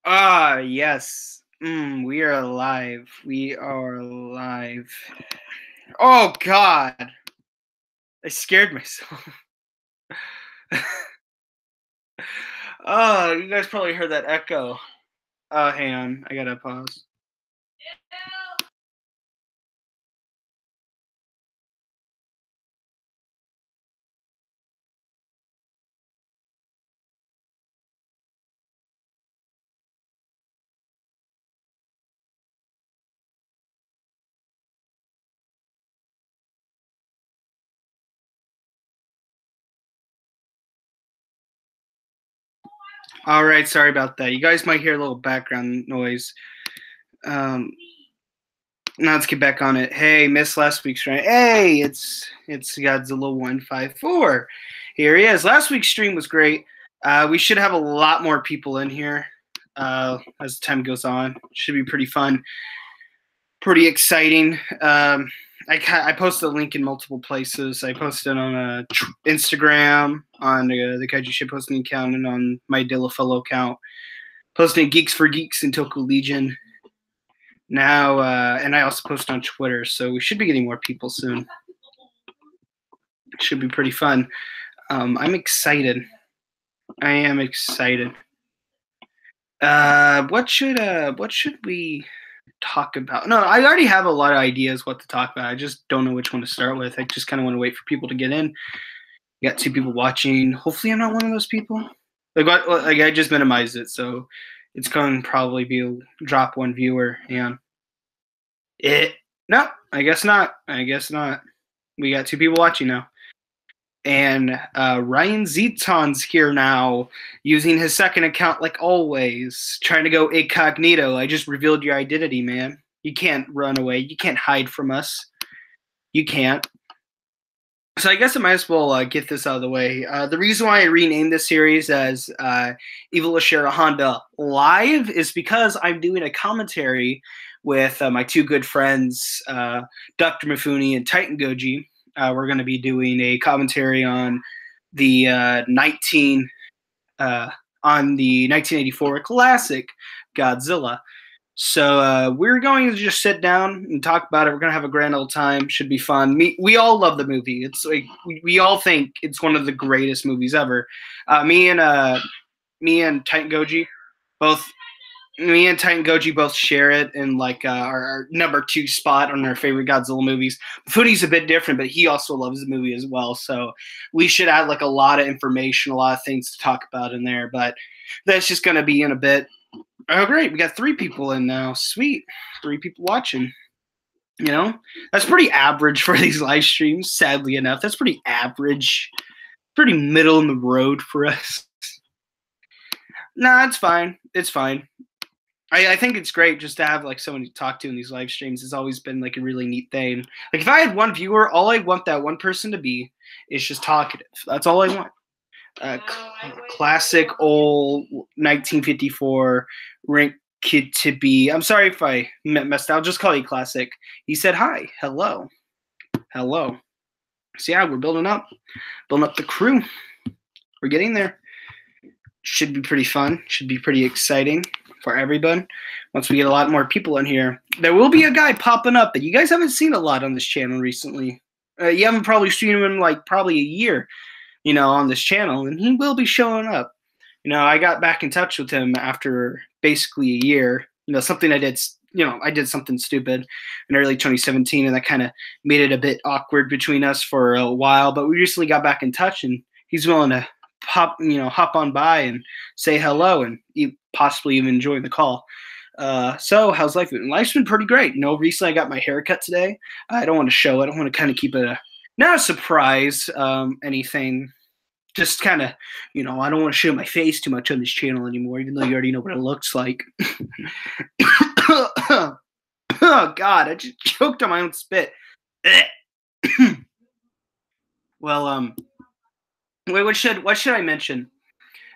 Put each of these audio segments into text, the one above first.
Ah, yes. We are alive. We are alive. Oh, God. I scared myself. Oh, you guys probably heard that echo. Hang on. I gotta pause. All right. Sorry about that. You guys might hear a little background noise. Um, Now let's get back on it. Hey, missed last week's stream. Hey, it's Godzilla 154. Here he is. Last week's stream was great. We should have a lot more people in here as time goes on. Should be pretty fun, pretty exciting. I posted a link in multiple places. I posted on Instagram, on the Kaiju Shit posting account, and on my Dilla Fellow account. Posting Geeks for Geeks and Toku Legion. Now, and I also post on Twitter, so we should be getting more people soon. It should be pretty fun. I'm excited. I am excited. What should we talk about? No, I already have a lot of ideas what to talk about. I just don't know which one to start with. I just kind of want to wait for people to get in. You got 2 people watching. Hopefully, I'm not one of those people. Like I just minimized it, so it's going to probably be drop 1 viewer. And no, I guess not. I guess not. We got 2 people watching now. And Ryan Zeton's here now, using his second account like always, trying to go incognito. I just revealed your identity, man. You can't run away. You can't hide from us. You can't. So I guess I might as well get this out of the way. The reason why I renamed this series as Evil Ishiro Honda Live is because I'm doing a commentary with my 2 good friends, Dr. Mifune and Titan Goji. We're going to be doing a commentary on the 1984 classic Godzilla. So we're going to just sit down and talk about it. We're going to have a grand old time. Should be fun. We all love the movie. It's like we all think it's one of the greatest movies ever. Me and Titan Goji both. Me and Titan Goji both share it in like our number 2 spot on our favorite Godzilla movies. Foodie's a bit different, but he also loves the movie as well. So we should add like a lot of information, a lot of things to talk about in there. But that's just going to be in a bit. Oh, great. We got 3 people in now. Sweet. 3 people watching. You know, that's pretty average for these live streams, sadly enough. That's pretty average. Pretty middle in the road for us. Nah, it's fine. It's fine. I think it's great just to have like someone to talk to in these live streams. It's always been like a really neat thing. Like if I had 1 viewer, all I want that 1 person to be is just talkative. That's all I want. Classic old 1954 Rink Kid to be. I'm sorry if I messed up. I'll just call you Classic. He said hi. Hello. Hello. So yeah, we're building up the crew. We're getting there. Should be pretty fun. Should be pretty exciting for everyone. Once we get a lot more people in here, there will be a guy popping up that you guys haven't seen a lot on this channel recently. You haven't probably seen him in like probably a year, you know, on this channel, and he will be showing up. You know, I got back in touch with him after basically a year. You know, something I did. You know, I did something stupid in early 2017, and that kind of made it a bit awkward between us for a while. But we recently got back in touch, and he's willing to hop on by and say hello and possibly even enjoy the call. So how's life been? Life's been pretty great. You know, recently I got my haircut today. I don't want to show it. I want to kind of keep it not a surprise, anything. Just kind of, you know, I don't want to show my face too much on this channel anymore, even though you already know what it looks like. Oh God, I just choked on my own spit. Well, wait, what should I mention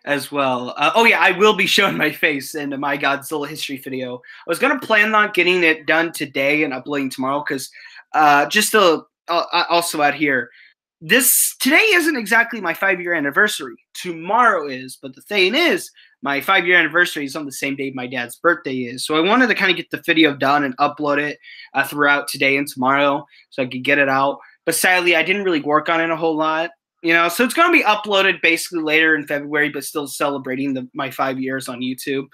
as well? Oh yeah, I will be showing my face in my Godzilla history video. I was gonna plan on getting it done today and uploading tomorrow because just to also out here, today isn't exactly my 5-year anniversary. Tomorrow is, but the thing is, my 5-year anniversary is on the same day my dad's birthday is. So I wanted to kind of get the video done and upload it throughout today and tomorrow so I could get it out. But sadly, I didn't really work on it a whole lot. So it's going to be uploaded basically later in February, but still celebrating my 5 years on YouTube.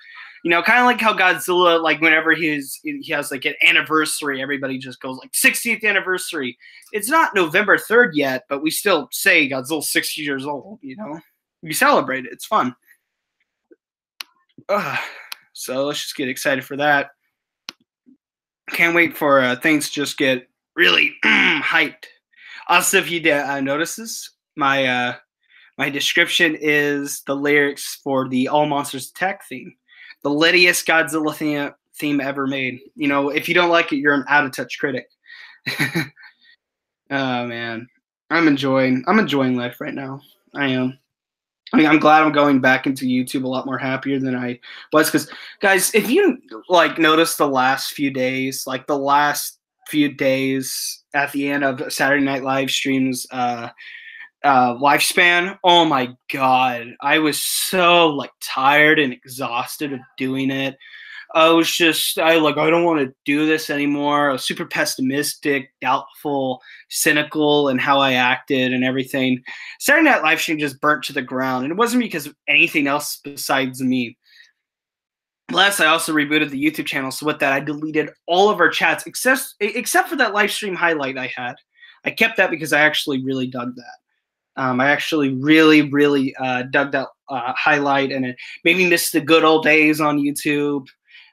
Kind of like how Godzilla, like whenever he has like an anniversary, everybody just goes like 60th anniversary. It's not November 3rd yet, but we still say Godzilla's 60 years old. We celebrate it. It's fun. So let's just get excited for that. Can't wait for things to just get really hyped. Also, if you notice this, my description is the lyrics for the All Monsters Attack theme. The littiest Godzilla theme ever made. If you don't like it, you're an out-of-touch critic. Oh, man. I'm enjoying life right now. I am. I'm glad I'm going back into YouTube a lot more happier than I was. Because, guys, if you, notice the last few days, at the end of Saturday Night Live streams, lifespan, oh my god, I was so tired and exhausted of doing it. I don't want to do this anymore. I was super pessimistic, doubtful, cynical in how I acted and everything. Saturday Night Live stream just burnt to the ground, and it wasn't because of anything else besides me. Plus, I also rebooted the YouTube channel, so with that, I deleted all of our chats except for that live stream highlight I had. I kept that because I actually really dug that. I actually really, really dug that highlight, and it made me miss the good old days on YouTube,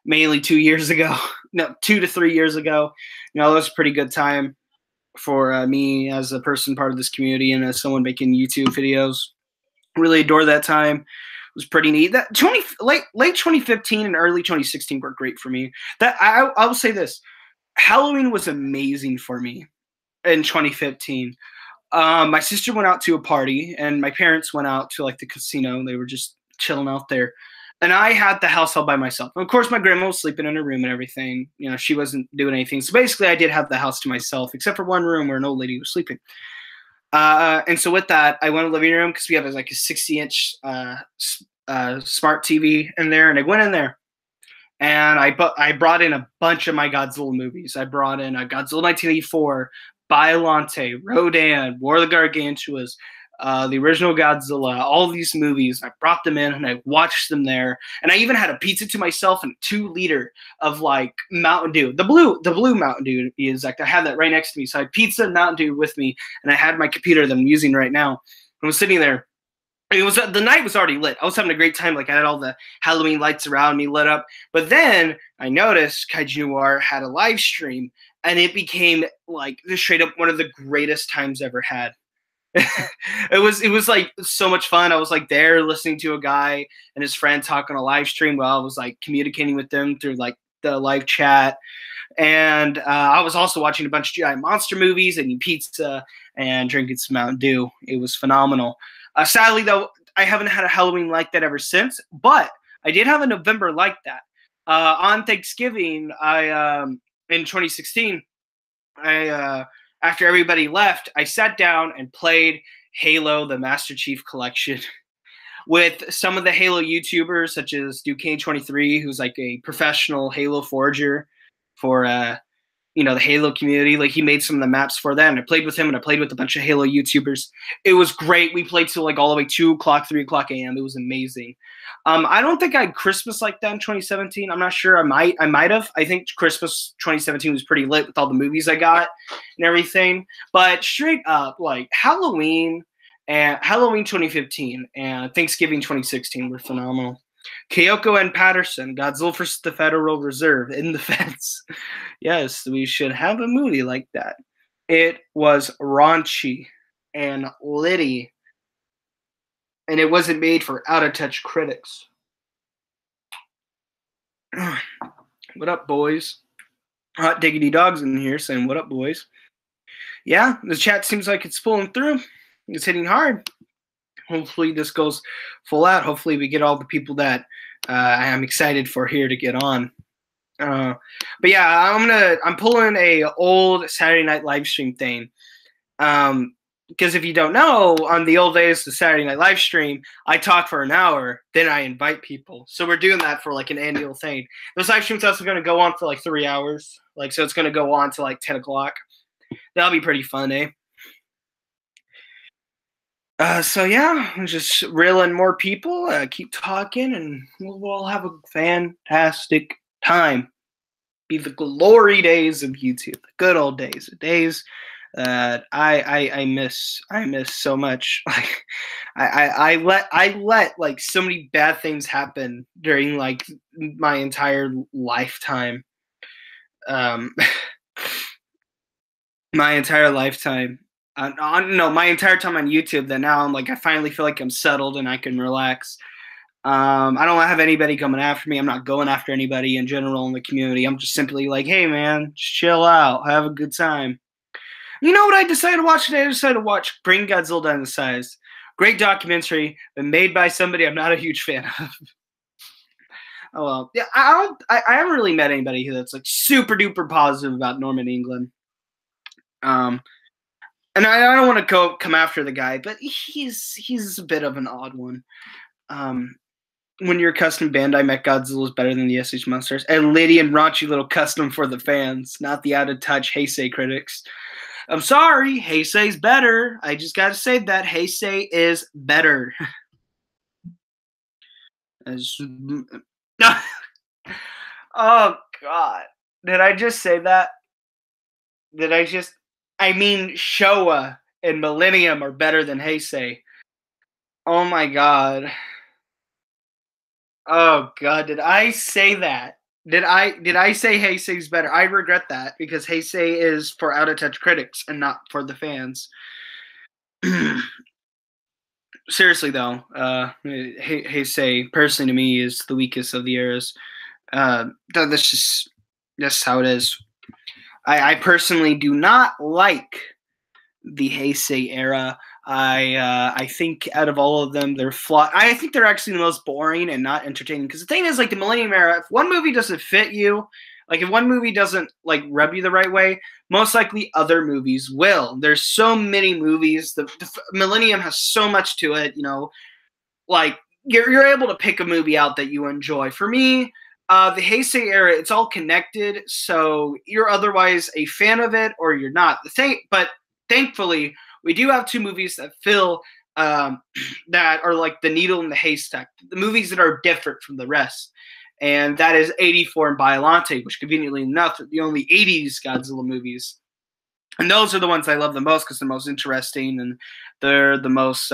mainly 2 years ago. No, 2 to 3 years ago. It was a pretty good time for me as a person part of this community and as someone making YouTube videos. Really adore that time. It was pretty neat. That late 2015 and early 2016 were great for me. That I will say this: Halloween was amazing for me in 2015. My sister went out to a party, and my parents went out to the casino. They were just chilling out there, and I had the house all by myself. Of course, my grandma was sleeping in her room and everything. She wasn't doing anything. So basically, I did have the house to myself, except for one room where an old lady was sleeping. And so with that, I went to the living room because we have a 60-inch smart TV in there, and I went in there. And I brought in a bunch of my Godzilla movies. I brought in Godzilla 1984, Biollante, Rodan, War of the Gargantuas, the original Godzilla, all these movies. I brought them in and I watched them there. And I even had a pizza to myself and a 2-liter of Mountain Dew. The blue Mountain Dew is I had that right next to me. So I had pizza and Mountain Dew with me, and I had my computer that I'm using right now. I was sitting there. The night was already lit. I was having a great time. I had all the Halloween lights around me lit up. But then I noticed Kaiju Noir had a live stream, and it became straight up one of the greatest times ever had. It was so much fun. I was there listening to a guy and his friend talk on a live stream while I was communicating with them through the live chat. And I was also watching a bunch of giant monster movies and eating pizza and drinking some Mountain Dew. It was phenomenal. Sadly, though, I haven't had a Halloween like that ever since, but I did have a November like that. On Thanksgiving, in 2016, after everybody left, I sat down and played Halo, the Master Chief Collection, with some of the Halo YouTubers, such as Duquesne23, who's a professional Halo forger for the Halo community. He made some of the maps for that, and I played with him, and I played with a bunch of Halo YouTubers. It was great. We played till all the way 2 o'clock, 3 o'clock a.m. It was amazing. I don't think I had Christmas like that in 2017. I'm not sure. I might have. I think Christmas 2017 was pretty lit with all the movies I got and everything. But straight up, Halloween 2015 and Thanksgiving 2016 were phenomenal. Kyoko and Patterson, Godzilla vs. the Federal Reserve in the fence. Yes, we should have a movie like that. It was raunchy and litty, and it wasn't made for out-of-touch critics. What up, boys? Hot Diggity Dogs in here saying, what up, boys? Yeah, the chat seems like it's pulling through. It's hitting hard. Hopefully this goes full out. Hopefully we get all the people that I'm excited for here to get on. But yeah, I'm pulling a old Saturday Night live stream thing. because if you don't know, on the old days, the Saturday night live stream, I talk for an hour, then I invite people. So we're doing that for like an annual thing. Those live streams also going to go on for like 3 hours. Like, so it's going to go on to like 10 o'clock. That'll be pretty fun, eh? So yeah, just reel in more people, keep talking, and we'll have a fantastic time. Be the glory days of YouTube, the good old days, the days that I miss so much. Like I let like so many bad things happen during like my entire lifetime. My entire lifetime. No, my entire time on YouTube. That now I'm like, I finally feel like I'm settled and I can relax. I don't have anybody coming after me. I'm not going after anybody in general in the community. I'm just simply like, hey man, just chill out, have a good time. You know what I decided to watch today? I decided to watch Bring Godzilla Down to Size. Great documentary, but made by somebody I'm not a huge fan of. Oh well, yeah, I haven't really met anybody that's like super duper positive about Norman England. And I don't want to come after the guy, but he's a bit of an odd one. When your custom Bandai Mech Godzilla is better than the SH Monsters, a litty and raunchy little custom for the fans, not the out of touch Heisei critics. I'm sorry, Heisei's better. I just gotta say that Heisei is better. Oh God, did I just say that? I mean, Showa and Millennium are better than Heisei. Oh my God. Oh God, did I say that? Did I say Heisei's better? I regret that because Heisei is for out of touch critics and not for the fans. Seriously though, Heisei personally to me is the weakest of the eras. That's how it is. I personally do not like the Heisei era. I think out of all of them, they're flawed. I think they're actually the most boring and not entertaining. Because the thing is, like the Millennium era, if one movie doesn't fit you, like if one movie doesn't like rub you the right way, most likely other movies will. There's so many movies. The Millennium has so much to it. You know, like you're able to pick a movie out that you enjoy. For me, the Heisei era, it's all connected. So you're otherwise a fan of it or you're not. But thankfully, we do have two movies that fill that are like the needle in the haystack, the movies that are different from the rest. And that is 84 and Biollante, which conveniently enough are the only 80s Godzilla movies. And those are the ones I love the most because they're most interesting and they're the most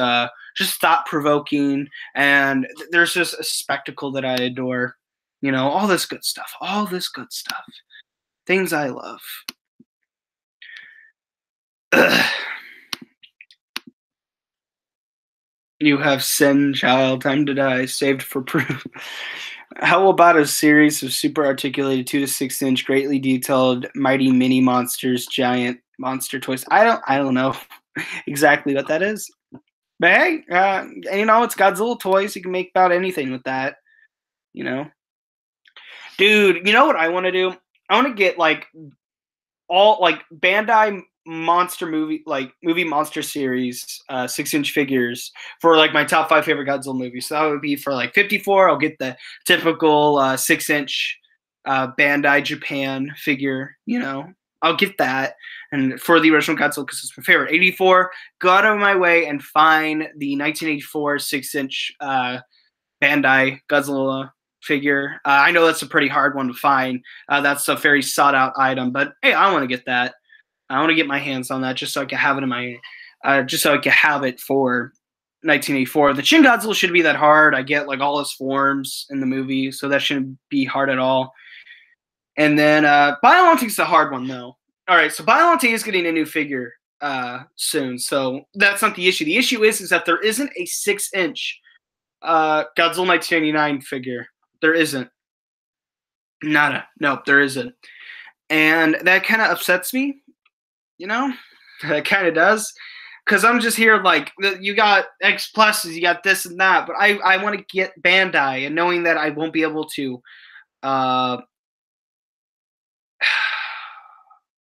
just thought-provoking. And there's just a spectacle that I adore. You know, all this good stuff. All this good stuff. Things I love. You have sin, child, time to die, saved for proof. How about a series of super articulated 2 to 6 inch, greatly detailed, mighty mini monsters, giant monster toys? I don't know exactly what that is, but hey, you know, it's Godzilla toys. You can make about anything with that, you know. Dude, you know what I want to do? I want to get like all like Bandai monster movie monster series 6-inch figures for like my top 5 favorite Godzilla movies. So that would be for like 54. I'll get the typical 6-inch Bandai Japan figure. You know, I'll get that. And for the original Godzilla, because it's my favorite. 84. Go out of my way and find the 1984 6-inch Bandai Godzilla figure. I know that's a pretty hard one to find. That's a very sought out item, but hey, I want to get that. I want to get my hands on that just so I can have it in my, just so I can have it for 1984. The Shin Godzilla shouldn't be that hard. I get like all his forms in the movie, so that shouldn't be hard at all. And then Biolante's the hard one though. All right, so Biolante is getting a new figure soon, so that's not the issue. The issue is that there isn't a 6-inch Godzilla 1999 figure. There isn't. Nada. Nope, there isn't. And that kind of upsets me. You know, it kind of does, because I'm just here like you got X pluses, you got this and that, but I want to get Bandai, and knowing that I won't be able to.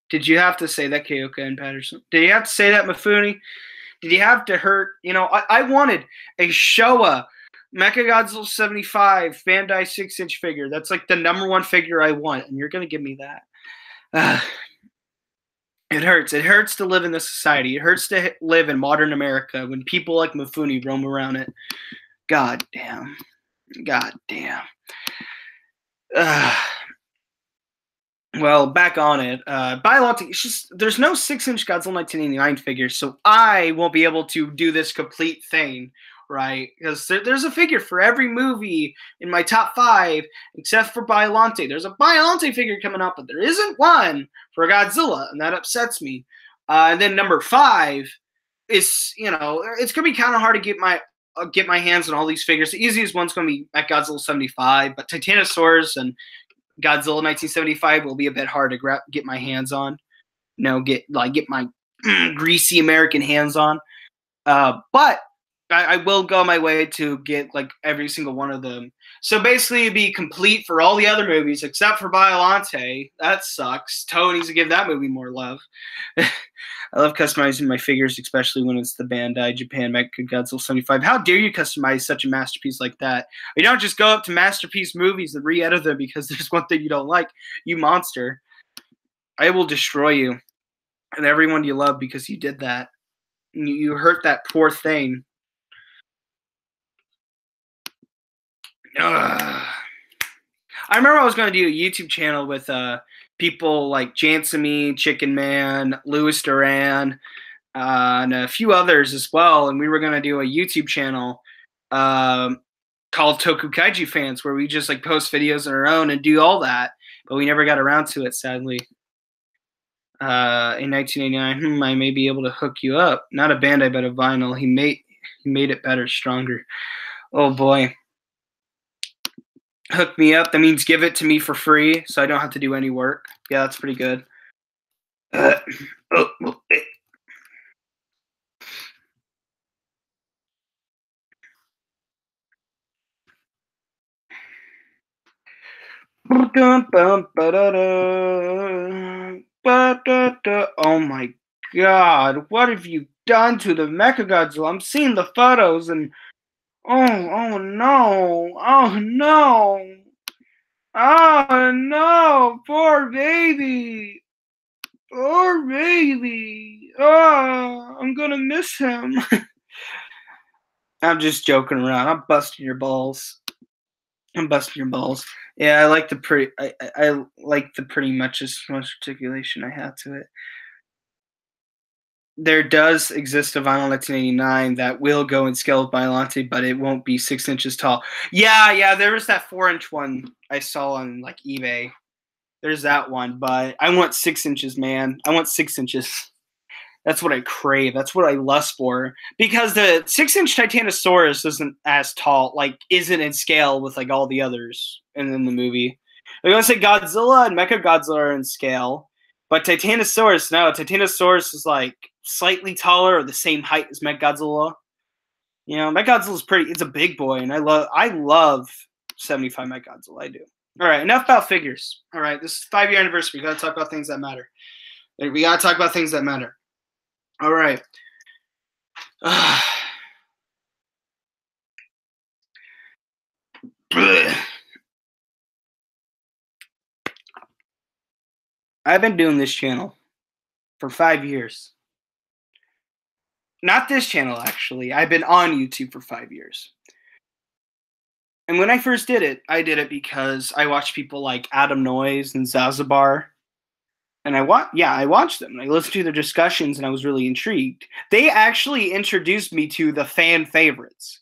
Did you have to say that, Keoka and Patterson? Did you have to say that, Mifune? Did you have to hurt? I wanted a Showa Mechagodzilla 75 Bandai 6-inch figure. That's like the #1 figure I want, and you're gonna give me that. It hurts. It hurts to live in this society. It hurts to live in modern America when people like Mifune roam around it. God damn. God damn. Well, back on it. Biologically, it's just there's no 6-inch Godzilla 1989 figure, so I won't be able to do this complete thing, right? Because there's a figure for every movie in my top 5, except for Biollante. There's a Biollante figure coming up, but there isn't one for Godzilla, and that upsets me. And then number 5 is, it's gonna be kind of hard to get my hands on all these figures. The easiest one's gonna be at Godzilla 75, but Titanosaurus and Godzilla 1975 will be a bit hard to get my hands on. Get my greasy American hands on. But I will go my way to get like every single one of them. So basically, it'd be complete for all the other movies except for Biollante. That sucks. Toho needs to give that movie more love. I love customizing my figures, especially when it's the Bandai Japan Mechagodzilla 75. How dare you customize such a masterpiece like that? You don't just go up to Masterpiece Movies and re-edit them because there's one thing you don't like. You monster. I will destroy you and everyone you love because you did that. You hurt that poor thing. I remember I was going to do a YouTube channel with people like Jansamy, Chicken Man, Louis Duran, and a few others as well. And we were going to do a YouTube channel called Toku Kaiju Fans, where we just like post videos on our own and do all that. But we never got around to it, sadly. In 1989, I may be able to hook you up. Not a Bandai, but a vinyl. He made it better, stronger. Oh boy. Hook me up. That means give it to me for free, so I don't have to do any work. Yeah, that's pretty good. Oh my god, what have you done to the Mechagodzilla? I'm seeing the photos and oh no, oh no, oh no, poor baby, poor baby. Oh, I'm gonna miss him. I'm just joking around. I'm busting your balls. I'm busting your balls. Yeah, I like the pretty. I like the pretty much as much articulation I have to it. There does exist a vinyl 1989 that will go in scale with Biollante, but it won't be 6 inches tall. Yeah, there was that 4-inch one I saw on like eBay. There's that one, but I want 6 inches, man. I want 6 inches. That's what I crave. That's what I lust for. Because the 6-inch Titanosaurus isn't as tall, isn't in scale with like all the others in the movie. I'm gonna say Godzilla and Mechagodzilla are in scale, but Titanosaurus, no. Titanosaurus is like slightly taller or the same height as Mechagodzilla. Mechagodzilla's pretty. It's a big boy, and I love 75 Mechagodzilla. I do. All right, enough about figures. All right, this is 5-year anniversary. We gotta talk about things that matter. We gotta talk about things that matter. All right. I've been doing this channel for 5 years. Not this channel, actually. I've been on YouTube for 5 years. And when I first did it, I did it because I watched people like Adam Noyes and Zazabar. And I watched them. I listened to their discussions, and I was really intrigued. They actually introduced me to the fan favorites.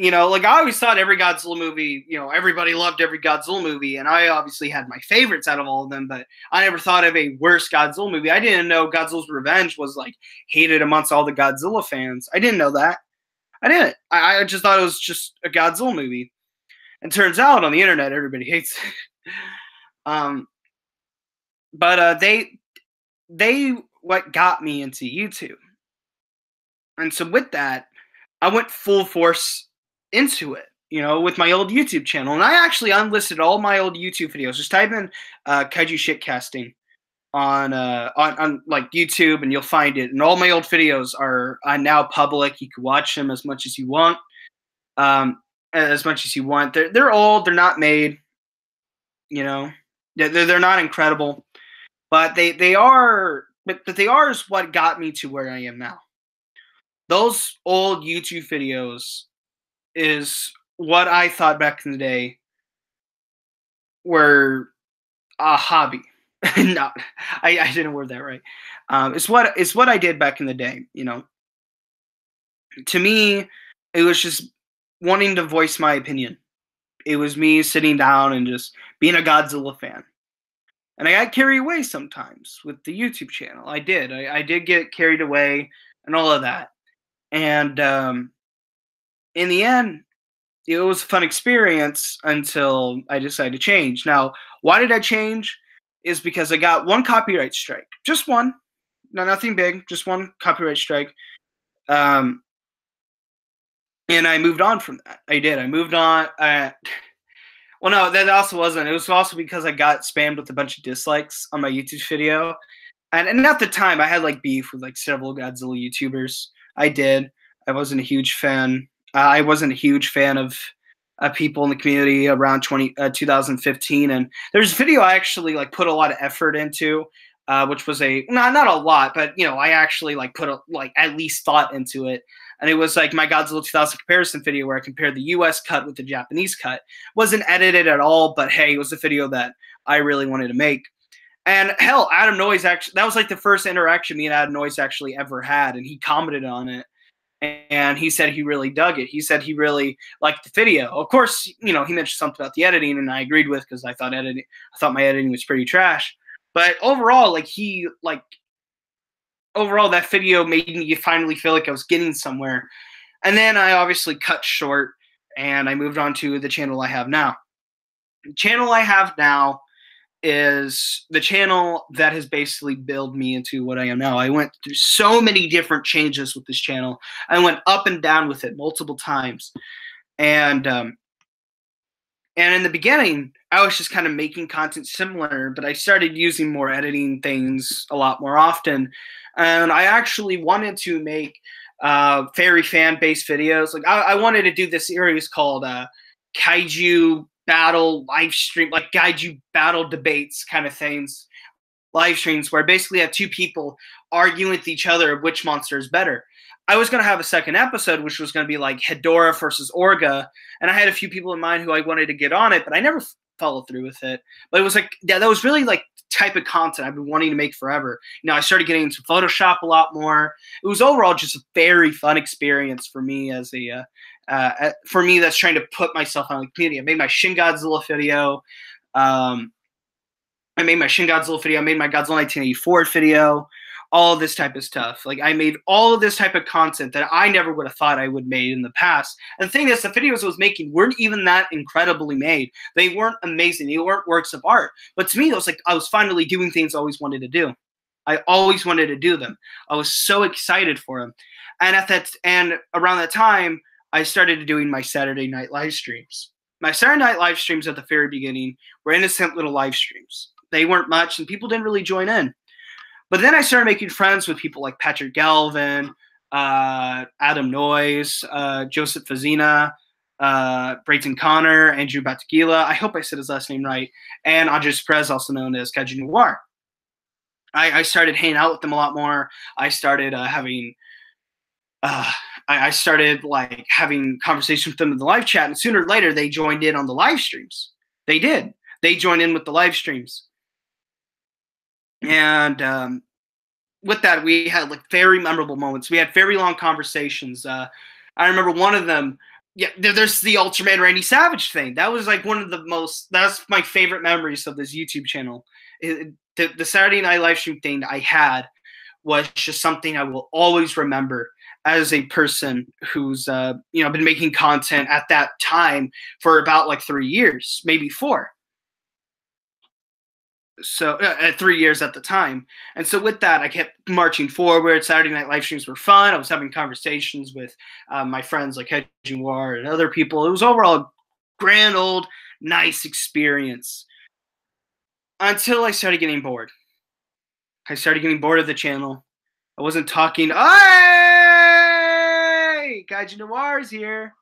I always thought every Godzilla movie, everybody loved every Godzilla movie, and I obviously had my favorites out of all of them, but I never thought of a worse Godzilla movie. I didn't know Godzilla's Revenge was, hated amongst all the Godzilla fans. I didn't know that. I didn't. I just thought it was just a Godzilla movie. And turns out, on the internet, everybody hates it. But they what got me into YouTube. And so with that, I went full force into it, with my old YouTube channel. And I actually unlisted all my old YouTube videos. Just type in Kaiju Shitcasting. on like YouTube, and you'll find it. And all my old videos are now public. You can watch them as much as you want. As much as you want. They're old. They're not made. You know, they're not incredible, but they are. But they are is what got me to where I am now. Those old YouTube videos is what I thought back in the day were a hobby. No, I didn't word that right. It's what I did back in the day. You know, to me, it was just wanting to voice my opinion. It was me sitting down and just being a Godzilla fan. And I got carried away sometimes with the YouTube channel. I did. I did get carried away and all of that. And in the end, it was a fun experience until I decided to change. Now, why did I change? Is because I got one copyright strike. Just one. No, nothing big. Just one copyright strike. And I moved on from that. I did. I moved on. Well, no, that also wasn't. It was also because I got spammed with a bunch of dislikes on my YouTube video. And at the time, I had like beef with like several Godzilla YouTubers. I did. I wasn't a huge fan. I wasn't a huge fan of people in the community around 2015. And there's a video I actually like put a lot of effort into, which was not a lot, but you know, I actually like put at least thought into it. And it was like my Godzilla 2000 comparison video where I compared the US cut with the Japanese cut. Wasn't edited at all, but hey, it was a video that I really wanted to make. And hell, Adam Noyes actually, that was like the first interaction me and Adam Noyes actually ever had, and he commented on it. And he said he really dug it. He said he really liked the video. Of course, you know, he mentioned something about the editing, and I agreed with because I thought my editing was pretty trash. But overall, overall, that video made me finally feel like I was getting somewhere. And then I obviously cut short, and I moved on to the channel I have now. The channel I have now is the channel that has basically built me into what I am now. I went through so many different changes with this channel. I went up and down with it multiple times. And in the beginning, I was just kind of making content similar, but I started using more editing things a lot more often. And I actually wanted to make fairy fan-based videos. Like I wanted to do this series called Kaiju Battle live stream, like Kaiju battle debates kind of things, live streams where I basically have two people arguing with each other of which monster is better. I was going to have a second episode, which was going to be like Hedorah versus Orga, and I had a few people in mind who I wanted to get on it, but I never followed through with it. But it was like, yeah, that was really like type of content I've been wanting to make forever. You know, I started getting into Photoshop a lot more. It was overall just a very fun experience for me as a for me that's trying to put myself on the community. I made my Shin Godzilla video. I made my Godzilla 1984 video. All of this type of stuff. Like I made all of this type of content that I never would have thought I would made in the past. And the thing is, the videos I was making weren't even that incredibly made. They weren't amazing. They weren't works of art. But to me, it was like I was finally doing things I always wanted to do. I always wanted to do them. I was so excited for them. And around that time, I started doing my Saturday night live streams. My Saturday night live streams at the very beginning were innocent little live streams. They weren't much, and people didn't really join in. But then I started making friends with people like Patrick Galvin, Adam Noyes, Joseph Fazina, Brayton Connor, Andrew Batagila. I hope I said his last name right. And Andres Perez, also known as Kaiju Noir. I started hanging out with them a lot more. I started I started like having conversations with them in the live chat, and sooner or later they joined in on the live streams. They did. They joined in with the live streams. And with that, we had like very memorable moments. We had very long conversations. I remember one of them. Yeah, there's the Ultraman Randy Savage thing. That was like one of the most. That's my favorite memories of this YouTube channel. The Saturday night live stream thing I had was just something I will always remember as a person who's been making content at that time for about like 3 years, maybe 4. So 3 years at the time. And so with that, I kept marching forward. Saturday night live streams were fun. I was having conversations with my friends like Hedging War and other people. It was overall a grand old nice experience until I started getting bored. I started getting bored of the channel. I wasn't talking. Hey, Kaiju Noir is here.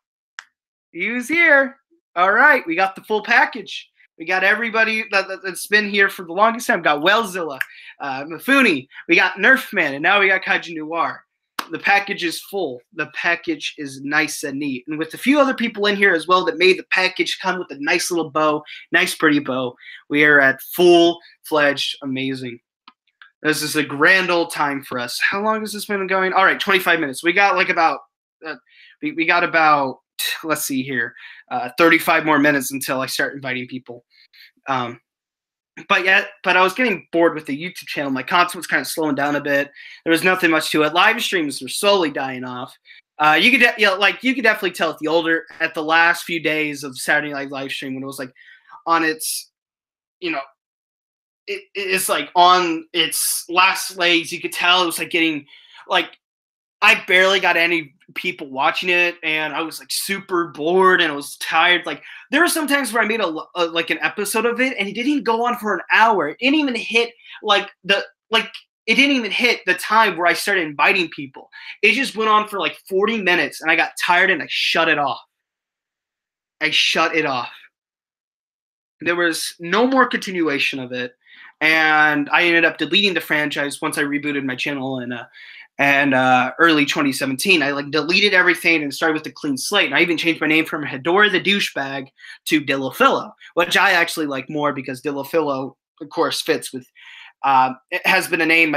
He was here. All right, we got the full package. We got everybody that's been here for the longest time. We got Wellzilla, Mifune, we got Nerfman, and now we got Kaiju Noir. The package is full. The package is nice and neat. And with a few other people in here as well that made the package come with a nice little bow, nice pretty bow, we are at full-fledged amazing. This is a grand old time for us. How long has this been going? All right, 25 minutes. We got like about, we got about, let's see here, 35 more minutes until I start inviting people. But I was getting bored with the YouTube channel. My content was kind of slowing down a bit. There was nothing much to it. Live streams were slowly dying off. You could definitely tell at the last few days of Saturday Night live stream when it was like on its, it's like on its last legs. You could tell it was like getting like, I barely got any people watching it, and I was like super bored and I was tired. Like there were some times where I made like an episode of it and it didn't even go on for an hour. It didn't even hit it didn't even hit the time where I started inviting people. It just went on for like 40 minutes and I got tired and I shut it off. There was no more continuation of it, and I ended up deleting the franchise once I rebooted my channel and early 2017. I like deleted everything and started with a clean slate. And I even changed my name from Hedora the Douchebag to Dillafillo, which I actually like more because Dillafillo, of course, fits with. It has been a name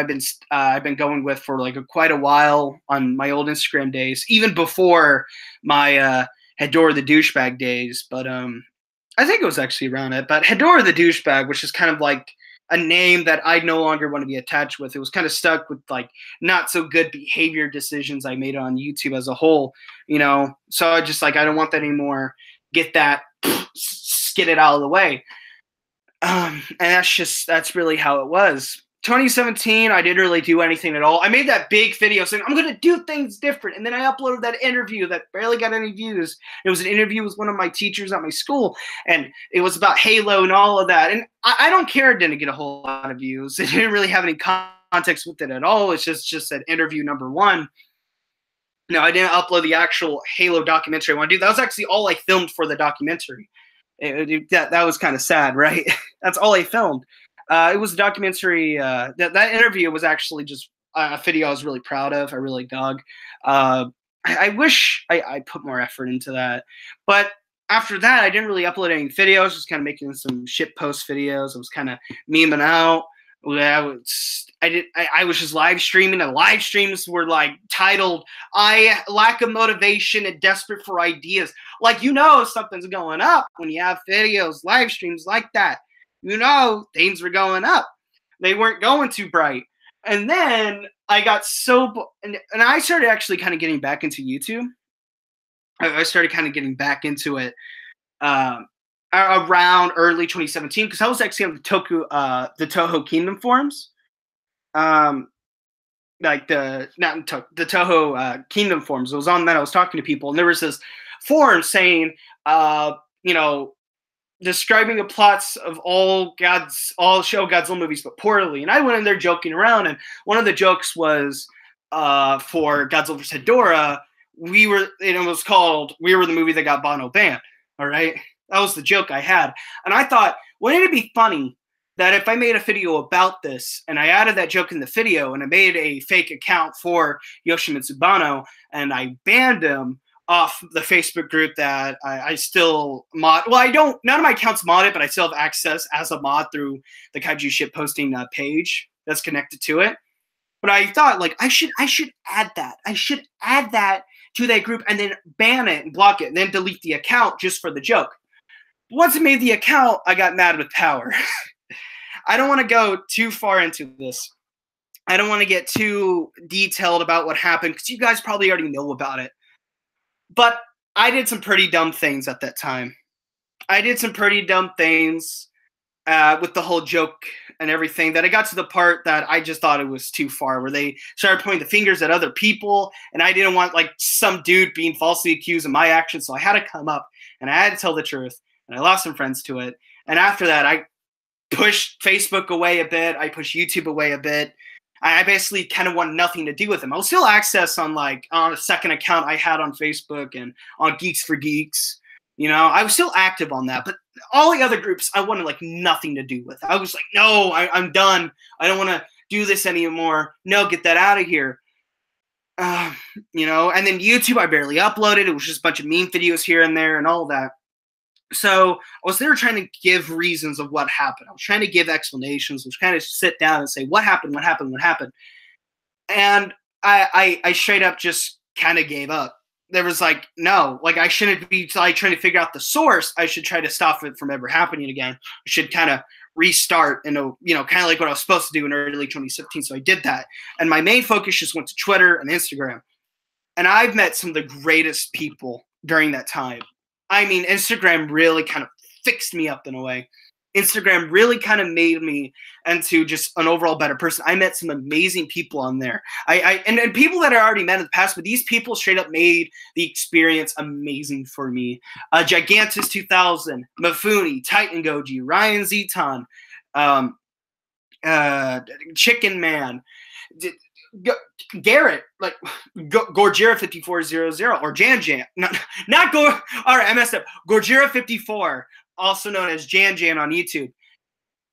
I've been going with for like quite a while on my old Instagram days, even before my Hedora the Douchebag days. But I think it was actually around it. But Hedora the Douchebag, which is kind of like a name that I no longer want to be attached with. It was kind of stuck with like not so good behavior decisions I made on YouTube as a whole, So I just like, I don't want that anymore. Get it out of the way. And that's really how it was. 2017, I didn't really do anything at all. I made that big video saying I'm going to do things different. And then I uploaded that interview that barely got any views. It was an interview with one of my teachers at my school. And it was about Halo and all of that. And I don't care it didn't get a whole lot of views. It didn't really have any context with it at all. It's just that interview number one. No, I didn't upload the actual Halo documentary I want to do. That was actually all I filmed for the documentary. That was kind of sad, right? That's all I filmed. It was a documentary. That interview was actually just a video I was really proud of. I really dug. I wish I put more effort into that. But after that, I didn't really upload any videos. Just kind of making some shit post videos. I was kind of memeing out. I was just live streaming, and live streams were like titled "I lack of motivation and desperate for ideas." Like something's going up when you have videos, live streams like that. Things were going up. They weren't going too bright. And then I got and I started actually kind of getting back into YouTube. I started kind of getting back into it around early 2017 because I was actually on the Toho Kingdom forums. Like the Toho Kingdom forums. It was on that I was talking to people, and there was this forum saying, describing the plots of all Show Godzilla movies, but poorly. And I went in there joking around, and one of the jokes was for Godzilla vs. Hedorah, it was called "We Were the Movie That Got Bono Banned." All right, that was the joke I had, and I thought, wouldn't it be funny that if I made a video about this and I added that joke in the video and I made a fake account for Yoshimitsu Banno and I banned him off the Facebook group that I still mod. Well, none of my accounts modded, but I still have access as a mod through the Kaiju shit posting page that's connected to it. But I thought, like, I should add that. I should add that to that group and then ban it and block it and then delete the account just for the joke. But once I made the account, I got mad with power. I don't want to go too far into this. I don't want to get too detailed about what happened because you guys probably already know about it. But I did some pretty dumb things at that time. I did some pretty dumb things with the whole joke and everything that I got to the part that I just thought it was too far, where they started pointing the fingers at other people, and I didn't want like some dude being falsely accused of my actions, so I had to come up and I had to tell the truth, and I lost some friends to it. And after that, pushed Facebook away a bit. I pushed YouTube away a bit. I basically kind of want nothing to do with them. I'll still access on a second account I had on Facebook and on Geeks for Geeks. I was still active on that, but all the other groups I wanted nothing to do with. I was like, no, I'm done. I don't want to do this anymore. No, get that out of here. And then YouTube, I barely uploaded. It was just a bunch of meme videos here and there and all that. So I was there trying to give reasons of what happened. I was trying to give explanations. I was trying to sit down and say, what happened? And I straight up just kind of gave up. There was no, I shouldn't be trying to figure out the source. I should try to stop it from ever happening again. I should kind of restart and, kind of like what I was supposed to do in early 2017. So I did that. And my main focus just went to Twitter and Instagram. And I've met some of the greatest people during that time. I mean, Instagram really kind of fixed me up in a way. Instagram really kind of made me into just an overall better person. I met some amazing people on there. And people that I already met in the past, but these people straight up made the experience amazing for me. Gigantus 2000, Mafuni, Titan Goji, Ryan Zeton, Chicken Man, Garrett, Gorgira 5400 or Jan, not All right, I messed up. Gorgira 54. Also known as Jan on YouTube.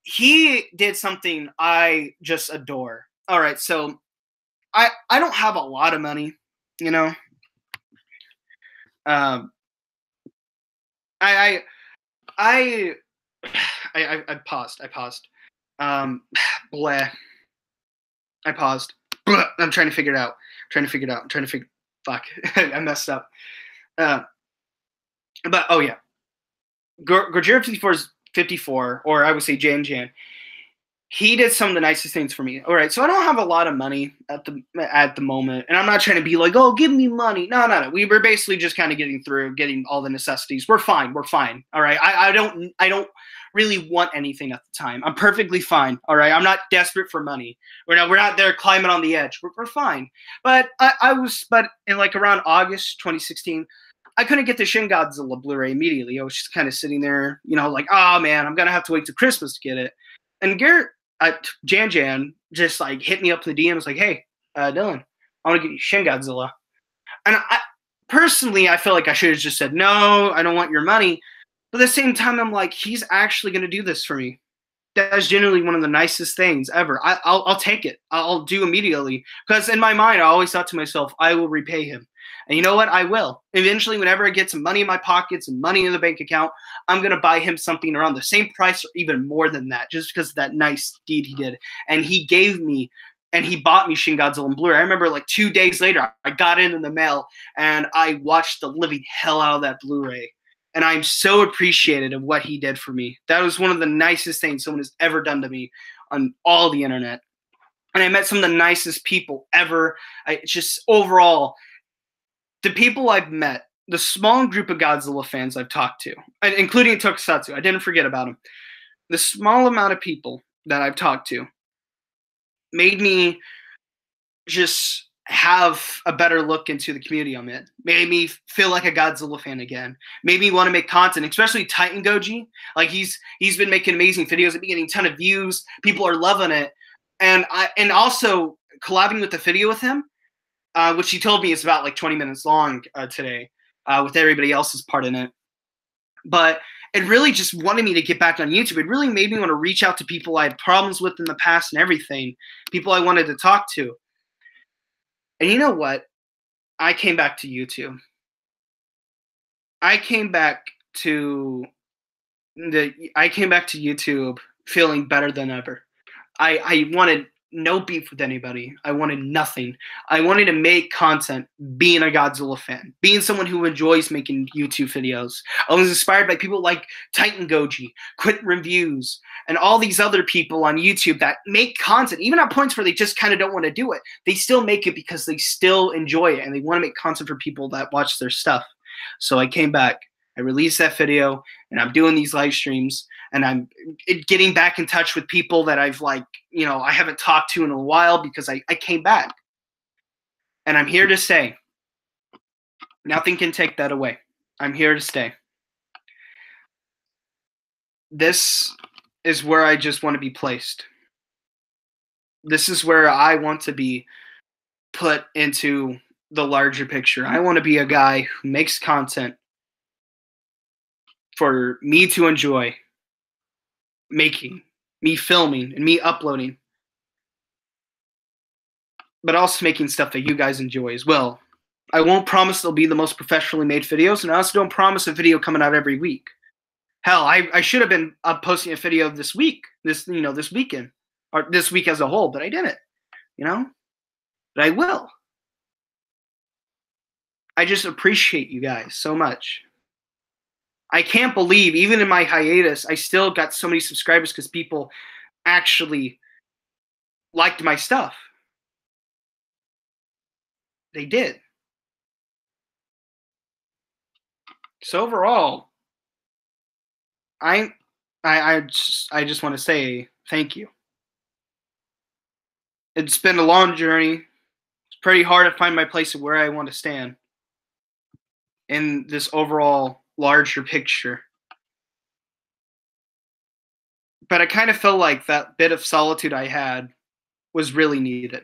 He did something I just adore. All right, so I don't have a lot of money, I paused. Bleh. I paused. Bleh. I'm trying to figure it out. Fuck. I messed up. But oh yeah. Gorgira 54, or I would say Jan, he did some of the nicest things for me. All right, so I don't have a lot of money at the moment, and I'm not trying to be like, oh, give me money. No. We were basically just kind of getting all the necessities. We're fine. All right, I don't really want anything at the time. I'm perfectly fine. All right, I'm not desperate for money. We're not there climbing on the edge. We're fine. But but in around August 2016. I couldn't get the Shin Godzilla Blu-ray immediately. I was just kind of sitting there, oh man, I'm gonna have to wait till Christmas to get it. And Garrett, Jan, just hit me up in the DMs like, hey, Dylan, I want to get you Shin Godzilla. And personally, I feel like I should have just said no, I don't want your money. But at the same time, I'm like, he's actually gonna do this for me. That is genuinely one of the nicest things ever. I'll take it. I'll do immediately because in my mind, I always thought to myself, I will repay him. And you know what? I will. Eventually, whenever I get some money in my pockets and money in the bank account, I'm going to buy him something around the same price or even more than that just because of that nice deed he did. And he gave me and he bought me Shin Godzilla Blu-ray. I remember 2 days later, I got it in the mail and I watched the living hell out of that Blu-ray. And I'm so appreciative of what he did for me. That was one of the nicest things someone has ever done to me on all the internet. And I met some of the nicest people ever. Just overall, the people I've met, the small group of Godzilla fans I've talked to, including Tokusatsu, I didn't forget about him. The small amount of people that I've talked to made me just have a better look into the community I'm in. Made me feel like a Godzilla fan again. Made me want to make content, especially Titan Goji. He's been making amazing videos. I've been getting a ton of views. People are loving it. And also collabing with the video with him, which he told me is about 20 minutes long today, with everybody else's part in it. But it really just wanted me to get back on YouTube. It really made me want to reach out to people I had problems with in the past and everything, people I wanted to talk to. And you know what? I came back to YouTube. I came back to YouTube feeling better than ever. I wanted no beef with anybody. I wanted nothing. I wanted to make content being a Godzilla fan, being someone who enjoys making YouTube videos. I was inspired by people like Titan Goji, Quit Reviews, and all these other people on YouTube that make content, even at points where they just kind of don't want to do it. They still make it because they still enjoy it and they want to make content for people that watch their stuff. So I came back. I released that video, and I'm doing these live streams, and I'm getting back in touch with people that I've I haven't talked to in a while because I came back. And I'm here to stay. Nothing can take that away. I'm here to stay. This is where I just want to be placed. This is where I want to be put into the larger picture. I want to be a guy who makes content for me to enjoy making, me filming, and me uploading, but also making stuff that you guys enjoy as well. I won't promise they'll be the most professionally made videos, and I also don't promise a video coming out every week. Hell, I should have been posting a video this week, this weekend, or this week as a whole, but I didn't, But I will. I just appreciate you guys so much. I can't believe, even in my hiatus, I still got so many subscribers because people actually liked my stuff. They did. So overall, I just want to say thank you. It's been a long journey. It's pretty hard to find my place of where I want to stand in this overall larger picture. But I kind of felt like that bit of solitude I had was really needed.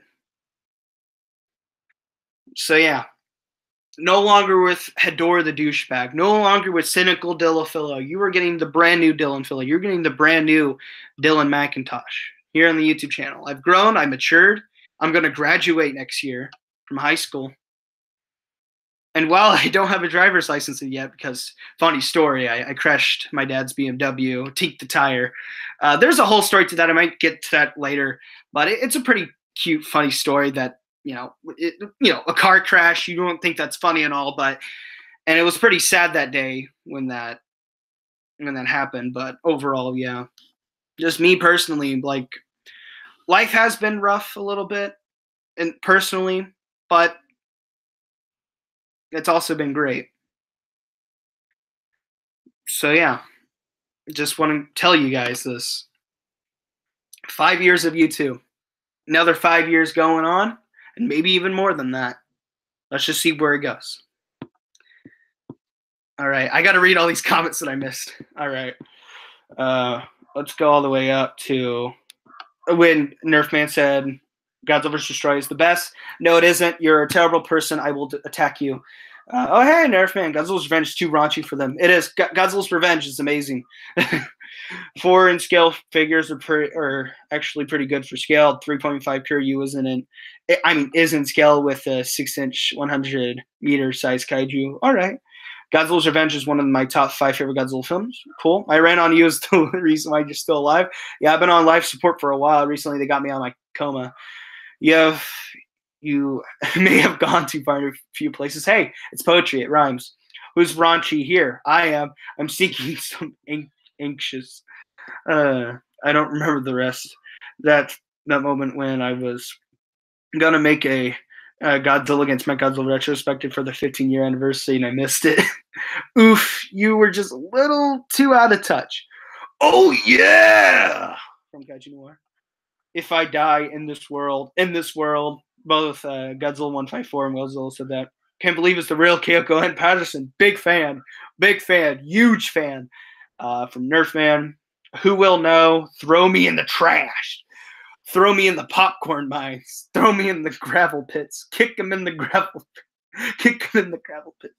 So yeah, no longer with Hedora the douchebag, no longer with cynical Dillafillo. You are getting the brand new Dylan Philo. You're getting the brand new Dylan McIntosh here on the YouTube channel. I've grown, I matured. I'm going to graduate next year from high school. And while I don't have a driver's license yet, because funny story, I crashed my dad's BMW, teaked the tire. There's a whole story to that. I might get to that later, but it's a pretty cute, funny story that, a car crash, you don't think that's funny and all, and it was pretty sad that day when that happened. But overall, yeah, just me personally, like, life has been rough a little bit, and personally, but it's also been great. So yeah, just want to tell you guys this. 5 years of YouTube, another 5 years going on, and maybe even more than that. Let's just see where it goes. All right, I got to read all these comments that I missed. All right, let's go all the way up to when Nerfman said, Godzilla vs. Destroy is the best. No, it isn't. You're a terrible person. I will attack you. Oh, hey, Nerfman. Godzilla's Revenge is too raunchy for them. It is. Godzilla's Revenge is amazing. 4 in scale figures are actually pretty good for scale. 3.5 pure U is in scale with a 6-inch, 100-meter size kaiju. All right. Godzilla's Revenge is one of my top 5 favorite Godzilla films. Cool. I ran on you as the reason why you're still alive. Yeah, I've been on life support for a while. Recently, they got me on my coma. You may have gone too far in a few places. Hey, it's poetry. It rhymes. Who's raunchy here? I am. I'm seeking some anxious. I don't remember the rest. That moment when I was gonna make a Godzilla against Mechagodzilla retrospective for the 15-year anniversary, and I missed it. Oof, you were just a little too out of touch. Oh yeah, from Kaiju Noir. If I die in this world, both Godzilla 154 and Godzilla said that. Can't believe it's the real Kyoko and Patterson. Big fan, huge fan. From Nerfman. Who will know? Throw me in the trash. Throw me in the popcorn mines. Throw me in the gravel pits. Kick them in the gravel pits.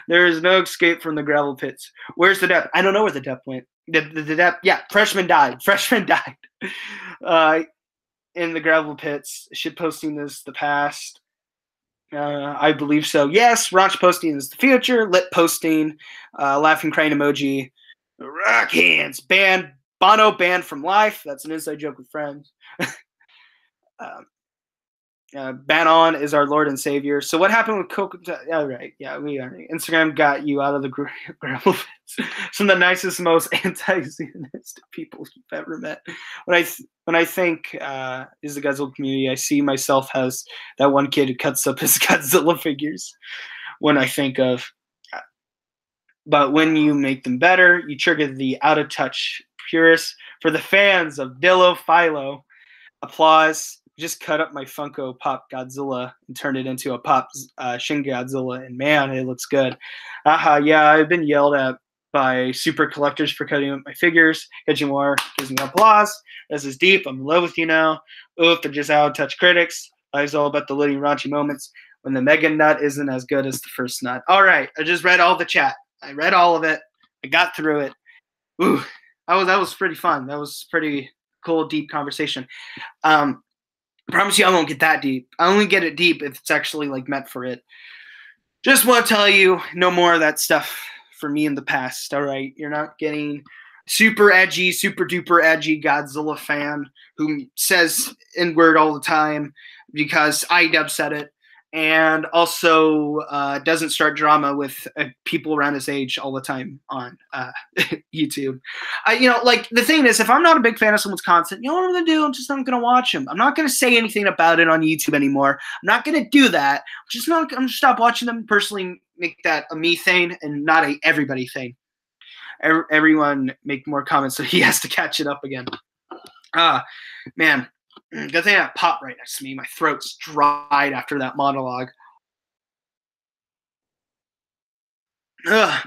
There is no escape from the gravel pits. Where's the depth? I don't know where the depth went. The depth, yeah, freshman died. In the gravel pits. Shit posting is the past. I believe so. Yes, raunch posting is the future. Lit posting, laughing crying emoji. Rock hands. Bono banned from life. That's an inside joke with friends. Banon is our Lord and Savior. So what happened with Coco? All right, yeah, we are. Instagram got you out of the gravel pits. Some of the nicest, most anti-Zionist people you've ever met. When I think is the Godzilla community, I see myself as that one kid who cuts up his Godzilla figures. When I think of, but when you make them better, you trigger the out of touch purists. For the fans of Dillo Philo, applause. Just cut up my Funko Pop Godzilla and turned it into a Pop Shin Godzilla, and man, it looks good. Yeah, I've been yelled at by super collectors for cutting up my figures. Catching more gives me applause. This is deep. I'm in love with you now. Oof, they're just out of touch critics. Life's all about the litty raunchy moments when the mega nut isn't as good as the first nut. All right, I just read all the chat. I read all of it. I got through it. Ooh, that was pretty fun. That was pretty cool, deep conversation. Promise you I won't get that deep. I only get it deep if it's actually like meant for it. Just want to tell you, no more of that stuff for me in the past, all right? You're not getting super edgy, super duper edgy Godzilla fan who says N-word all the time because IDub said it, and also doesn't start drama with people around his age all the time on YouTube. Like the thing is, if I'm not a big fan of someone's content, you know what I'm going to do? I'm just not going to watch them. I'm not going to say anything about it on YouTube anymore. I'm not going to do that. I'm going to stop watching them, personally make that a me thing and not a everybody thing. Everyone make more comments so he has to catch it up again. Man. Good thing I have pop right next to me. My throat's dried after that monologue. What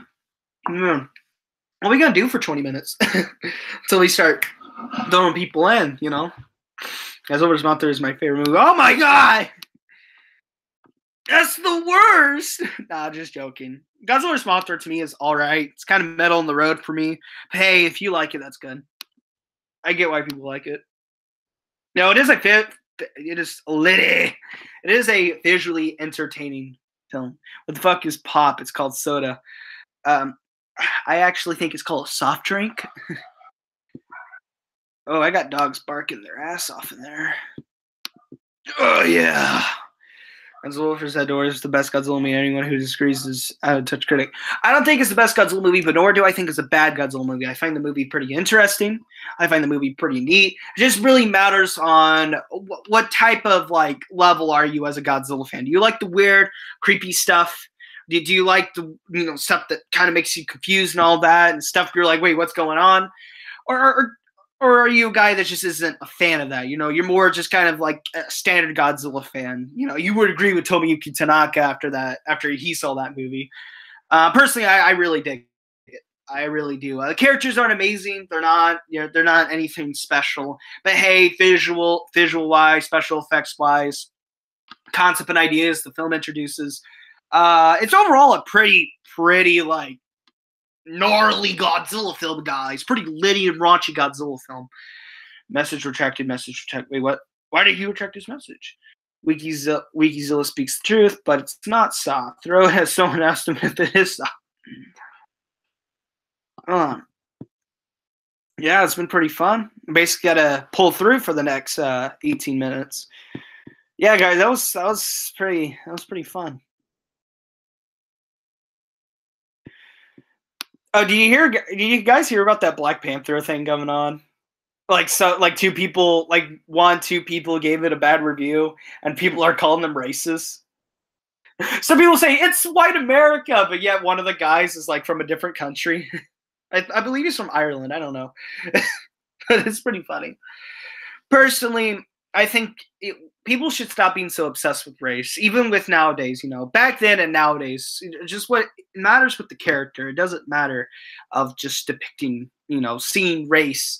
are we going to do for 20 minutes? Until we start throwing people in, you know? Godzilla's Monster is my favorite movie. Oh my god! That's the worst! Nah, just joking. Godzilla's Monster to me is alright. It's kind of middle in the road for me. But hey, if you like it, that's good. I get why people like it. No, it is a visually entertaining film. What the fuck is pop? It's called soda. I actually think it's called a soft drink. Oh, I got dogs barking their ass off in there. Oh yeah. Godzilla vs. Outdoor is the best Godzilla movie. Anyone who disagrees is out of touch critic. I don't think it's the best Godzilla movie, but nor do I think it's a bad Godzilla movie. I find the movie pretty interesting. I find the movie pretty neat. It just really matters on what type of like level are you as a Godzilla fan. Do you like the weird, creepy stuff? Do you like the stuff that kind of makes you confused and all that and stuff you're like, wait, what's going on? Or are you a guy that just isn't a fan of that? You're more just kind of like a standard Godzilla fan. You would agree with Tomoyuki Tanaka after he saw that movie. Personally, I really dig it. I really do. The characters aren't amazing. They're not anything special. But hey, visual wise, special effects wise, concept and ideas the film introduces. It's overall a pretty like gnarly Godzilla film, guys. Pretty litty and raunchy Godzilla film. Message retracted. Wait, what? Why did he retract his message? Wikizilla speaks the truth, but it's not soft. Throw it as someone asked him if it is soft. Yeah, it's been pretty fun. Basically got to pull through for the next 18 minutes. Yeah, guys, that was pretty fun. Oh, did you guys hear about that Black Panther thing going on? Two people gave it a bad review, and people are calling them racist. Some people say it's white America, but yet one of the guys is like from a different country. I believe he's from Ireland. I don't know, but it's pretty funny. Personally, I think people should stop being so obsessed with race, even with nowadays. Back then and nowadays, just what matters with the character. It doesn't matter of just depicting, seeing race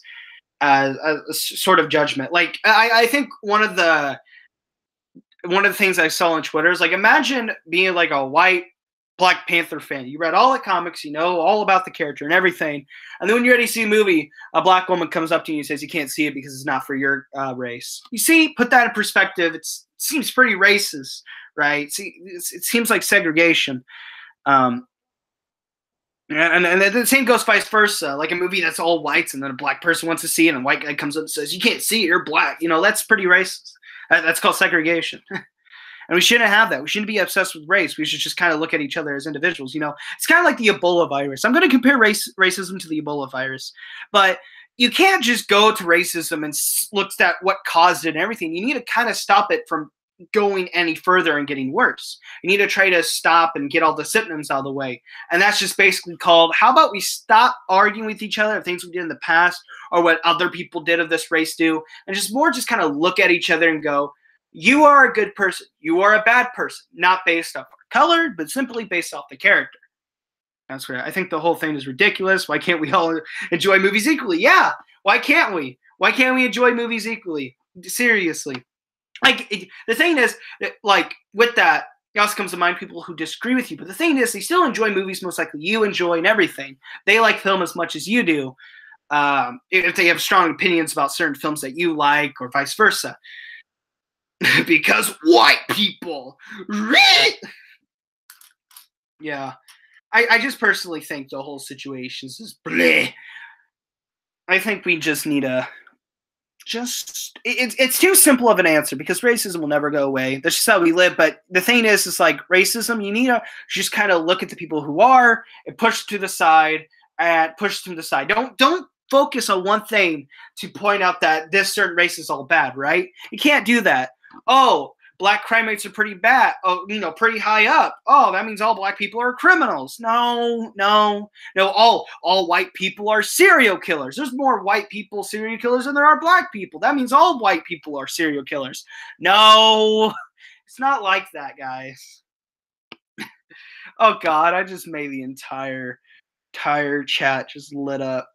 as a sort of judgment. Like I think one of the things I saw on Twitter is like, imagine being like a white Black Panther fan. You read all the comics, you know all about the character and everything. And then when you're ready to see a movie, a black woman comes up to you and says you can't see it because it's not for your race. You see, put that in perspective. It seems pretty racist, right? See, it seems like segregation. And the same goes vice versa. Like a movie that's all whites and then a black person wants to see it and a white guy comes up and says, you can't see it, you're black. That's pretty racist. That's called segregation. And we shouldn't have that. We shouldn't be obsessed with race. We should just kind of look at each other as individuals. It's kind of like the Ebola virus. I'm going to compare racism to the Ebola virus. But you can't just go to racism and look at what caused it and everything. You need to kind of stop it from going any further and getting worse. You need to try to stop and get all the symptoms out of the way. And that's just basically called, how about we stop arguing with each other of things we did in the past or what other people did of this race do, and just kind of look at each other and go, you are a good person. You are a bad person. Not based off our color, but simply based off the character. That's right. I think the whole thing is ridiculous. Why can't we all enjoy movies equally? Yeah. Why can't we? Why can't we enjoy movies equally? Seriously. The thing is, like, with that, it also comes to mind people who disagree with you. But the thing is, they still enjoy movies most likely you enjoy and everything. They like film as much as you do. If they have strong opinions about certain films that you like or vice versa. Because white people. Yeah. I just personally think the whole situation is just bleh. I think we just need it's too simple of an answer because racism will never go away. That's just how we live. But the thing is like racism, you need to just kind of look at the people who are and push to the side and push them to the side. Don't focus on one thing to point out that this certain race is all bad, right? You can't do that. Oh, black crime rates are pretty bad. Oh, pretty high up. Oh, that means all black people are criminals. No. All white people are serial killers. There's more white people serial killers than there are black people. That means all white people are serial killers. No, it's not like that, guys. Oh God, I just made the entire chat just lit up.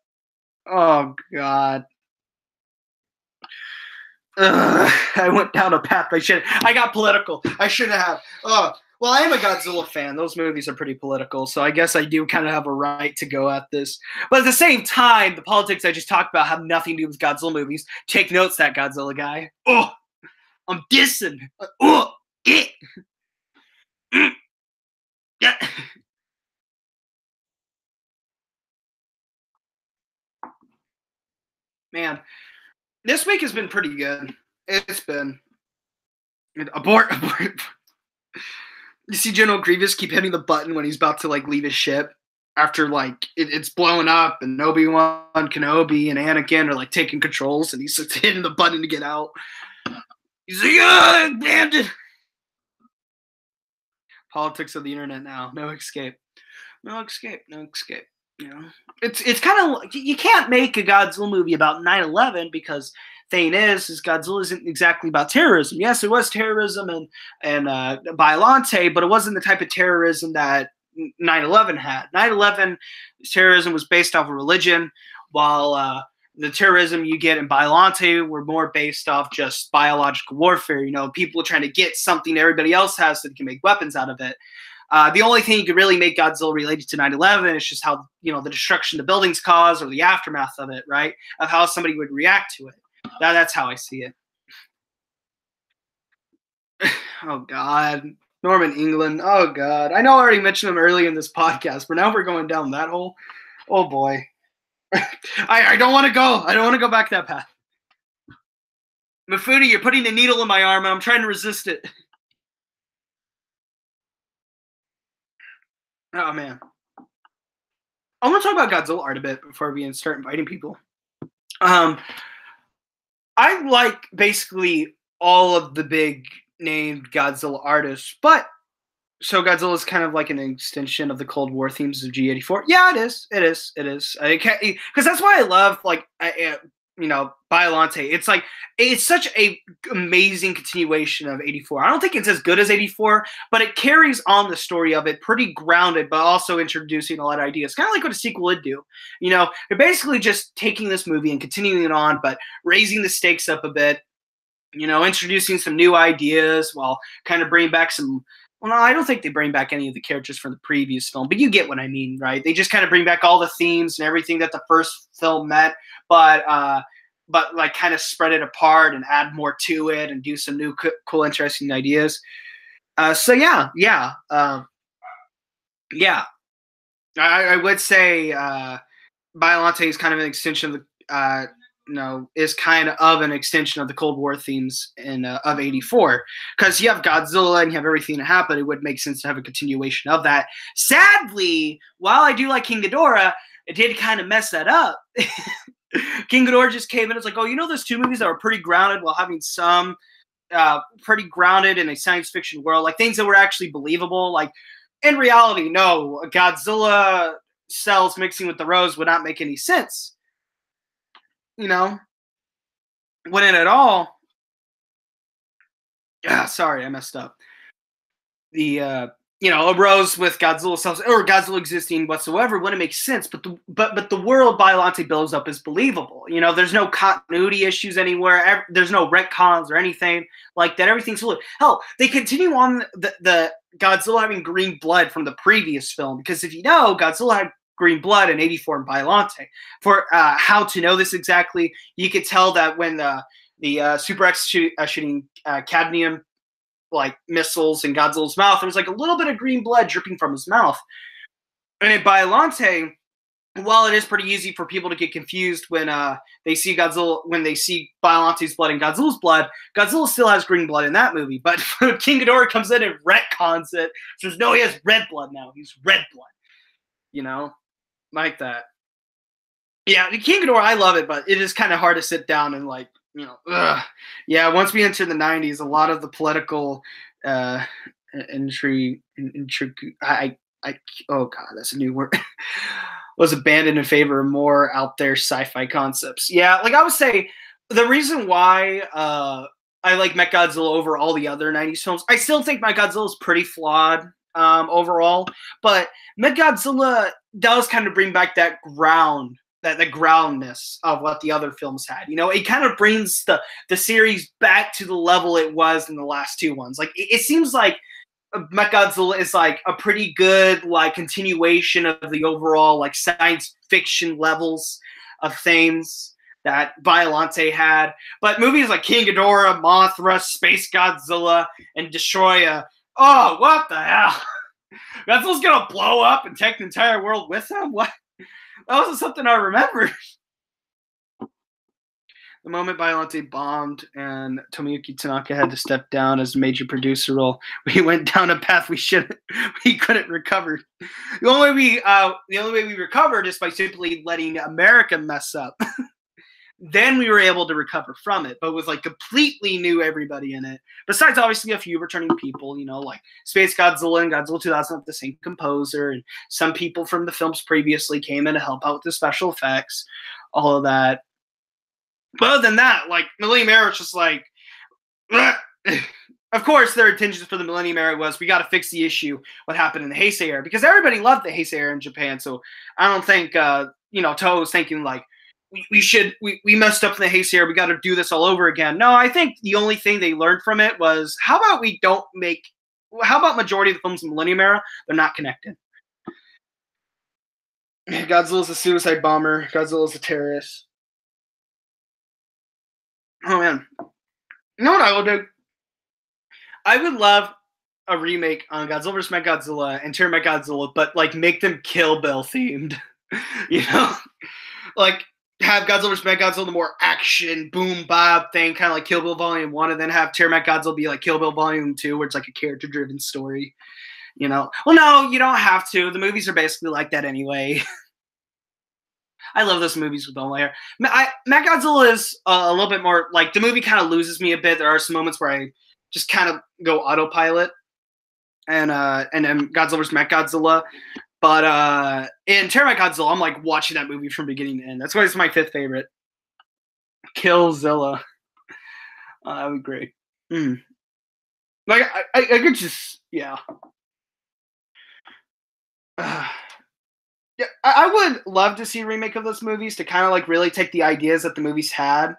Oh God. I went down a path I got political. I shouldn't have. Well, I am a Godzilla fan. Those movies are pretty political, so I guess I do kind of have a right to go at this. But at the same time, the politics I just talked about have nothing to do with Godzilla movies. Take notes, that Godzilla guy. Oh, I'm dissing. It. Yeah. Man, this week has been pretty good. It's been abort. You see General Grievous keep hitting the button when he's about to like leave his ship after like it's blowing up, and Obi-Wan Kenobi and Anakin are like taking controls, and he's just hitting the button to get out. He's like, "Oh, damn it!" Politics of the internet now. No escape. No escape. No escape. It's kind of like you can't make a Godzilla movie about 9/11 because thing is Godzilla isn't exactly about terrorism. Yes, it was terrorism and Biollante, but it wasn't the type of terrorism that 9/11 had. 9/11 terrorism was based off of religion, while the terrorism you get in Biollante were more based off just biological warfare. People trying to get something everybody else has so they can make weapons out of it. The only thing you could really make Godzilla related to 9/11 is just how, the destruction the buildings cause or the aftermath of it, right? Of how somebody would react to it. That's how I see it. Oh, God. Norman England. Oh, God. I know I already mentioned him early in this podcast, but now we're going down that hole. Oh, boy. I don't want to go. I don't want to go back that path. Mifune, you're putting a needle in my arm, and I'm trying to resist it. Oh, man. I want to talk about Godzilla art a bit before we start inviting people. I like basically all of the big named Godzilla artists, but so Godzilla is kind of like an extension of the Cold War themes of G84. Yeah, it is. It is. It is. Because that's why I love Biollante. It's like it's such a amazing continuation of 84. I don't think it's as good as 84, but it carries on the story of it pretty grounded, but also introducing a lot of ideas. Kind of like what a sequel would do. They're basically just taking this movie and continuing it on, but raising the stakes up a bit. Introducing some new ideas while kind of bringing back some. Well, no, I don't think they bring back any of the characters from the previous film, but you get what I mean, right? They just kind of bring back all the themes and everything that the first film meant, but like kind of spread it apart and add more to it and do some new cool, interesting ideas. So yeah. I would say Biollante is kind of an extension of the. Is kind of an extension of the Cold War themes of 84. Because you have Godzilla and you have everything that happened, it would make sense to have a continuation of that. Sadly, while I do like King Ghidorah, it did kind of mess that up. King Ghidorah just came in, it's like, there's two movies that were pretty grounded while having some pretty grounded in a science fiction world, like things that were actually believable. Like, in reality, no, Godzilla cells mixing with the rose would not make any sense. Wouldn't at all. Yeah, sorry, I messed up. The arose with Godzilla cells or Godzilla existing whatsoever wouldn't make sense. But the world Biollante builds up is believable. There's no continuity issues anywhere. There's no retcons or anything like that. Everything's fluid. Hell, they continue on the Godzilla having green blood from the previous film, because if you know, Godzilla had green blood in '84 in Biollante. For how to know this exactly, you could tell that when the Super X shooting cadmium missiles in Godzilla's mouth, there was a little bit of green blood dripping from his mouth. And in Biollante, while it is pretty easy for people to get confused when they see Biollante's blood and Godzilla's blood, Godzilla still has green blood in that movie. But King Ghidorah comes in and retcons it, says no, he has red blood now. He's red blood. Like that. Yeah, King Ghidorah, I love it, but it is kind of hard to sit down and Yeah, once we enter the 90s, a lot of the political intrigue, oh god, that's a new word, was abandoned in favor of more out there sci-fi concepts. Yeah, I would say the reason why I like Mechagodzilla over all the other 90s films, I still think Mechagodzilla is pretty flawed overall, but Mechagodzilla does kind of bring back that ground, the groundness of what the other films had. It kind of brings the series back to the level it was in the last two ones. It seems like Mechagodzilla is a pretty good continuation of the overall science fiction levels of things that Biollante had. But movies like King Ghidorah, Mothra, Space Godzilla, and Destroya, oh, what the hell? Godzilla's gonna blow up and take the entire world with him? What? That wasn't something I remember. The moment Biollante bombed and Tomoyuki Tanaka had to step down as major producer role, we went down a path we couldn't recover. The only way we recovered is by simply letting America mess up. Then we were able to recover from it, but with completely new everybody in it. Besides, obviously, a few returning people, like Space Godzilla and Godzilla 2000 have the same composer, and some people from the films previously came in to help out with the special effects, all of that. But other than that, Millennium Era was just of course, their intentions for the Millennium Era was we got to fix the issue, what happened in the Heisei era, because everybody loved the Heisei era in Japan. So I don't think Toho was thinking we messed up in the Heisei era, we got to do this all over again. No, I think the only thing they learned from it was how about majority of the films in the Millennium Era, they're not connected. Godzilla's a suicide bomber. Godzilla's a terrorist. Oh man, you know what I would do? I would love a remake on Godzilla vs. Mechagodzilla and Terror Mechagodzilla, but make them Kill Bill themed. Have Godzilla vs. Mechagodzilla the more action boom bop thing, kind of like Kill Bill Volume 1, and then have Terror Mechagodzilla be like Kill Bill Volume 2, where it's a character driven story. Well, no, you don't have to. The movies are basically like that anyway. I love those movies with Bone Layer. Mechagodzilla is a little bit more the movie kind of loses me a bit. There are some moments where I just kind of go autopilot, and then Godzilla vs. Mechagodzilla. But in Terror Godzilla, I'm watching that movie from beginning to end. That's why it's my fifth favorite. Killzilla. That would be great. I could just, yeah. Yeah, I would love to see a remake of those movies to kind of really take the ideas that the movies had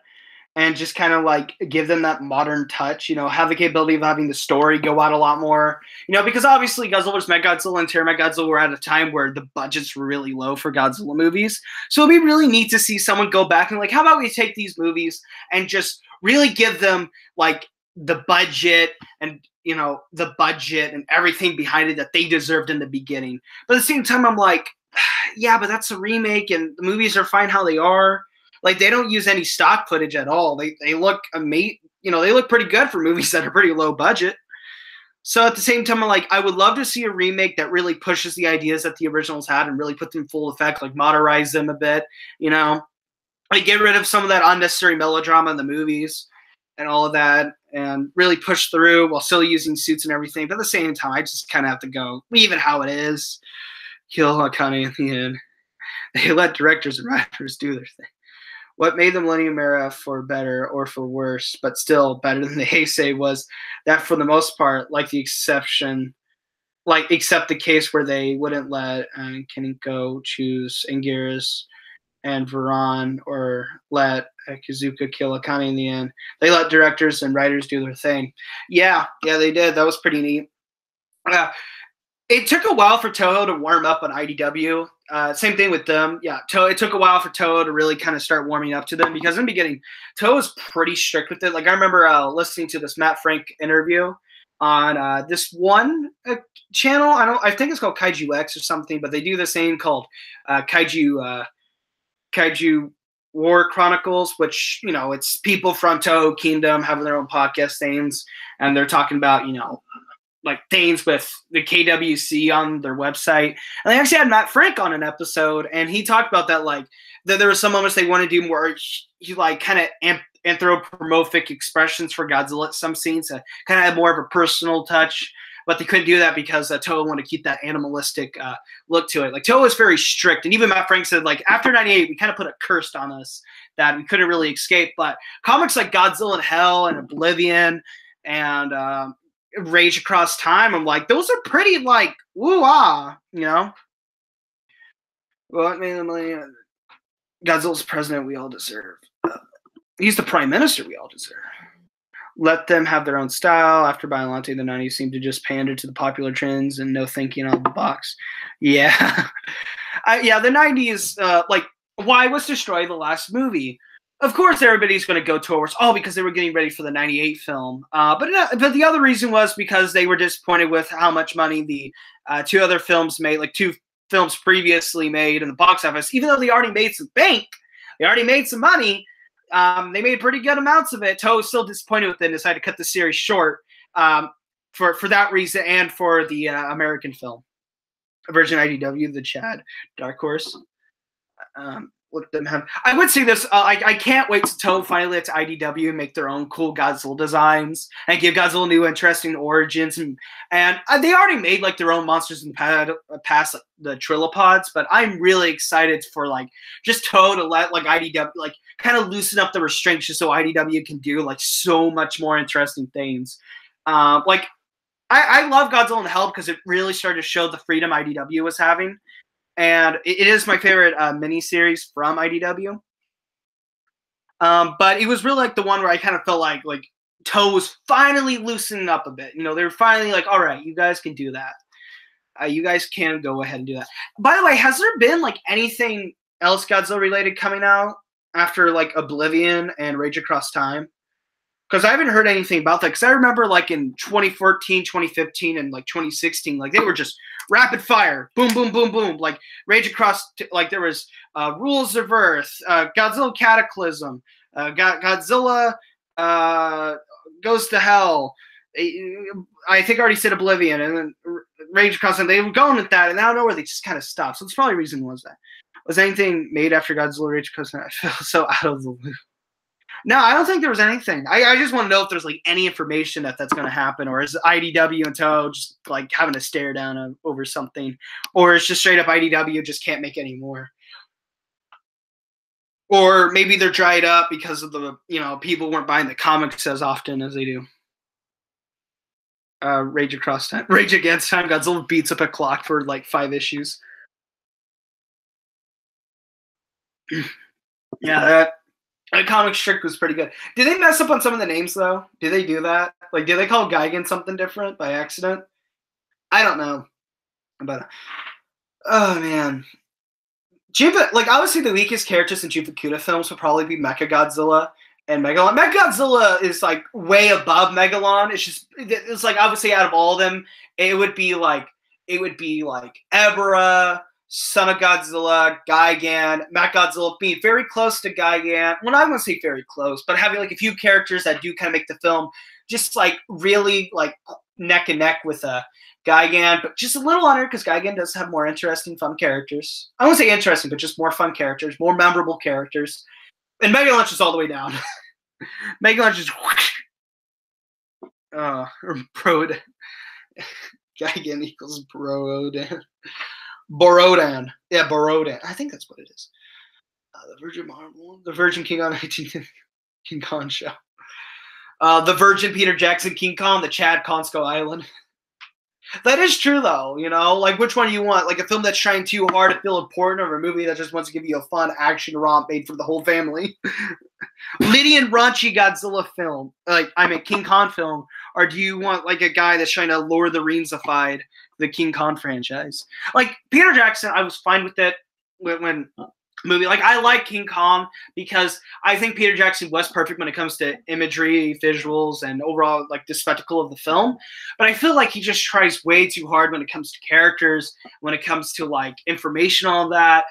and just kind of give them that modern touch, have the capability of having the story go out a lot more, because obviously Godzilla vs. Mechagodzilla and Terror Mechagodzilla were at a time where the budgets were really low for Godzilla movies. So it'd be really neat to see someone go back and how about we take these movies and just really give them the budget and, the budget and everything behind it that they deserved in the beginning. But at the same time, I'm yeah, but that's a remake and the movies are fine how they are. They don't use any stock footage at all. They look amazing. They look pretty good for movies that are pretty low budget. So at the same time, I would love to see a remake that really pushes the ideas that the originals had and really put them full effect, modernize them a bit, get rid of some of that unnecessary melodrama in the movies and all of that and really push through while still using suits and everything. But at the same time, I just kind of have to go, leave it how it is. Kill Hakane in the end. They let directors and writers do their thing. What made the Millennium Era for better or for worse, but still better than the Heisei, was that for the most part, the exception like except the case where they wouldn't let Kaneko choose Anguirus and Varan, or let Kizuka kill Akane in the end. They let directors and writers do their thing. Yeah, they did. That was pretty neat. It took a while for Toho to warm up on IDW. Same thing with them. Yeah, it took a while for Toho to really kind of start warming up to them, because in the beginning, Toho was pretty strict with it. Like, I remember listening to this Matt Frank interview on this one channel. I think it's called Kaiju X or something, but they do this thing called Kaiju War Chronicles, which, it's people from Toho Kingdom having their own podcast names, and they're talking about, like things with the KWC on their website. And they actually had Matt Frank on an episode, and he talked about that, like, that there were some moments they want to do more, like, kind of anthropomorphic expressions for Godzilla at some scenes, to kind of have more of a personal touch. But they couldn't do that because Toho wanted to keep that animalistic look to it. Like, Toho was very strict. And even Matt Frank said, like, after 98, we kind of put a curse on us that we couldn't really escape. But comics like Godzilla in Hell and Oblivion and Rage Across Time, I'm like, those are pretty, like, woo-ah, Well, I mean, Godzilla's president we all deserve. He's the prime minister we all deserve. Let them have their own style. After Biollante, the 90s seemed to just pander to the popular trends and no thinking out of the box. Yeah. The 90s, like, why was Destroy the last movie? Of course, everybody's going to go towards, because they were getting ready for the 98 film. But the other reason was because they were disappointed with how much money the two other films made, like two films previously made in the box office. Even though they already made some bank, they already made some money, they made pretty good amounts of it. Toho was still disappointed with it and decided to cut the series short for that reason, and for the American film. Virgin IDW, the Chad, Dark Horse. Let them have. I would say this. I can't wait to Toho finally lets IDW make their own cool Godzilla designs and give Godzilla new interesting origins. And they already made, like, their own monsters in the past, like the Trilopods. But I'm really excited for, like, just Toho to let, like, IDW, like, kind of loosen up the restraints just so IDW can do, like, so much more interesting things. Like, I love Godzilla in Hell because it really started to show the freedom IDW was having. And it is my favorite miniseries from IDW. But it was really, like, the one where I kind of felt like Toho was finally loosening up a bit. They were finally like, all right, you guys can do that. You guys can go ahead and do that. By the way, has there been, like, anything else Godzilla related coming out after, like, Oblivion and Rage Across Time? Because I haven't heard anything about that. Because I remember, like, in 2014, 2015, and, like, 2016, like, they were just rapid fire. Boom, boom, boom, boom. Like, Rage Across, like, there was Rules of Earth, Godzilla Cataclysm, Godzilla Goes to Hell. I think I already said Oblivion. And then Rage Across Time. They were going with that. And I don't know where they just kind of stopped. So it's probably the reason was that. Was anything made after Godzilla Rage Across Time? I feel so out of the loop. No, I don't think there was anything. I just want to know if there's, like, any information that's going to happen, or is IDW and Toho just, like, having a stare down over something, or it's just straight up IDW just can't make any more, or maybe they're dried up because of the people weren't buying the comics as often as they do. Rage Across Time, Rage Against Time. Godzilla beats up a clock for, like, 5 issues. Yeah, that comic strip was pretty good. Did they mess up on some of the names, though? Did they do that? Like, did they call Gigan something different by accident? I don't know. But, oh, man. Like, obviously the weakest characters in Jufukuda films would probably be Mechagodzilla and Megalon. Mechagodzilla is, like, way above Megalon. It's like, obviously, out of all of them, it would be like Ebra, Son of Godzilla, Gigan, Mechagodzilla being very close to Gigan. Well, I wouldn't say very close, but having, like, a few characters that do kind of make the film just, like, really, like, neck and neck with Gigan, but just a little under, because Gigan does have more interesting, fun characters. I won't say interesting, but just more fun characters, more memorable characters. And Mega Lunch is all the way down. Mega Lunch is Brodan. Gigan equals Brodan. Borodan. Yeah, Borodan. I think that's what it is. The Virgin Marvel. The Virgin King Kong 19th King Kong show. The Virgin Peter Jackson King Kong. The Chad Consco Island. That is true, though. Like which one do you want? Like a film that's trying too hard to feel important, or a movie that just wants to give you a fun action romp made for the whole family? Litty and raunchy Godzilla film, King Kong film, or do you want like a guy that's trying to Lord of the Rings-ified the King Kong franchise? Like Peter Jackson, I was fine with it when movie. Like I like King Kong because I think Peter Jackson was perfect when it comes to imagery, visuals, and overall like the spectacle of the film. But I feel like he just tries way too hard when it comes to characters, when it comes to like information, all that.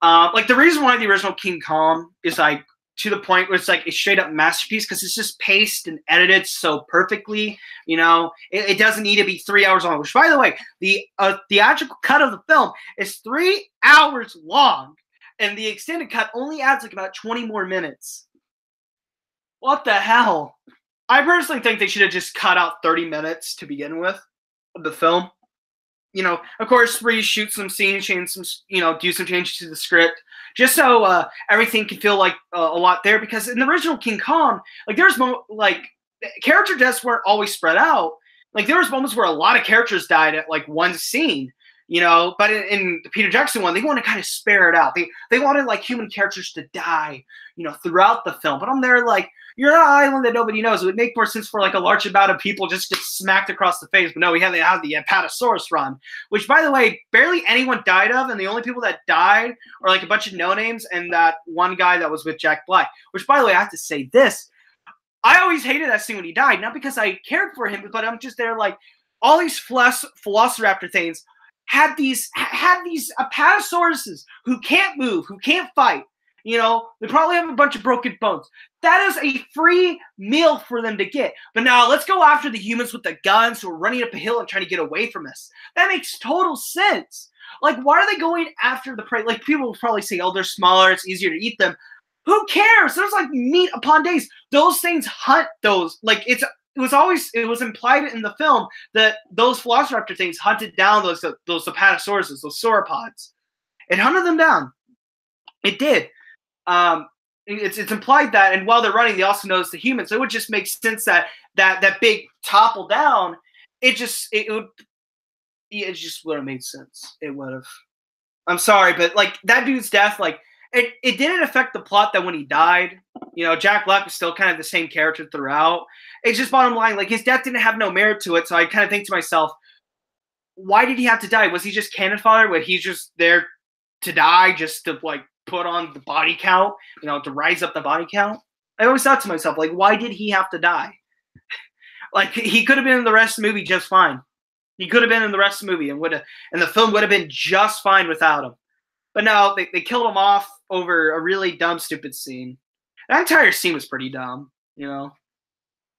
Like the reason why the original King Kong is like to the point where it's like a straight up masterpiece because it's just paced and edited so perfectly. It doesn't need to be 3 hours long. Which, by the way, the theatrical cut of the film is 3 hours long. And the extended cut only adds like about 20 more minutes. What the hell? I personally think they should have just cut out 30 minutes to begin with of the film. Of course, reshoot some scenes, change some, do some changes to the script, just so everything can feel like a lot there. Because in the original King Kong, like there's character deaths weren't always spread out. Like there was moments where a lot of characters died at like one scene. But in the Peter Jackson one, they want to kind of spare it out. They wanted like human characters to die, throughout the film. But I'm there like, you're on an island that nobody knows. It would make more sense for like a large amount of people just to get smacked across the face. But no, we had the Apatosaurus run, which by the way, barely anyone died of. And the only people that died are like a bunch of no-names and that one guy that was with Jack Black, which by the way, I have to say this. I always hated that scene when he died, not because I cared for him, but I'm just there like all these Velociraptor things had these Apatosauruses who can't move, who can't fight. They probably have a bunch of broken bones. That is a free meal for them to get. But now let's go after the humans with the guns who are running up a hill and trying to get away from us. That makes total sense. Like, why are they going after the prey? Like, people will probably say, oh, they're smaller, it's easier to eat them. Who cares? There's like meat upon days. Those things hunt those. Like, it was implied in the film that those Velociraptor things hunted down those Apatosauruses, those sauropods. It hunted them down. It did. It's implied that, and while they're running, they also notice the humans. So it would just make sense that big topple down. It just would have made sense. It would have. I'm sorry, but like that dude's death, like it didn't affect the plot that when he died, Jack Black was still kind of the same character throughout. It's just bottom line, like his death didn't have no merit to it. So I kind of think to myself, why did he have to die? Was he just cannon fodder? Was he just there to die just to like put on the body count, to rise up the body count? I always thought to myself, like, why did he have to die? Like he could have been in the rest of the movie just fine. He could have been in the rest of the movie and the film would have been just fine without him. But no, they killed him off over a really dumb, stupid scene. That entire scene was pretty dumb, It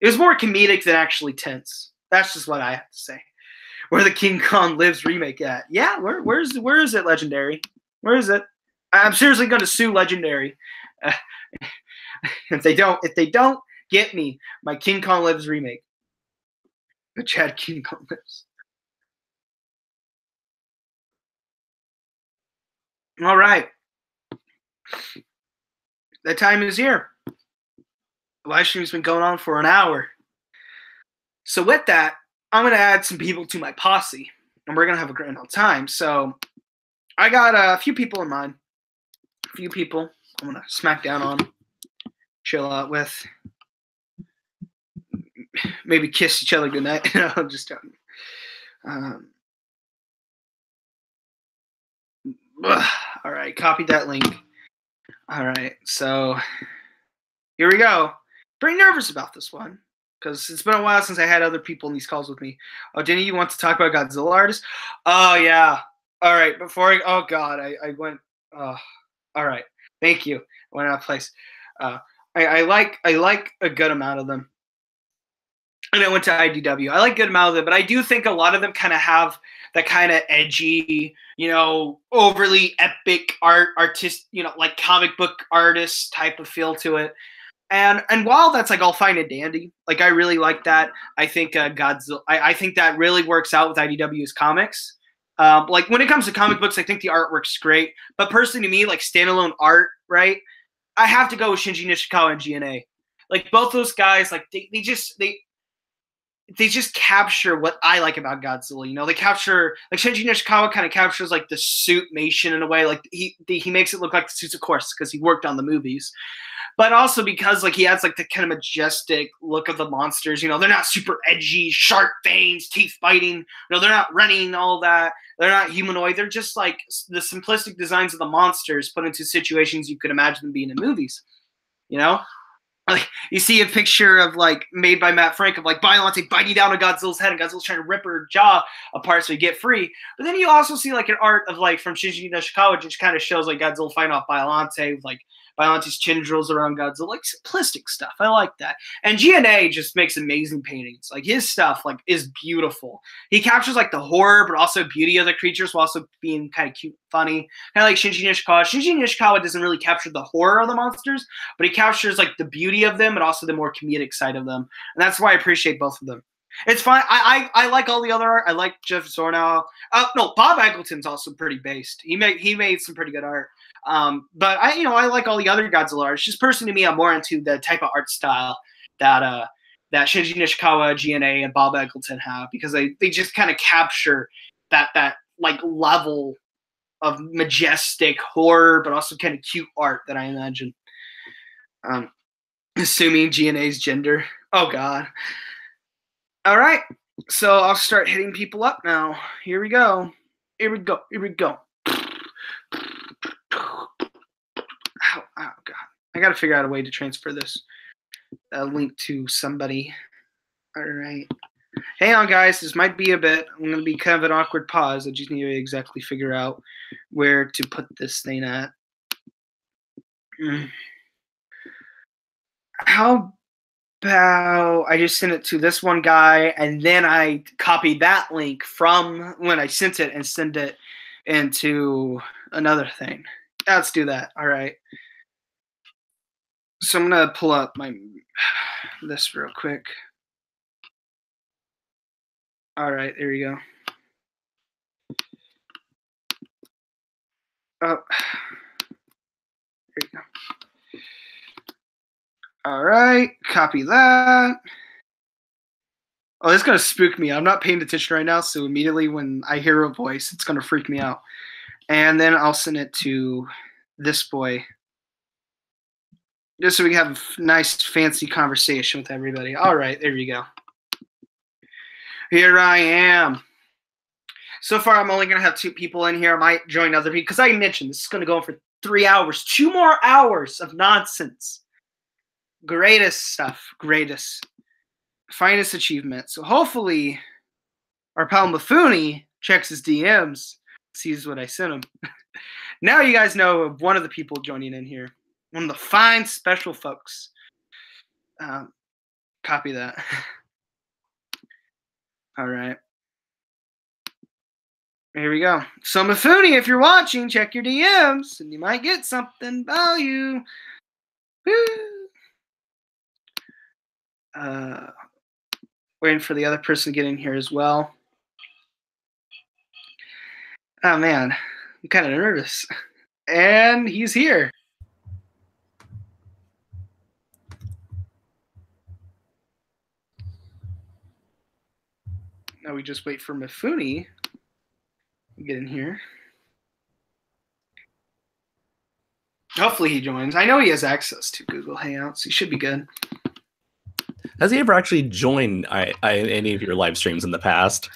was more comedic than actually tense. That's just what I have to say. Where the King Kong Lives remake at? Yeah, where is it, Legendary? Where is it? I'm seriously going to sue Legendary if they don't get me my King Kong Lives remake. The Chad King Kong Lives. All right. The time is here. The live stream's been going on for an hour. So with that, I'm going to add some people to my posse, and we're going to have a grand old time. So I got a few people in mind. A few people I'm going to smack down on, chill out with, maybe kiss each other goodnight. I'm just joking. All right, copy that link. All right, so here we go. Pretty nervous about this one because it's been a while since I had other people in these calls with me. Oh, Denny, you want to talk about Godzilla artists? Oh, yeah. All right, oh, God, I went, all right, thank you. I went out of place. I like a good amount of them. And I went to IDW. I like a good amount of them, but I do think a lot of them kind of have that kind of edgy, overly epic artist, like comic book artist type of feel to it. And while that's like all fine and dandy, like I really like that. I think Godzilla. I think that really works out with IDW's comics. Like when it comes to comic books, I think the artwork's great. But personally, to me, like standalone art, right? I have to go with Shinji Nishikawa and GNA. Like both those guys, like they they just capture what I like about Godzilla. You know, they capture, like, Shinji Nishikawa kind of captures like the suitmation in a way. Like he makes it look like the suits, of course, because he worked on the movies, but also because like he adds like the kind of majestic look of the monsters. You know, they're not super edgy, sharp fangs, teeth biting. No, they're not running, all that. They're not humanoid. They're just like the simplistic designs of the monsters put into situations you could imagine them being in movies. You know, like you see a picture of like made by Matt Frank of like Biollante biting down on Godzilla's head and Godzilla's trying to rip her jaw apart so he get free. But then you also see like an art of like from Shinji Nishikawa, which kind of shows like Godzilla fighting off Biollante with like Biolante's chin drills around Godzilla, like simplistic stuff. I like that. And GNA just makes amazing paintings. Like his stuff like is beautiful. He captures like the horror but also beauty of the creatures while also being kind of cute, funny. Kind of like Shinji Nishikawa. Shinji Nishikawa doesn't really capture the horror of the monsters, but he captures like the beauty of them and also the more comedic side of them. And that's why I appreciate both of them. It's fine. I like all the other art. I like Jeff Zornow. No, Bob Eggleton's also pretty based. He made some pretty good art. But I like all the other Godzilla art. It's just personally to me, I'm more into the type of art style that Shinji Nishikawa, GNA, and Bob Eggleton have, because they just kind of capture that like level of majestic horror, but also kind of cute art that I imagine. Assuming GNA's gender. Oh God. All right, so I'll start hitting people up now. Here we go. Here we go. Oh, God. I got to figure out a way to transfer this link to somebody. All right. Hang on, guys. This might be I'm going to be kind of an awkward pause. I just need to exactly figure out where to put this thing at. How about I just sent it to this one guy, and then I copied that link from when I sent it and send it into another thing. Let's do that. All right. So I'm going to pull up this real quick. All right, there you go. Oh, there you go. All right, copy that. Oh, it's going to spook me. I'm not paying attention right now, so immediately when I hear a voice, it's going to freak me out. And then I'll send it to this boy, just so we can have a nice, fancy conversation with everybody. All right, there you go. Here I am. So far, I'm only going to have 2 people in here. I might join other people, because I mentioned this is going to go on for 3 hours. 2 more hours of nonsense. Greatest stuff. Greatest. Finest achievement. So hopefully our pal Mifune checks his DMs, sees what I sent him. Now you guys know of one of the people joining in here. One of the fine special folks. Copy that. All right. Here we go. So Mifune, if you're watching, check your DMs and you might get something value. Woo! Waiting for the other person to get in here as well. Oh man, I'm kind of nervous. And he's here. Now we just wait for Mifune to get in here. Hopefully he joins. I know he has access to Google Hangouts. He should be good. Has he ever actually joined any of your live streams in the past?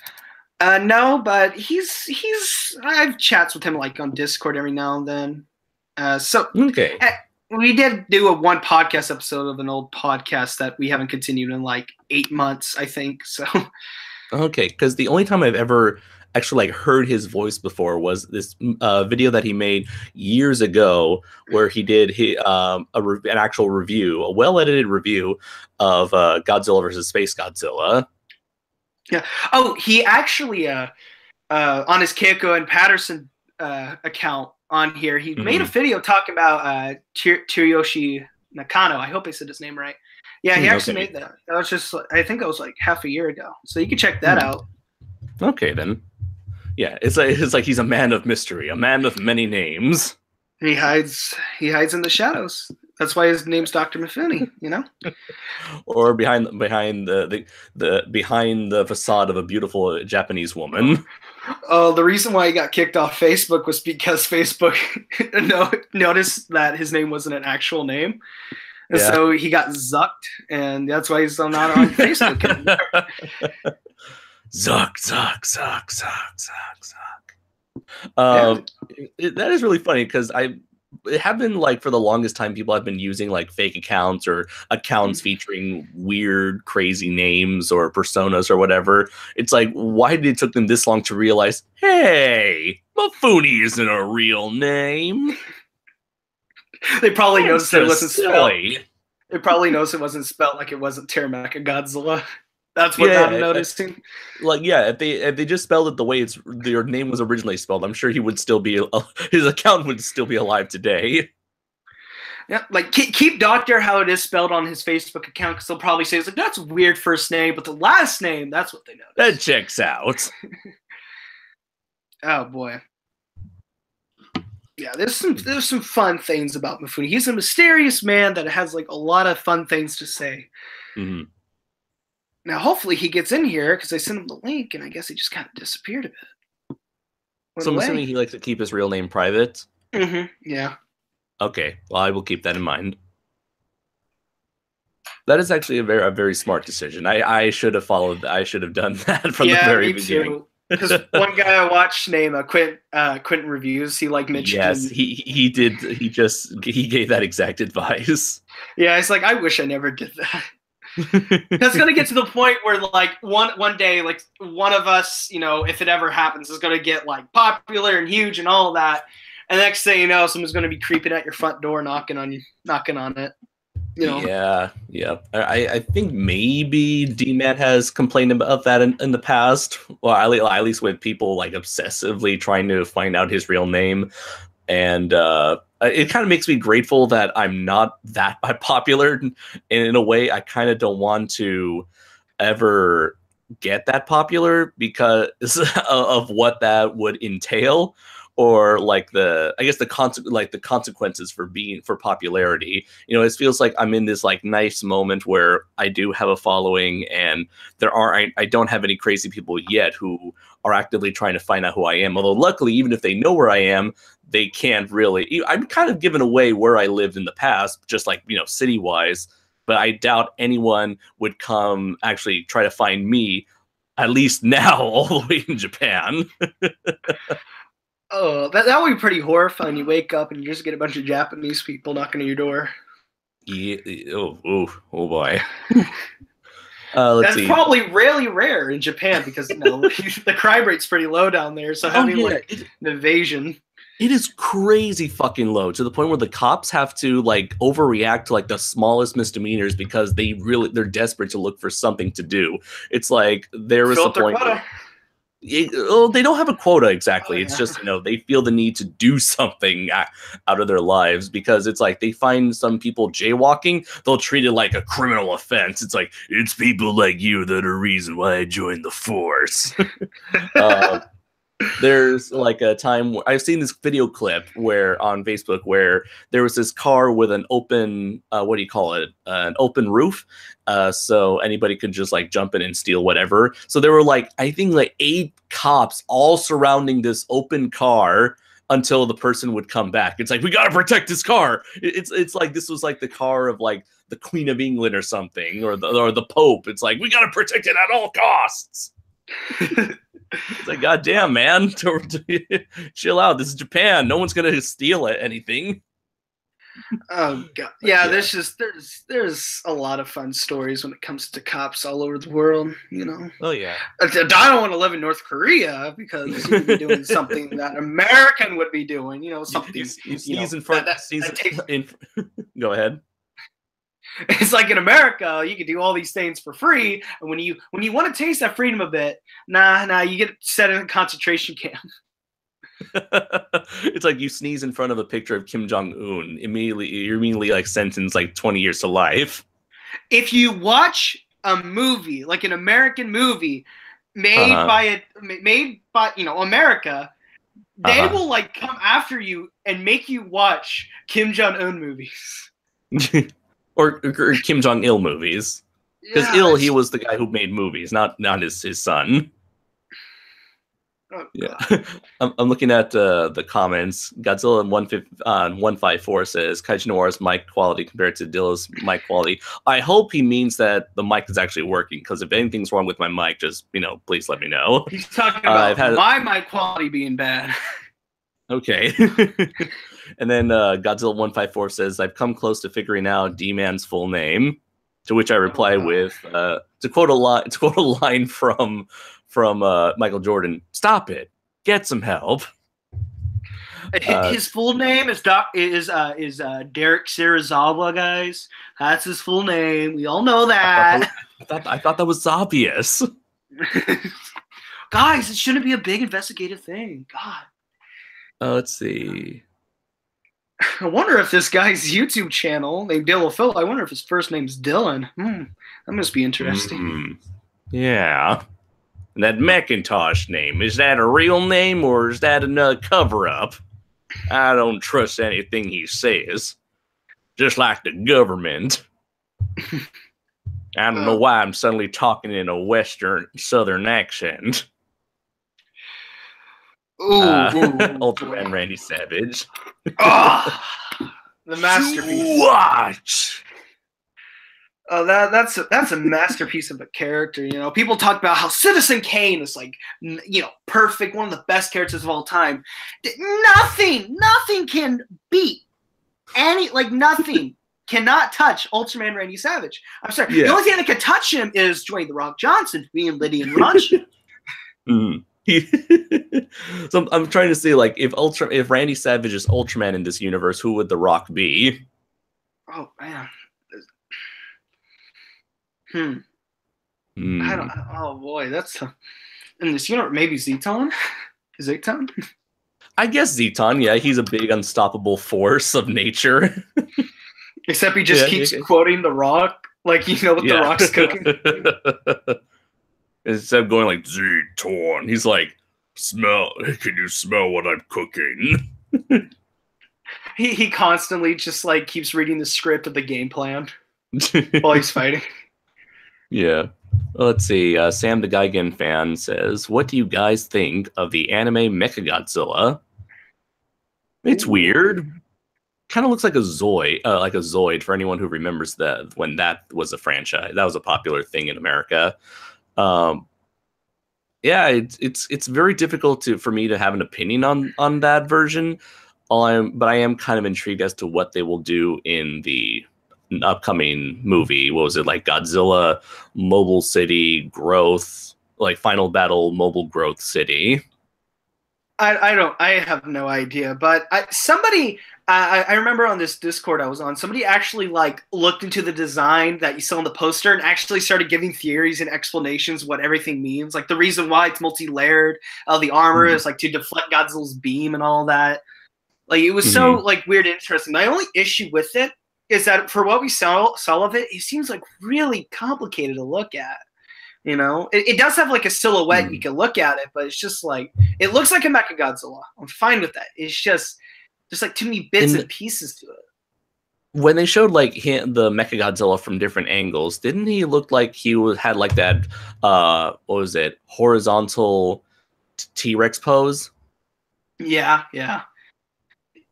No, but I have chats with him like on Discord every now and then. Okay. We did do one podcast episode of an old podcast that we haven't continued in like 8 months, I think. So. Okay, because the only time I've ever actually like heard his voice before was this video that he made years ago, where he did an actual review, a well-edited review of Godzilla versus Space Godzilla. Yeah. Oh, he actually on his Keiko and Patterson account on here, he made a video talking about Tsuyoshi Nakano. I hope I said his name right. Yeah, he actually made that. That was just, I think it was like half a year ago. So you can check that out. Okay, then. Yeah, it's like he's a man of mystery, a man of many names. He hides in the shadows. That's why his name's Dr. Mifune, you know? Or behind the facade of a beautiful Japanese woman. Oh, the reason why he got kicked off Facebook was because Facebook noticed that his name wasn't an actual name. And so he got zucked, and that's why he's not on Facebook anymore. Zuck. That is really funny because it have been like for the longest time people have been using like fake accounts or accounts featuring weird crazy names or personas or whatever. It's like, why did it took them this long to realize, hey, Mifune isn't a real name? They probably noticed it wasn't spelled. They probably noticed it wasn't spelled like it wasn't Terramaka Godzilla. That's what I'm noticing. Like, yeah, if they just spelled it the way their name was originally spelled, I'm sure he would still be his account would still be alive today. Yeah, like keep Doctor how it is spelled on his Facebook account, because they'll probably say it's like, that's a weird first name, but the last name, that's what they know. That checks out. Oh boy. Yeah, there's some fun things about Mifune. He's a mysterious man that has like a lot of fun things to say. Mm-hmm. Now, hopefully he gets in here, because I sent him the link, and I guess he just kind of disappeared a bit. So I'm assuming he likes to keep his real name private? Mm-hmm, yeah. Okay, well, I will keep that in mind. That is actually a very smart decision. I should have done that from the very beginning. Too. Because one guy I watched named Quentin Reviews, he like mentioned. Yes, he did. He gave that exact advice. Yeah, it's like, I wish I never did that. That's gonna get to the point where like one day, like one of us, you know, if it ever happens, is gonna get like popular and huge and all that, and next thing you know, someone's gonna be creeping at your front door, knocking on it. You know? Yeah. I think maybe D-Man has complained about that in the past. Well, at least with people like obsessively trying to find out his real name, and it kind of makes me grateful that I'm not that popular. And in a way, I kind of don't want to ever get that popular because of what that would entail. Or like the consequences for popularity. You know, it feels like I'm in this like nice moment where I do have a following, and I don't have any crazy people yet who are actively trying to find out who I am. Although luckily, even if they know where I am, they can't really. I'm kind of given away where I lived in the past, just like, you know, city wise. But I doubt anyone would come actually try to find me, at least now, all the way in Japan. Oh, that would be pretty horrifying. You wake up and you just get a bunch of Japanese people knocking on your door. Yeah. Oh boy. That's probably really rare in Japan because, you know, the crime rate's pretty low down there. So having an invasion. It is crazy fucking low, to the point where the cops have to like overreact to like the smallest misdemeanors because they're desperate to look for something to do. It's like there was a point. They don't have a quota exactly. It's just, you know, they feel the need to do something out of their lives, because it's like they find some people jaywalking, they'll treat it like a criminal offense. It's like, it's people like you that are the reason why I joined the force. There's like a time where I've seen this video clip where on Facebook where there was this car with an open, an open roof. So anybody could just like jump in and steal whatever. So there were like, I think like 8 cops all surrounding this open car until the person would come back. It's like, we got to protect this car. It's like, this was like the car of like the Queen of England or something, or the Pope. It's like, we got to protect it at all costs. It's like, God damn, man, chill out. This is Japan. No one's gonna steal anything. Oh god, yeah. There's a lot of fun stories when it comes to cops all over the world. You know. Oh yeah. I don't want to live in North Korea because you'd be doing something that an American would be doing. You know, something. You sneeze in front. Go ahead. It's like in America, you can do all these things for free, and when you want to taste that freedom a bit, you get set in a concentration camp. It's like you sneeze in front of a picture of Kim Jong-un, you're immediately like sentenced like 20 years to life. If you watch a movie, like an American movie made by America, they will like come after you and make you watch Kim Jong-un movies. or Kim Jong Il movies. Because Yeah, he was the guy who made movies, not his son. oh, Yeah, I'm looking at the comments. Godzilla 154 says Kaiju Noir's mic quality compared to Dilla's mic quality. I hope he means that the mic is actually working. Because if anything's wrong with my mic, just please let me know. he's talking about my mic quality being bad. Okay. And then Godzilla 154 says, I've come close to figuring out D-Man's full name. To which I reply with, to quote a line from Michael Jordan, "Stop it, get some help." His full name is Derek Serizawa, guys. That's his full name. We all know that. I thought that was obvious. Guys, it shouldn't be a big investigative thing. God. Let's see. I wonder if this guy's YouTube channel named Dylan Phil, I wonder if his first name's Dylan. That must be interesting. Yeah. And that Macintosh name, is that a real name or is that another cover-up? I don't trust anything he says. Just like the government. I don't know why I'm suddenly talking in a southern accent. Ultraman Randy Savage. The masterpiece. Watch. Oh, that's a masterpiece of a character. You know, people talk about how Citizen Kane is like, perfect, one of the best characters of all time. Nothing can beat nothing cannot touch Ultraman Randy Savage. I'm sorry. Yeah. The only thing that can touch him is Dwayne The Rock Johnson being Lydian Raunchy. So I'm trying to see, like, if Randy Savage is Ultraman in this universe, who would The Rock be? Oh man. I don't. Oh boy, that's in this universe. Maybe Zeton. Zeton. I guess Zeton. Yeah, he's a big unstoppable force of nature. Except he just keeps quoting The Rock, like what The Rock's cooking. Instead of going like Zeton, he's like, "Smell? Can you smell what I'm cooking?" He constantly just like keeps reading the script of the game plan while he's fighting. Yeah. Let's see. Sam the Gigan fan says, "What do you guys think of the anime Mechagodzilla?" It's weird. Kind of looks like a Zoid for anyone who remembers that when that was a franchise. That was a popular thing in America. Yeah, it's very difficult for me to have an opinion on that version. But I am kind of intrigued as to what they will do in the upcoming movie. What was it, like Godzilla Mobile City Growth, like Final Battle Mobile Growth City? I have no idea, but I remember on this Discord I was on, somebody actually like looked into the design that you saw on the poster and actually started giving theories and explanations what everything means. Like the reason why it's multi-layered, the armor is like to deflect Godzilla's beam and all that. Like it was so like weird and interesting. My only issue with it is that for what we saw of it, it seems like really complicated to look at. It does have like a silhouette, you can look at it, but it's just like, it looks like a Mechagodzilla. I'm fine with that. It's just there's like too many bits and pieces to it. When they showed like the Mechagodzilla from different angles, didn't he look like he had like that what was it, horizontal T-Rex pose? Yeah.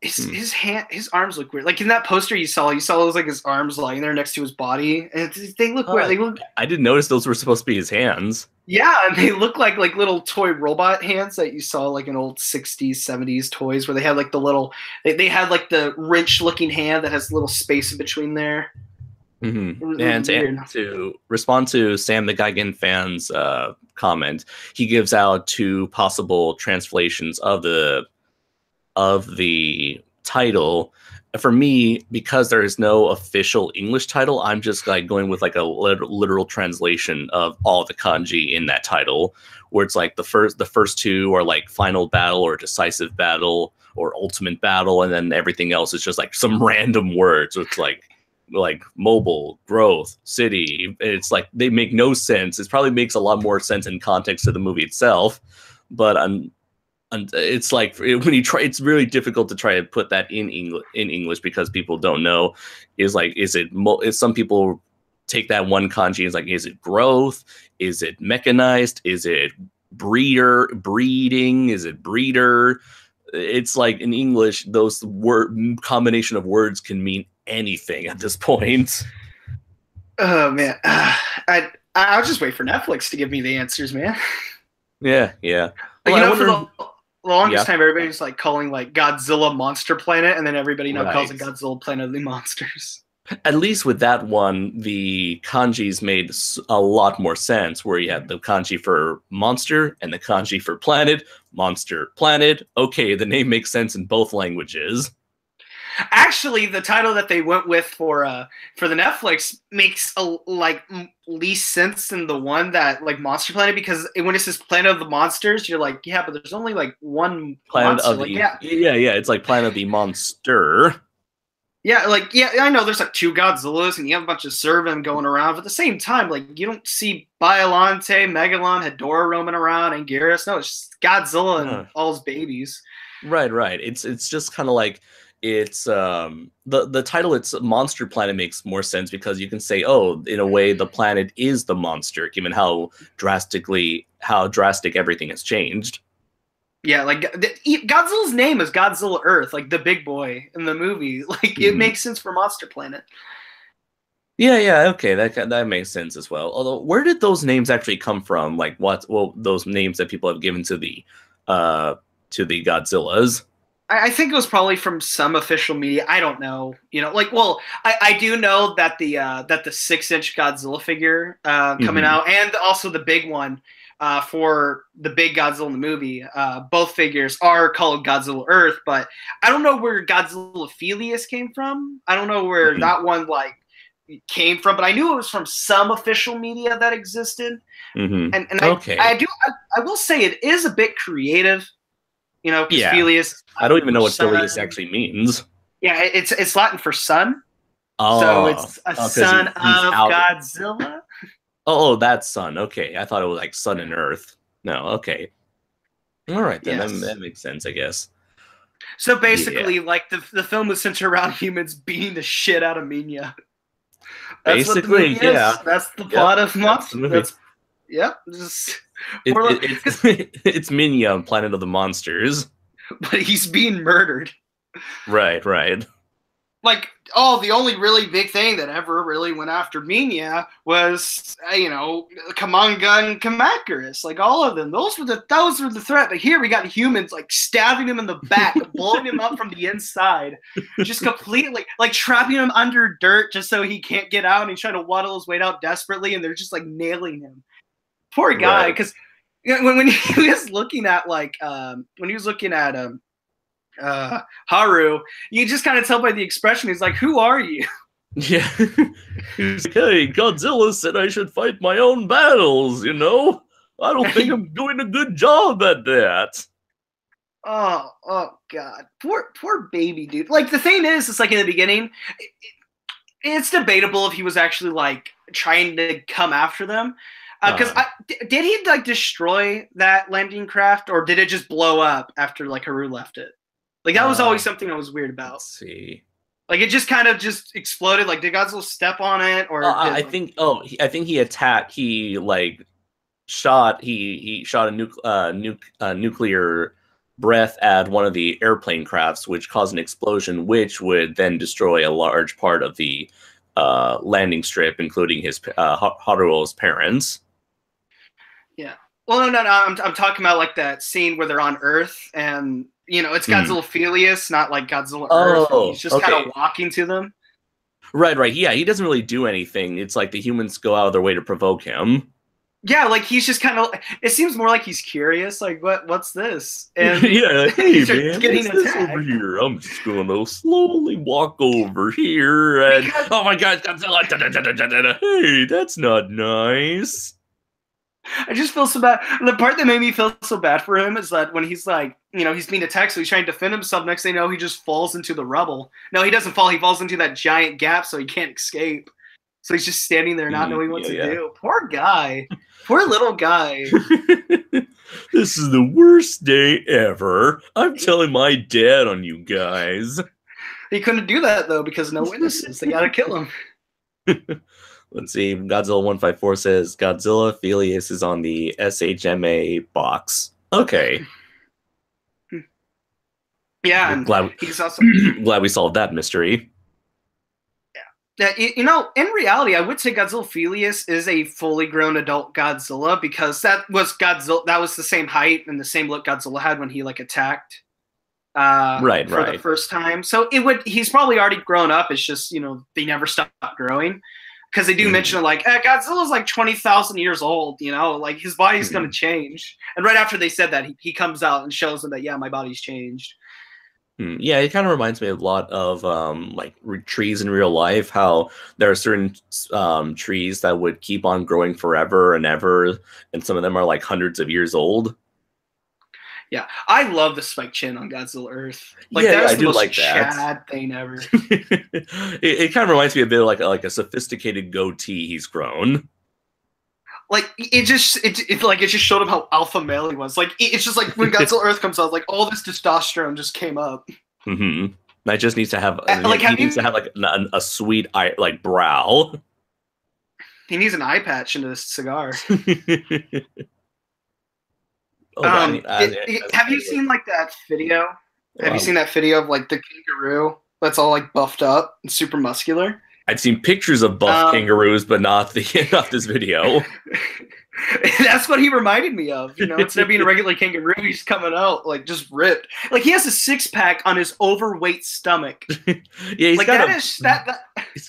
His arms look weird. Like in that poster you saw those like his arms lying there next to his body, and they look weird. I didn't notice those were supposed to be his hands. Yeah, and they look like little toy robot hands that you saw like in old 60s, 70s toys where they had like the little they had like the wrench looking hand that has a little space in between there. And to respond to Sam the Gigan fan's comment, he gives out two possible translations of the title. For me, because there is no official English title, I'm just like going with like a literal translation of all the kanji in that title, where it's like the first two are like final battle or decisive battle or ultimate battle, and then everything else is just like some random words. So it's like mobile, growth, city. It's like they make no sense. It probably makes a lot more sense in context to the movie itself, but And it's like when you try, it's really difficult to try to put that in English because people don't know. Is some people take that one kanji as like, is it growth? Is it mechanized? Is it breeding? Is it breeder? It's like in English, those combination of words can mean anything at this point. Oh man, I'll just wait for Netflix to give me the answers, man. Yeah, yeah. Well, Well, for the longest time, everybody's like calling like Godzilla Monster Planet, and then everybody now calls it Godzilla Planet of the Monsters. At least with that one, the kanjis made a lot more sense, where you had the kanji for monster and the kanji for planet. Monster, planet. Okay, the name makes sense in both languages. Actually, the title that they went with for the Netflix makes least sense than the one that like Monster Planet, because when it says Planet of the Monsters, you're like, yeah, but there's only like one Planet monster. of the yeah, it's like Planet of the Monster. Yeah, I know there's like two Godzillas and you have a bunch of Servum going around, but at the same time, like you don't see Biollante, Megalon, Hedorah roaming around, and Gyarados. No, it's just Godzilla and all his babies. Right. It's just kind of like it's the title. It's Monster Planet makes more sense because you can say, oh, in a way, the planet is the monster, given how drastic everything has changed. Yeah, like Godzilla's name is Godzilla Earth, like the big boy in the movie. Like it makes sense for Monster Planet. Yeah, okay, that makes sense as well. Although, where did those names actually come from? Like, those names that people have given to the Godzillas? I think it was probably from some official media. I don't know. I do know that the 6-inch Godzilla figure coming out, and also the big one. For the big Godzilla in the movie, both figures are called Godzilla Earth, but I don't know where Godzilla Filius came from. I don't know where that one came from, but I knew it was from some official media that existed. And okay. I will say it is a bit creative, Filius. I don't even know what Filius actually means. Yeah, it's Latin for sun. Oh, so it's a son of Godzilla. Oh, that's sun. Okay, I thought it was like sun and earth. No, okay. All right, then that makes sense, I guess. So basically, the film was centered around humans beating the shit out of Minya. Basically, yeah. That's the plot of Monster. It's Minya on Planet of the Monsters. But he's being murdered. Right. The only really big thing that ever really went after Minya was, Kamanga and Kamacuras. Like all of them. Those were the threat. But here we got humans stabbing him in the back, blowing him up from the inside. Just completely trapping him under dirt just so he can't get out, and he's trying to waddle his way out desperately, and they're just nailing him. Poor guy, because when he was looking at Haru, you just kind of tell by the expression. He's like, "Who are you?" Yeah, he's like, "Hey, Godzilla said I should fight my own battles. I don't think I'm doing a good job at that." Oh God, poor baby dude. The thing is, it's in the beginning, it's debatable if he was actually trying to come after them. Because did he destroy that landing craft, or did it just blow up after Haru left it? That was always something I was weird about. Let's see. It just kind of just exploded. Did Godzilla step on it, or? I think he attacked. He shot. He shot a nuclear breath at one of the airplane crafts, which caused an explosion, which would then destroy a large part of the landing strip, including his Haruo's parents. Yeah. Well, no. I'm talking about that scene where they're on Earth and. It's Godzilla Filius, not Godzilla Earth. He's just kind of walking to them. Right. Yeah, he doesn't really do anything. It's the humans go out of their way to provoke him. Yeah, he's just kind of. It seems more like he's curious. What's this? And yeah, hey man, what's this over here? I'm just gonna slowly walk over here, and oh my God, Godzilla! Hey, that's not nice. I just feel so bad. The part that made me feel so bad for him is that when he's he's being attacked, so he's trying to defend himself. Next thing you know, he just falls into the rubble. No, he doesn't fall. He falls into that giant gap, so he can't escape. So he's just standing there not knowing what to do. Poor guy. Poor little guy. This is the worst day ever. I'm telling my dad on you guys. He couldn't do that though because no witnesses. They gotta kill him. Let's see. Godzilla 154 says Godzilla Filius is on the SHMA box. Okay. Yeah, and glad he's also glad we solved that mystery. Yeah, you know, in reality, I would say Godzilla Filius is a fully grown adult Godzilla because that was Godzilla. That was the same height and the same look Godzilla had when he like attacked. For the first time. So he's probably already grown up. It's just, you know, they never stop growing because they do mention like Godzilla's like 20,000 years old, you know, like his body's going to change. And right after they said that, he comes out and shows them that, yeah, my body's changed. Yeah, it kind of reminds me a lot of like trees in real life, how there are certain trees that would keep on growing forever and ever. And some of them are like hundreds of years old. Yeah, I love the spiked chin on Godzilla Earth. Like, yeah, that's the most Chad thing ever. It kind of reminds me a bit of like a sophisticated goatee he's grown. Like it just showed him how alpha male he was. Like it's just like when Godzilla Earth comes out, like all this testosterone just came up. That just needs to have needs to have like a sweet eye, like brow. He needs an eye patch into this cigar. Have you seen like that video? Have you seen that video of like the kangaroo that's all like buffed up and super muscular? I've seen pictures of buff kangaroos, but not this video. That's what he reminded me of. You know, instead of being a regular kangaroo, he's coming out like just ripped. Like he has a 6-pack on his overweight stomach. Yeah,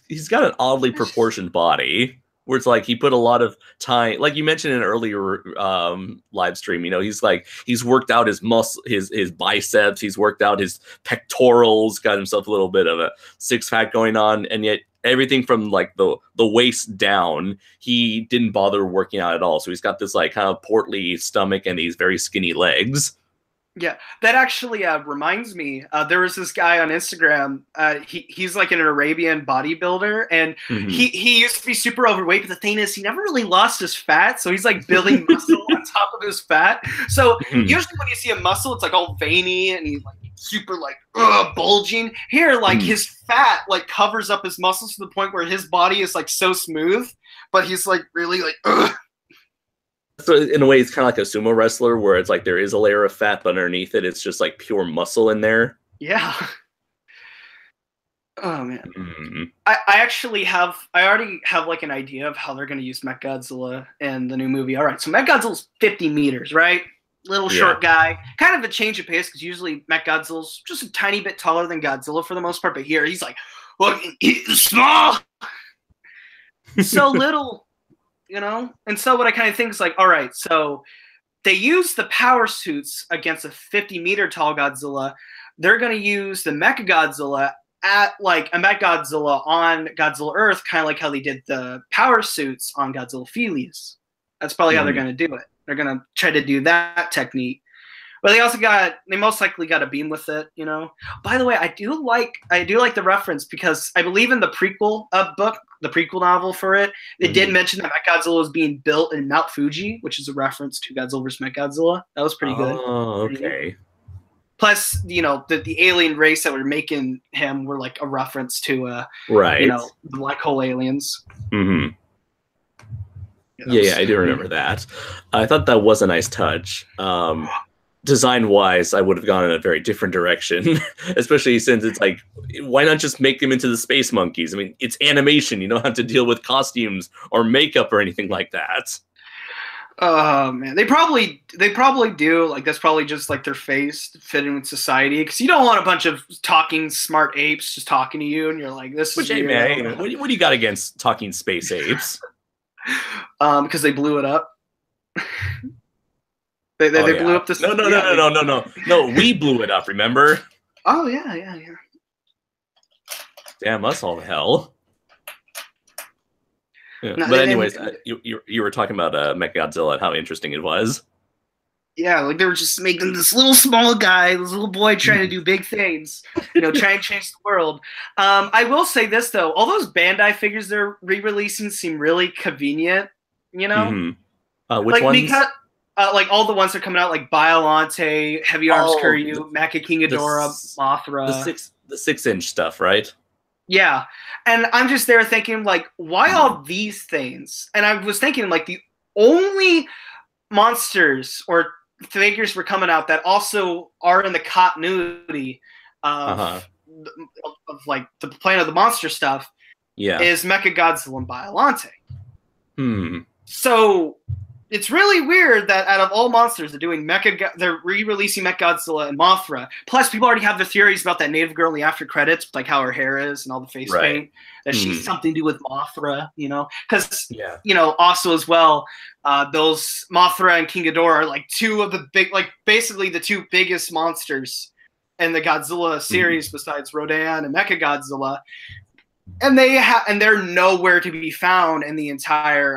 he's got an oddly proportioned body. Where it's like he put a lot of time, like you mentioned in an earlier live stream, you know, he's worked out his muscle, his biceps, he's worked out his pectorals, got himself a little bit of a 6-pack going on, and yet everything from like the waist down, he didn't bother working out at all. So he's got this like kind of portly stomach and these very skinny legs. Yeah, that actually reminds me. There was this guy on Instagram. He's like an Arabian bodybuilder, and he used to be super overweight. But the thing is, he never really lost his fat, so he's like building muscle on top of his fat. So usually when you see a muscle, it's like all veiny and he's like super like bulging. Here, like his fat like covers up his muscles to the point where his body is like so smooth, but he's like really like. So in a way, it's kind of like a sumo wrestler where it's like there is a layer of fat, but underneath it, it's just like pure muscle in there. Yeah. Oh, man. I already have like an idea of how they're going to use Mechagodzilla in the new movie. All right, so Mechagodzilla's 50 meters, right? Little short guy. Kind of a change of pace because usually Mechagodzilla's just a tiny bit taller than Godzilla for the most part. But here, he's like, well, he's small. So little. You know? And so what I kind of think is like, all right, so they use the power suits against a 50-meter tall Godzilla. They're going to use the Mechagodzilla at like a Mechagodzilla on Godzilla Earth, kind of like how they did the power suits on Godzilla Filius. That's probably how they're going to do it. They're going to try to do that technique. But they most likely got a beam with it, you know. By the way, I do like the reference because I believe in the prequel book, the prequel novel for it, it did mention that Mechagodzilla was being built in Mount Fuji, which is a reference to Godzilla vs. Mechagodzilla. That was pretty good. Oh, okay. Plus, you know, the alien race that were making him were like a reference to, right, you know, the black hole aliens. Yeah, I do remember that. I thought that was a nice touch. Design-wise, I would have gone in a very different direction, especially since it's like, why not just make them into the space monkeys? I mean, it's animation. You don't have to deal with costumes or makeup or anything like that. Oh, man. They probably do. Like, that's probably just, like, their face to fit in with society. Because you don't want a bunch of talking smart apes just talking to you, and you're like, this is weird. Man, what do you got against talking space apes? Because they blew it up. They blew up this. No, we blew it up, remember? Oh, yeah. Damn us all to hell. Yeah. No, but anyways, you were talking about Mechagodzilla and how interesting it was. Yeah, like they were just making this little small guy, this little boy trying to do big things, you know, trying to change the world. I will say this, though. All those Bandai figures they're re-releasing seem really convenient, you know? Which ones? like all the ones that are coming out, like Biollante, Heavy Arms Kiryu, Mecha King Ghidorah, Mothra. The 6-inch stuff, right? Yeah. And I'm just there thinking, like, why all these things? And I was thinking, like, the only monsters or figures were coming out that also are in the continuity of like the Planet of the Monster stuff is Mechagodzilla and Biollante. So it's really weird that out of all monsters, they're re-releasing Mechagodzilla and Mothra. Plus, people already have the theories about that native girl in the after credits, like how her hair is and all the face paint, that she's something to do with Mothra, you know? Because, you know, also as well, those Mothra and King Ghidorah are like two of the big, like basically the two biggest monsters in the Godzilla series besides Rodan and Mechagodzilla. And they're nowhere to be found in the entire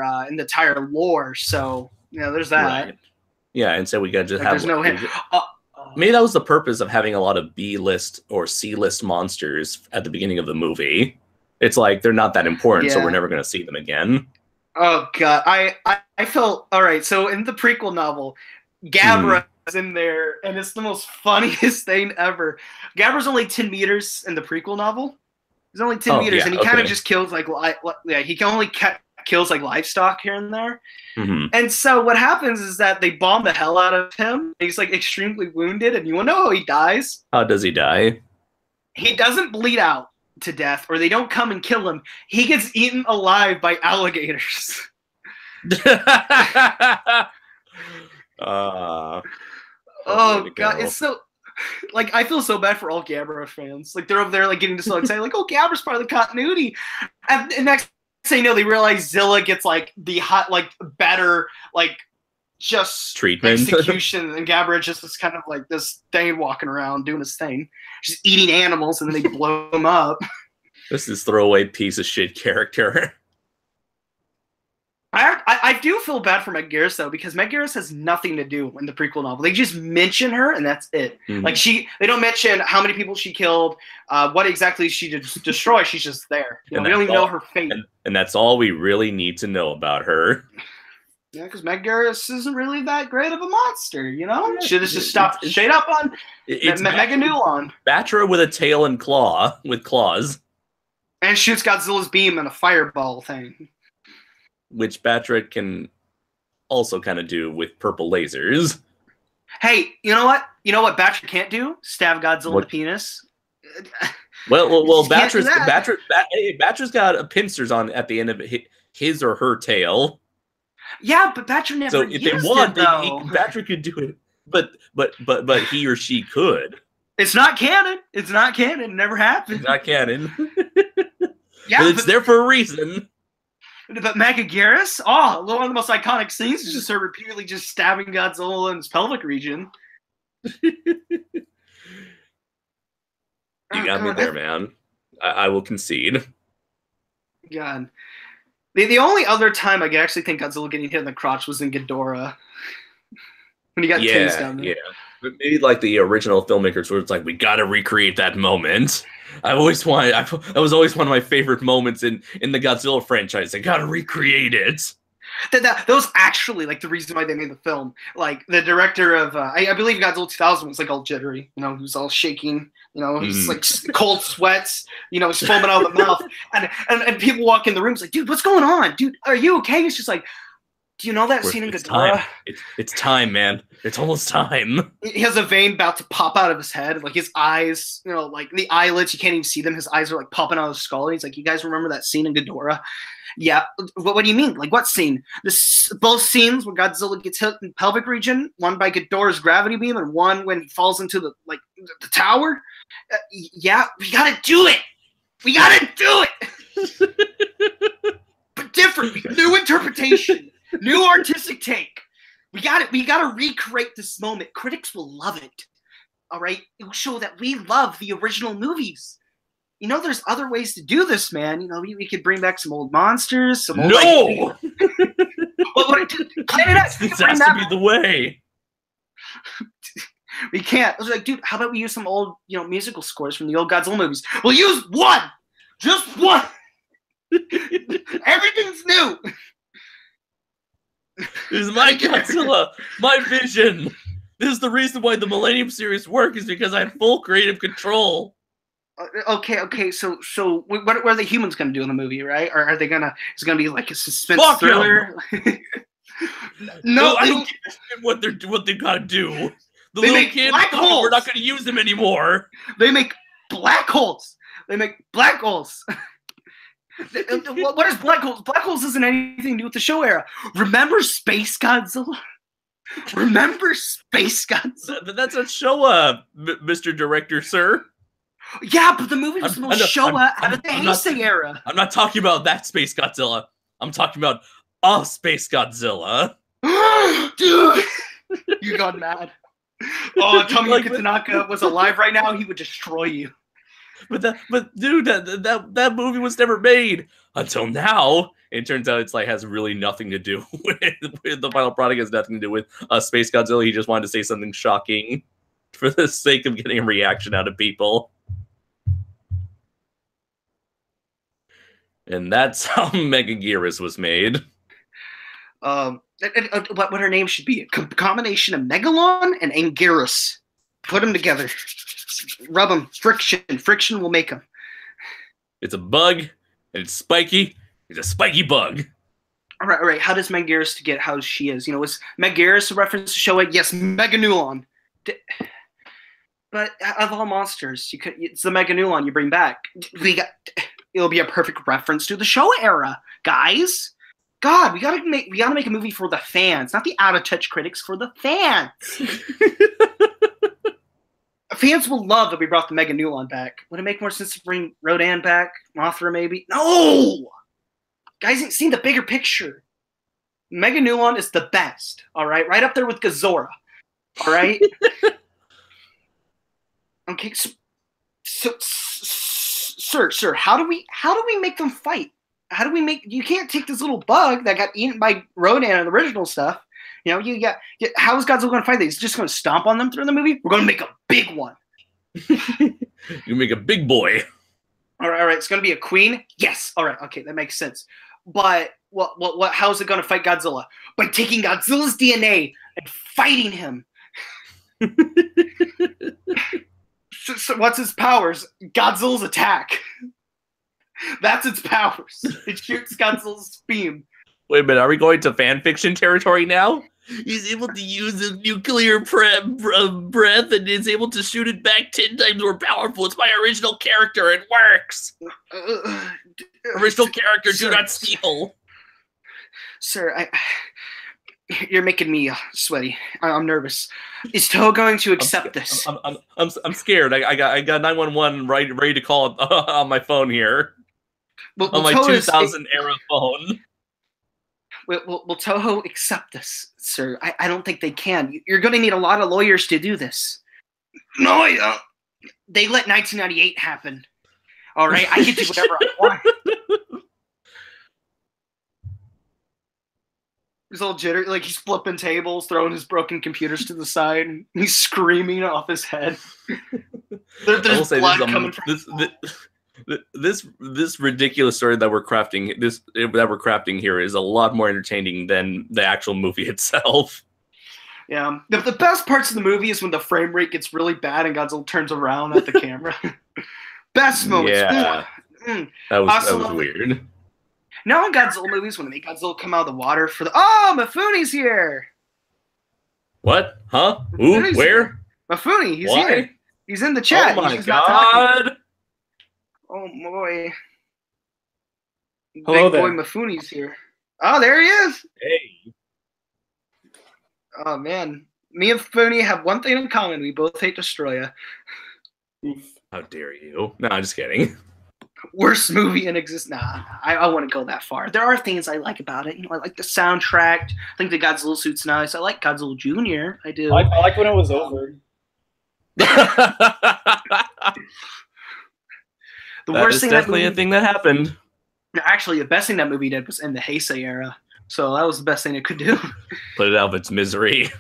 lore. So you know, there's that. Right. Yeah, and so we got to just have. There's no hint. Maybe that was the purpose of having a lot of B-list or C-list monsters at the beginning of the movie. It's like they're not that important, so we're never going to see them again. Oh god, I felt all right. So in the prequel novel, Gabra is in there, and it's the most funniest thing ever. Gabra's only 10 meters in the prequel novel. He's only 10 meters, and he kind of just kills like he can only kills like livestock here and there. And so what happens is that they bomb the hell out of him. He's like extremely wounded, and you want to know how he dies? How does he die? He doesn't bleed out to death, or they don't come and kill him. He gets eaten alive by alligators. Oh god, it's so. Like, I feel so bad for all Gabra fans. Like, they're over there, like, getting so excited. Like, oh, Gabra's part of the continuity. And next thing you know, they realize Zilla gets, like, the hot, like, better, like, just treatment execution. And Gabra just is kind of like this thing walking around doing his thing. Just eating animals, and then they blow him up. This is throwaway piece of shit character. I do feel bad for Meg Garris, though, because Meg Garris has nothing to do in the prequel novel. They just mention her, and that's it. Like, they don't mention how many people she killed, what exactly she destroyed. She's just there. You know, we don't even know her fate. And that's all we really need to know about her. Yeah, because Meg Garris isn't really that great of a monster, you know? Should have just stopped straight up on Mega Nulon. Batra with a tail and claws. And shoots Godzilla's beam in a fireball thing. Which Batra can also kind of do with purple lasers. Hey, you know what? You know what Batra can't do? Stab Godzilla in the penis. Well, Batra's got pincers on at the end of his or her tail. Yeah, but Batra never. So if they want, Batra could do it, but he or she could. It's not canon. It's not canon. It never happened. It's not canon. Yeah, but it's there for a reason. But Mega Garris, one of the most iconic scenes is just her repeatedly just stabbing Godzilla in his pelvic region. You got me there, man. I will concede. God. The only other time I could actually think Godzilla getting hit in the crotch was in Ghidorah. When he got tased down there. Yeah. But maybe like the original filmmakers where it's like, we gotta recreate that moment. That was always one of my favorite moments in the Godzilla franchise. I gotta recreate it. Those actually, like, the reason why they made the film. Like, the director of, I believe Godzilla 2000 was, like, all jittery. You know, he was all shaking. You know, he was, like, cold sweats. You know, he's foaming out of the mouth. And people walk in the room. It's like, dude, what's going on? Dude, are you okay? He's just like, do you know that scene in Ghidorah? It's time, man. It's almost time. He has a vein about to pop out of his head. Like, his eyes, you know, like, the eyelids, you can't even see them. His eyes are, like, popping out of his skull. And he's like, you guys remember that scene in Ghidorah? Yeah. What do you mean? Like, what scene? Both scenes where Godzilla gets hit in the pelvic region, one by Ghidorah's gravity beam and one when he falls into the tower? Yeah, we gotta do it! We gotta do it! But different. New interpretation. New artistic take. We gotta recreate this moment. Critics will love it. All right? It will show that we love the original movies. You know, there's other ways to do this, man. You know, we could bring back some old monsters, some old... No! This has to be the way. We can't. I was like, dude, how about we use some old, you know, musical scores from the old Godzilla movies? We'll use one! Just one! Everything's new! This is my Godzilla, my vision. This is the reason why the Millennium series work is because I had full creative control. Okay. So what are the humans gonna do in the movie, right? Or are they gonna? It's gonna be like a suspense Fuck thriller. No, I don't give a shit what they gotta do. The they little kid, we're not gonna use them anymore. They make black holes. They make black holes. What is black holes? Black holes isn't anything to do with the show era. Remember Space Godzilla? Remember Space Godzilla? That's a Showa, Mr. Director, sir. Yeah, but the movie was the most Showa out of the Heisei era. I'm not talking about that Space Godzilla. I'm talking about a Space Godzilla. Dude, you got mad. Oh, Tomoyuki Tanaka was alive right now, he would destroy you. But dude, that movie was never made until now. It turns out it's like has really nothing to do with the final product. Has nothing to do with Space Godzilla. He just wanted to say something shocking for the sake of getting a reaction out of people. And that's how Megaguirus was made. What her name should be? A combination of Megalon and Anguirus. Put them together. Rub them. Friction will make them. It's a bug, and it's spiky. It's a spiky bug. All right. How does Megaguirus get how she is? You know, is Megaguirus a reference to show it? Yes, Meganulon. But of all monsters, it's the Meganulon you bring back. It'll be a perfect reference to the show era, guys. God, we gotta make a movie for the fans, not the out of touch critics. For the fans. Fans will love that we brought the Meganulon back. Would it make more sense to bring Rodan back? Mothra, maybe? No! Guys ain't seen the bigger picture. Meganulon is the best, all right? Right up there with Gazora, all right? Okay, so sir, how do we make them fight? How do we make? You can't take this little bug that got eaten by Rodan in the original stuff. You know, how is Godzilla going to fight these? He's just going to stomp on them through the movie? We're going to make a big one. You make a big boy. All right. It's going to be a queen? Yes. All right. Okay, that makes sense. But how is it going to fight Godzilla? By taking Godzilla's DNA and fighting him. So what's its powers? Godzilla's attack. That's its powers. It shoots Godzilla's beam. Wait a minute, are we going to fan fiction territory now? He's able to use a nuclear breath and is able to shoot it back 10 times more powerful. It's my original character. It works. Original character, do not steal. Sir, you're making me sweaty. I'm nervous. Is Toho going to accept this? I'm scared. I got 911 ready to call on my phone here. On my 2000 era phone. Will Toho accept this, sir? I don't think they can. You're going to need a lot of lawyers to do this. No, they let 1998 happen. All right, I can do whatever I want. He's all jittery, like he's flipping tables, throwing his broken computers to the side. And he's screaming off his head. There's blood coming from this ridiculous story that we're crafting here is a lot more entertaining than the actual movie itself. Yeah, the best parts of the movie is when the frame rate gets really bad and Godzilla turns around at the camera. Best moments. Yeah, that was weird. Now in Godzilla movies, when they make Godzilla come out of the water for the Mifune's here. What? Huh? Who? Where? Mifune, he's here. He's in the chat. Oh my god. Oh boy. Hello Big boy Mifune's here. Oh, there he is. Hey. Oh man. Me and Mifune have one thing in common. We both hate Destroya. How dare you? No, I'm just kidding. Worst movie in existence. Nah, I wouldn't go that far. There are things I like about it. You know, I like the soundtrack. I think the Godzilla suit's nice. I like Godzilla Jr. I do. I like when it was over. The worst thing definitely a thing that happened. Actually, the best thing that movie did was in the Heisei era. So that was the best thing it could do. Put it out of its misery.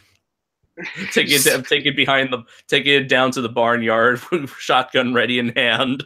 Take it down to the barnyard, shotgun ready in hand.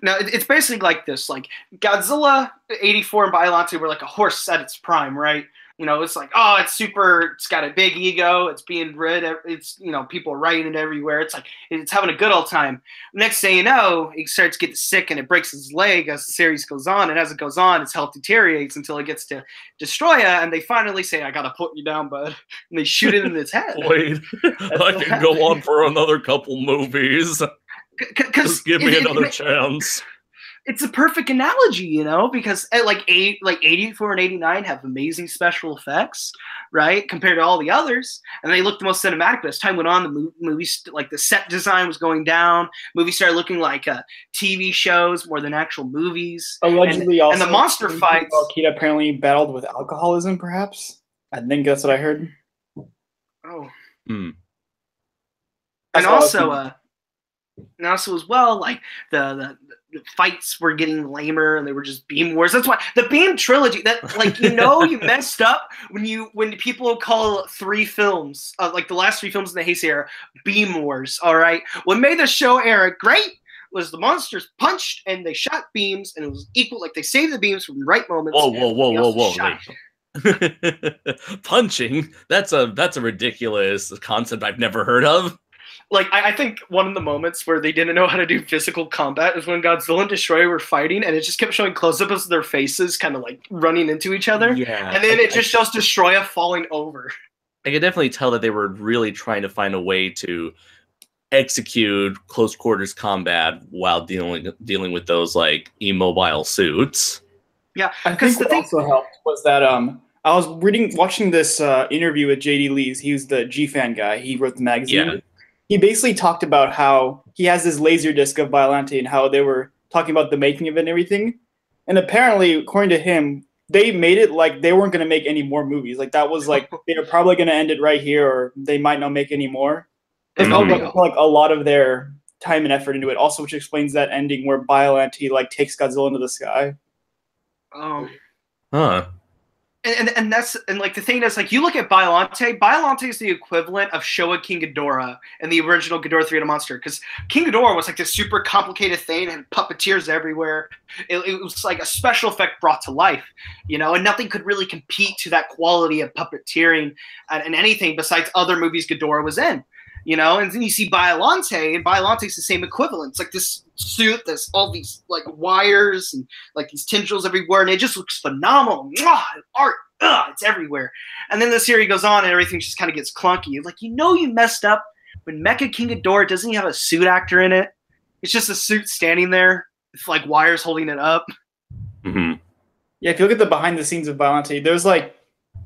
No, it's basically like this. Like Godzilla 84 and Biollante were like a horse at its prime, right? It's like, oh, it's super, it's got a big ego, it's being rid, it's, people are writing it everywhere. It's like, it's having a good old time. Next thing you know, he starts getting sick and it breaks his leg as the series goes on. And as it goes on, his health deteriorates until it gets to Destroya. And they finally say, I got to put you down, bud. And they shoot it in his head. Wait, I can go on for another couple movies. Just give me another chance. It's a perfect analogy, because like 84 and 89 have amazing special effects, right, compared to all the others, and they look the most cinematic. But as time went on, the movies, like the set design was going down. Movies started looking like TV shows more than actual movies. Allegedly, and the monster fights. Akita apparently battled with alcoholism, perhaps. I think that's what I heard. Oh. Hmm. And also as well, like the fights were getting lamer and they were just beam wars. That's why the Beam trilogy, that you messed up when people call 3 films, like the last 3 films in the Heisei era, Beam Wars. All right, what made the show era great was the monsters punched and they shot beams, and it was equal. Like they saved the beams from the right moments. Whoa. Punching? That's a ridiculous concept I've never heard of. Like, I think one of the moments where they didn't know how to do physical combat is when Godzilla and Destroyer were fighting, and it just kept showing close-ups of their faces kind of, like, running into each other. Yeah. And then it just shows Destroyer falling over. I could definitely tell that they were really trying to find a way to execute close-quarters combat while dealing with those, like, immobile suits. Yeah. I think what also helped was that I was watching this interview with J.D. Lees. He was the G-Fan guy. He wrote the magazine. Yeah. He basically talked about how he has this laser disc of Biollante and how they were talking about the making of it and everything. And apparently, according to him, they made it like they weren't going to make any more movies. Like that was like they were probably going to end it right here, or they might not make any more. They probably put like a lot of their time and effort into it. Also, which explains that ending where Biollante like takes Godzilla into the sky. Huh. And that's like the thing is, like, you look at Biollante is the equivalent of Showa King Ghidorah and the original Ghidorah 3 Monster, because King Ghidorah was like this super complicated thing and puppeteers everywhere. It was like a special effect brought to life, and nothing could really compete to that quality of puppeteering and anything besides other movies Ghidorah was in. And then you see Biollante, and Biolante's the same equivalent. It's like this suit, there's all these like wires and like these tendrils everywhere, and it just looks phenomenal. Mwah! Art, it's everywhere. And then the series goes on, and everything just kind of gets clunky. Like, you messed up when Mecha King Ghidorah doesn't have a suit actor in it. It's just a suit standing there with like wires holding it up. Mm-hmm. Yeah, if you look at the behind the scenes of Biollante, there's like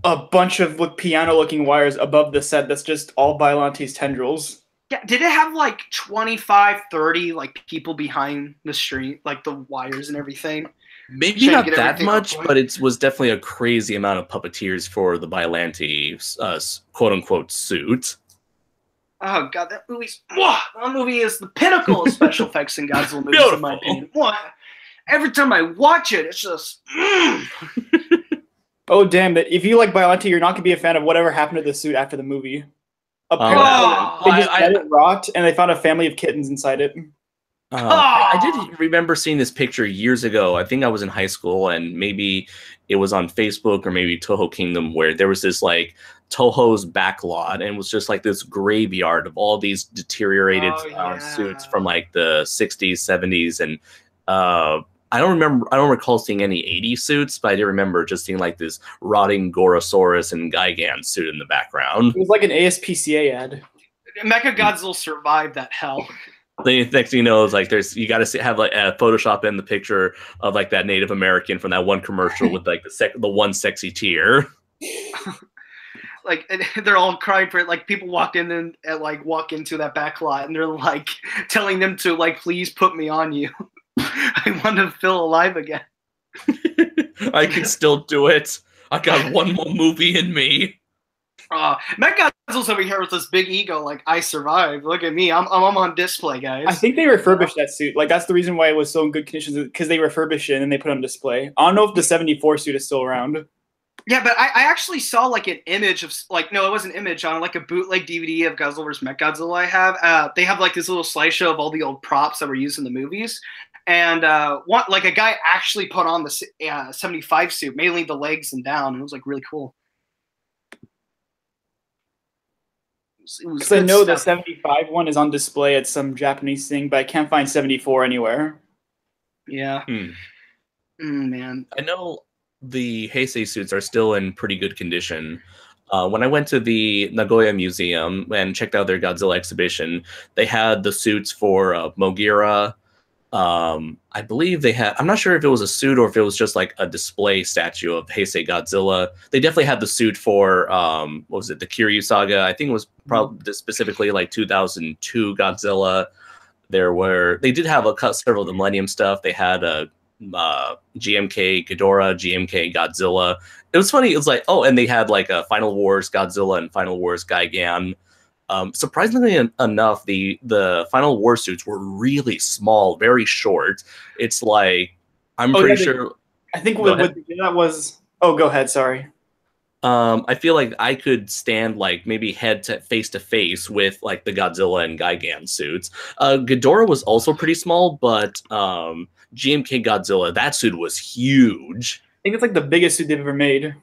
a bunch of piano-looking wires above the set that's just all Biollante's tendrils. Yeah, did it have like 25, 30 like people behind the street, like the wires and everything? Maybe not that much, but it was definitely a crazy amount of puppeteers for the Biollante quote-unquote suit. Oh god, that movie is the pinnacle of special effects in Godzilla movies, in my opinion. Every time I watch it, it's just Oh, damn it. If you like Biollante, you're not going to be a fan of whatever happened to the suit after the movie. Apparently, they just let it rot, and they found a family of kittens inside it. I did remember seeing this picture years ago. I think I was in high school, and maybe it was on Facebook or maybe Toho Kingdom, where there was this, like, Toho's backlot, and it was just, like, this graveyard of all these deteriorated suits from, like, the 60s, 70s, and I don't recall seeing any 80s suits, but I do remember just seeing like this rotting Gorosaurus and Gigan suit in the background. It was like an ASPCA ad. Mecha Godzilla survived that hell. The next thing you know is like you got to have like a Photoshop in the picture of like that Native American from that one commercial with like the one sexy tear. Like, and they're all crying for it. Like, people walk in and walk into that back lot, and they're like telling them to like, please put me on you. I want to feel alive again. I can still do it. I got one more movie in me. Matt Godzilla's over here with this big ego, like, I survived. Look at me. I'm on display, guys. I think they refurbished that suit. Like, that's the reason why it was so in good condition, because they refurbished it and they put it on display. I don't know if the 74 suit is still around. Yeah, but I actually saw like an image of it was an image on like a bootleg DVD of Godzilla vs. Mechagodzilla I have. They have like this little slideshow of all the old props that were used in the movies. And a guy actually put on the 75 suit, mainly the legs and down. It was like really cool. Because I know the 75 one is on display at some Japanese thing, but I can't find 74 anywhere. Yeah. Man. I know the Heisei suits are still in pretty good condition. When I went to the Nagoya Museum and checked out their Godzilla exhibition, they had the suits for Mogira. I believe they had, I'm not sure if it was a suit or if it was just like a display statue of Heisei Godzilla. They definitely had the suit for, what was it, the Kiryu Saga. I think it was probably specifically like 2002 Godzilla. They did have several of the Millennium stuff. They had a GMK Ghidorah, GMK Godzilla. It was funny. It was like, oh, and they had like a Final Wars Godzilla and Final Wars Gigan. Surprisingly enough, the Final War suits were really small, very short. It's like, I'm pretty sure. I think what that was. Oh, go ahead. Sorry. I feel like I could stand like maybe head to face with like the Godzilla and Gigan suits. Ghidorah was also pretty small, but GMK Godzilla, that suit was huge. I think it's like the biggest suit they've ever made.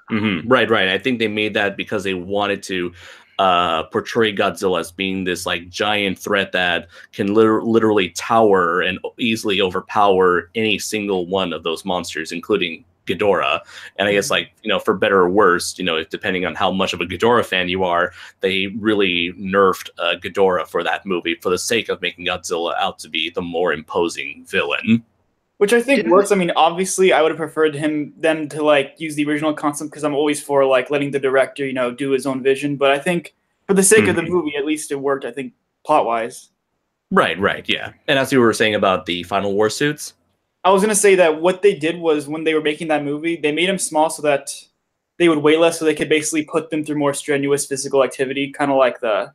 Right. I think they made that because they wanted to portray Godzilla as being this like giant threat that can literally tower and easily overpower any single one of those monsters, including Ghidorah. And I guess, like, you know, for better or worse, you know, depending on how much of a Ghidorah fan you are, they really nerfed Ghidorah for that movie for the sake of making Godzilla out to be the more imposing villain. Which I think works. I mean, obviously, I would have preferred them to like use the original concept because I'm always for like letting the director, you know, do his own vision. But I think for the sake of the movie, at least it worked. I think plot wise. Right, yeah. And as you were saying about the Final War suits, I was gonna say that what they did was when they were making that movie, they made them small so that they would weigh less, so they could basically put them through more strenuous physical activity, kind of like the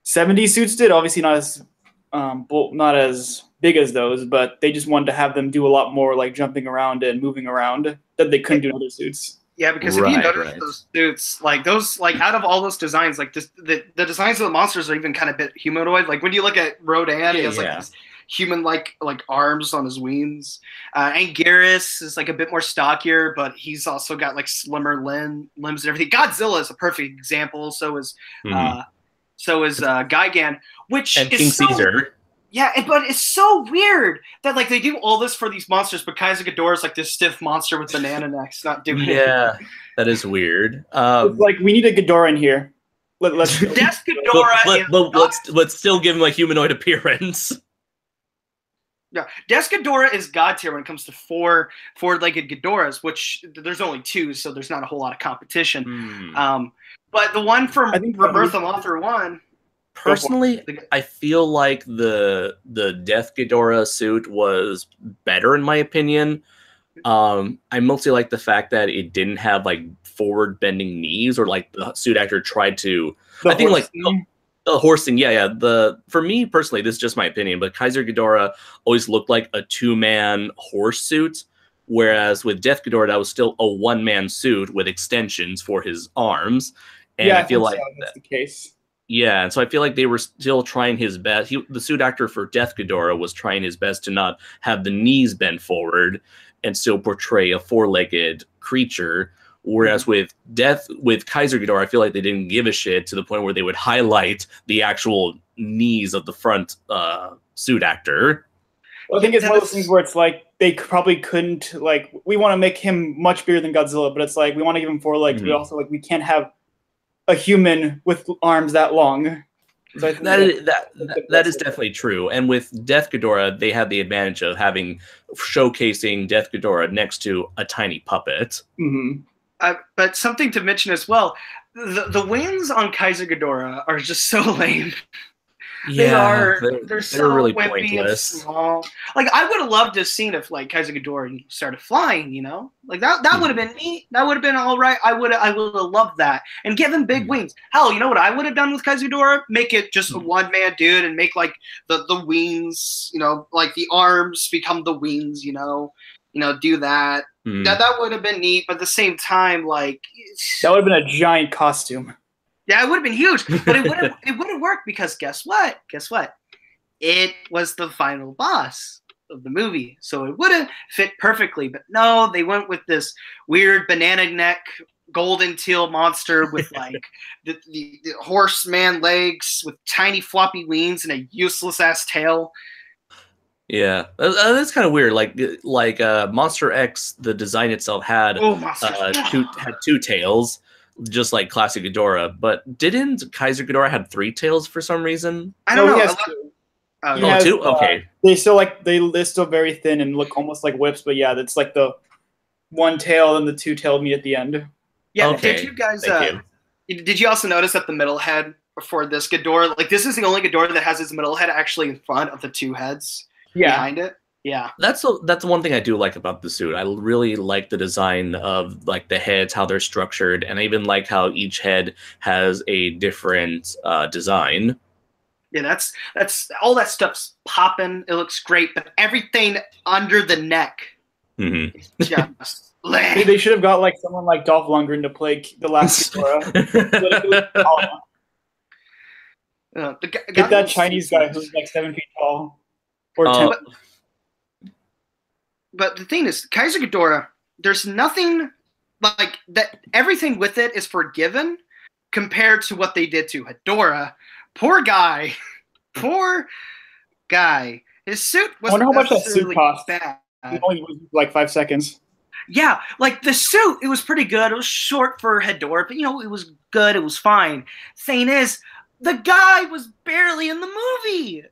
70s suits did. Obviously, not as big as those, but they just wanted to have them do a lot more like jumping around and moving around that they couldn't do in other suits. Yeah, because if you notice those suits, like those, like out of all those designs, like the designs of the monsters are even kind of a bit humanoid. Like when you look at Rodan, he has like these human-like arms on his wings. Anguirus is like a bit more stockier, but he's also got like slimmer limbs and everything. Godzilla is a perfect example. So is Gigan, which and is King Caesar. Yeah, but it's so weird that like they do all this for these monsters, but Kaiser Ghidorah is like this stiff monster with banana necks, not doing it. Yeah, that is weird. Like we need a Ghidorah in here. Let's Death Ghidorah. Let's still give him a humanoid appearance. Yeah, Death Ghidorah is god tier when it comes to four-legged Ghidorahs, which there's only two, so there's not a whole lot of competition. But the one from Rebirth of Mothra 1. Personally, I feel like the Death Ghidorah suit was better in my opinion. I mostly like the fact that it didn't have like forward bending knees, or like the suit actor tried to. I think like the horsing, for me personally, this is just my opinion, but Kaiser Ghidorah always looked like a 2-man horse suit, whereas with Death Ghidorah, that was still a 1-man suit with extensions for his arms. And I feel like that's the case. Yeah, and so I feel like they were still trying his best. The suit actor for Death Ghidorah was trying his best to not have the knees bend forward and still portray a 4-legged creature. Whereas with Kaiser Ghidorah, I feel like they didn't give a shit to the point where they would highlight the actual knees of the front suit actor. Well, I think it's one of those things where it's like they probably couldn't, like, we want to make him much bigger than Godzilla, but it's like we want to give him 4 legs, but also like we can't have a human with arms that long. So I think that is definitely true. And with Death Ghidorah, they had the advantage of showcasing Death Ghidorah next to a tiny puppet. But something to mention as well, the wings on Kaiser Ghidorah are just so lame. Yeah, they're so really wimpy pointless. And small. Like I would have loved to have seen if like Kaiser Ghidorah started flying, you know, like that would have been neat. That would have been all right. I would have loved that and give him big wings. Hell, you know what I would have done with Kaiser Ghidorah? Make it just a 1-man dude and make like the wings, you know, like the arms become the wings, you know, do that. That would have been neat, but at the same time, like that would have been a giant costume. Yeah, it would have been huge, but it would have worked because guess what? It was the final boss of the movie, so it would have fit perfectly. But no, they went with this weird banana neck golden teal monster with like the horseman legs with tiny floppy wings and a useless ass tail. Yeah, that's kind of weird. Like Monster X, the design itself had two tails, just like classic Ghidorah. But didn't Kaiser Ghidorah had 3 tails for some reason? I don't know. He has 2. Oh, He has, 2? Okay. They're still very thin and look almost like whips, but yeah, it's like the 1 tail and the 2 tailed meat at the end. Yeah, Okay. did you guys Thank you. did you also notice that the middle head for this Ghidorah, like this is the only Ghidorah that has his middle head actually in front of the 2 heads behind it? Yeah. That's one thing I do like about the suit. I really like the design of like the heads, how they're structured, and I even like how each head has a different design. Yeah, that's all that stuff's popping. It looks great, but everything under the neck is just They should have got like someone like Dolph Lundgren to play the last Ghidorah. Get that Chinese guy who's like 7 feet tall or 10. But the thing is, Kaiser Ghidorah, there's nothing like that. Everything with it is forgiven compared to what they did to Hedorah. Poor guy. His suit was. I wonder how much that suit cost. Bad. It only was like 5 seconds. Yeah, like the suit, it was pretty good. It was short for Hedorah, but it was good. It was fine. Thing is, the guy was barely in the movie.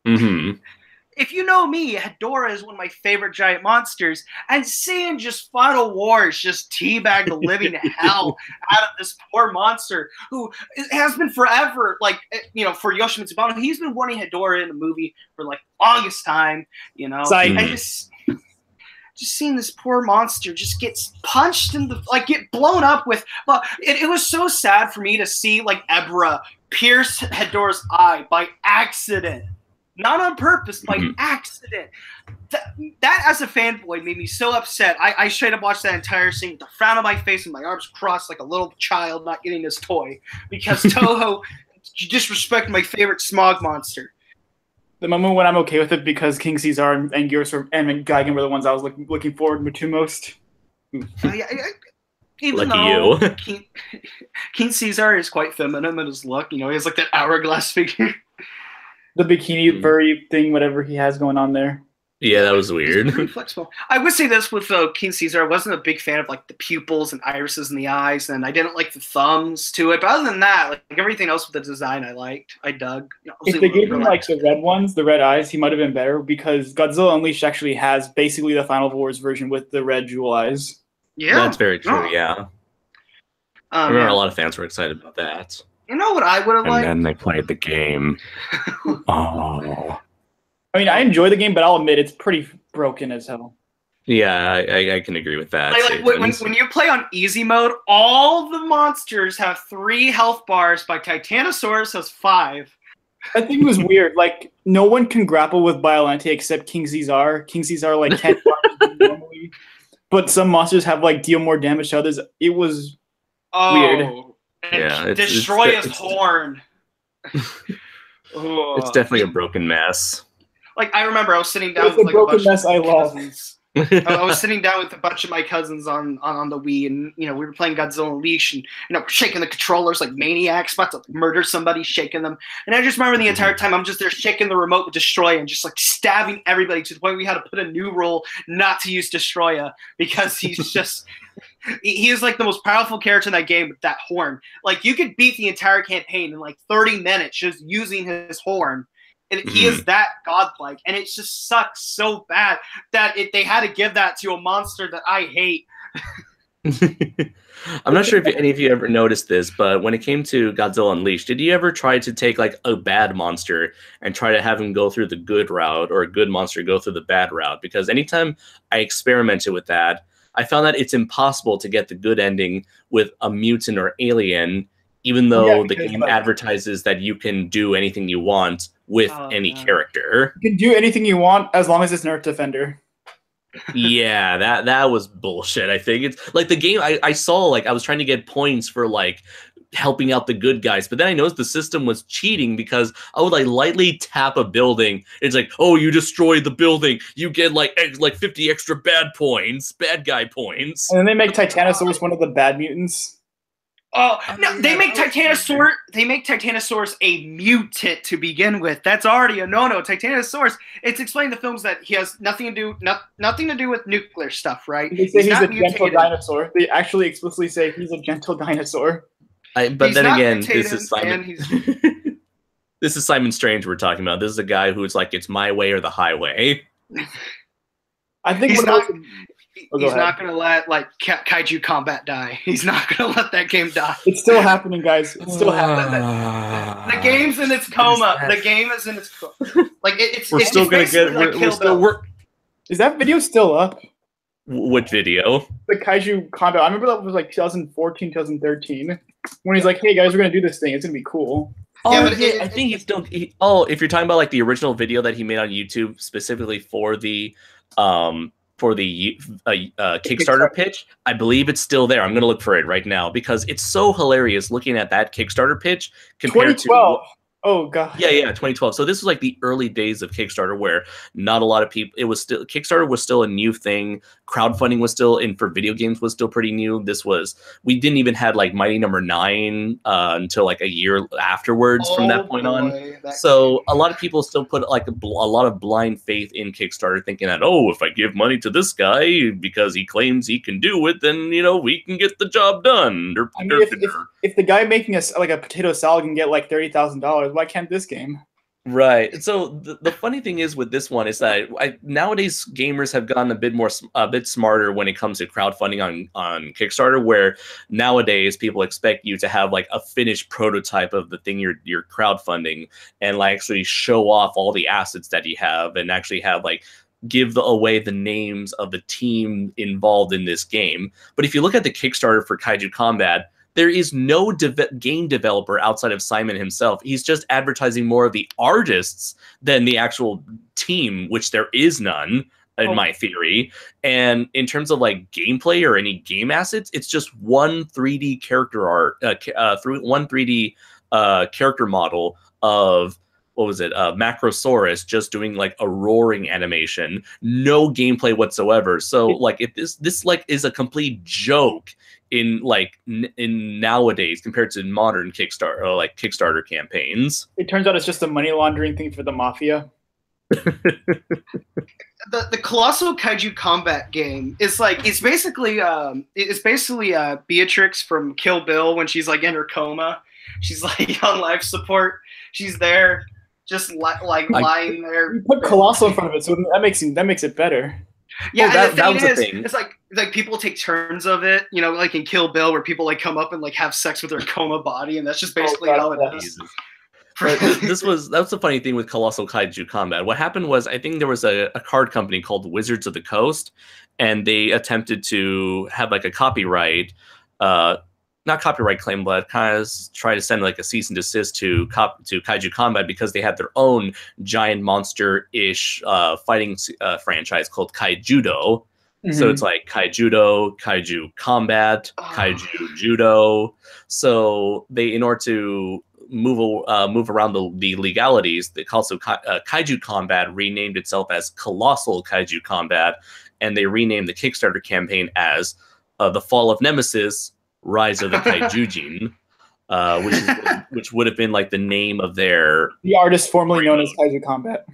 Mm-hmm. If you know me, Hedorah is one of my favorite giant monsters, and seeing just Final Wars just teabag the living hell out of this poor monster who has been forever, like, for Yoshi Mitsubano, he's been wanting Hedorah in a movie for, like, longest time, and just seeing this poor monster just gets punched in get blown up with, it was so sad for me to see, like, Ebra pierce Hedorah's eye by accident. Not on purpose, by accident. That, as a fanboy, made me so upset. I straight up watched that entire scene with a frown on my face and my arms crossed like a little child not getting his toy because Toho disrespected my favorite smog monster. The moment when I'm okay with it because King Caesar and Gigan were the ones I was looking forward to most. Even though King Caesar is quite feminine in his look, he has like that hourglass figure. The bikini furry thing, whatever he has going on there. Yeah, that was weird. Pretty flexible. I would say this with King Caesar. I wasn't a big fan of like the pupils and irises in the eyes, and I didn't like the thumbs to it. But other than that, like everything else with the design, I liked. I dug. If they gave him like the red ones, the red eyes, he might have been better because Godzilla Unleashed actually has basically the Final Wars version with the red jewel eyes. Yeah, that's very true. Yeah, I remember a lot of fans were excited about that. You know what I would have liked? And then they played the game. Oh. I mean, I enjoy the game, but I'll admit it's pretty broken as hell. Yeah, I can agree with that. When you play on easy mode, all the monsters have 3 health bars, but Titanosaurus has 5. I think it was weird. Like, no one can grapple with Biollante except King Caesar. King Caesar, like, can't grapple normally. But some monsters have, like, deal more damage to others. It was weird. Yeah, destroy his horn. It's definitely a broken mess. Like, I remember I was sitting down with like a broken mess I love. I was sitting down with a bunch of my cousins on the Wii, and we were playing Godzilla Unleashed, and we're shaking the controllers like maniacs, about to murder somebody, shaking them. And I just remember the entire time I'm just there shaking the remote with Destroya and just like stabbing everybody to the point we had to put a new rule not to use Destroya because he's just he is like the most powerful character in that game with that horn. Like you could beat the entire campaign in like 30 minutes just using his horn. And he is that godlike, and it just sucks so bad that they had to give that to a monster that I hate. I'm not sure if any of you ever noticed this, but when it came to Godzilla Unleashed, did you ever try to take like a bad monster and try to have him go through the good route, or a good monster go through the bad route? Because anytime I experimented with that, I found that it's impossible to get the good ending with a mutant or alien, even though the game advertises that you can do anything you want with any character. You can do anything you want as long as it's Nerf Defender. Yeah, that was bullshit. I think it's like the game I saw, like I was trying to get points for like helping out the good guys. But then I noticed the system was cheating because I would like lightly tap a building. It's like, oh, you destroyed the building, you get like 50 extra bad guy points. And then they make Titanosaurus one of the bad mutants. Oh no! They make Titanosaurus. They make Titanosaurus a mutant to begin with. That's already a no-no. Titanosaurus. It's explained in the films that he has nothing to do with nuclear stuff, right? They say he's a gentle dinosaur. They actually explicitly say he's a gentle dinosaur. But then again, this is Simon. This is Simon Strange we're talking about. This is a guy who's like, it's my way or the highway. I think he's not going to let like Kaiju Combat die. He's not going to let that game die. It's still happening, guys. It's still happening. The game's in its coma. The game is in its coma. Like we're still going to get. We're still. Is that video still up? What video? The Kaiju Combat. I remember that was like 2014, 2013. When he's like, "Hey guys, we're going to do this thing. It's going to be cool." Oh, yeah, but I think he's still. If you're talking about like the original video that he made on YouTube specifically for the Kickstarter pitch, I believe it's still there. I'm going to look for it right now because it's so hilarious looking at that Kickstarter pitch compared 2012. Oh god. Yeah, 2012. So this was like the early days of Kickstarter where not a lot of people, Kickstarter was still a new thing. Crowdfunding was still, and for video games was still pretty new. We didn't even have like Mighty Number 9 until like a year afterwards from that point on. So a lot of people still put like a lot of blind faith in Kickstarter thinking that, oh, if I give money to this guy because he claims he can do it, then, we can get the job done. I mean, if the guy making a potato salad can get like $30,000, why can't this game? Right. So the funny thing is with this one is that nowadays gamers have gotten a bit smarter when it comes to crowdfunding on Kickstarter, where nowadays people expect you to have like a finished prototype of the thing you're crowdfunding and like actually show off all the assets that you have and actually have like give away the names of the team involved in this game. But if you look at the Kickstarter for Kaiju Combat, there is no game developer outside of Simon himself. He's just advertising more of the artists than the actual team, which there is none in my theory. And in terms of like gameplay or any game assets, it's just one 3D character art, one 3D character model of Macrosaurus just doing like a roaring animation, no gameplay whatsoever. So like if this like is a complete joke in nowadays compared to modern Kickstarter campaigns. It turns out it's just a money laundering thing for the mafia. The Colossal Kaiju Combat game is like it's basically Beatrix from Kill Bill when she's like in her coma. She's like on life support. She's there, just lying there. You put Colossal in front of it, so that makes it better. Yeah, that was the thing. It's like people take turns of it, like in Kill Bill, where people like come up and like have sex with their coma body, and that's just basically how it is. That's the funny thing with Colossal Kaiju Combat. What happened was, I think there was a card company called Wizards of the Coast, and they attempted to have like a copyright, not copyright claim, but kind of try to send like a cease and desist to Kaiju Combat because they had their own giant monster-ish fighting franchise called Kaijudo. Mm-hmm. So it's like Kaijudo, Kaiju Combat, Kaiju Judo. So they, in order to move around the legalities, the Kaiju Combat renamed itself as Colossal Kaiju Combat, and they renamed the Kickstarter campaign as The Fall of Nemesis, Rise of the Kaijujin, which would have been like the name of the artist formerly known as Kaiju Combat.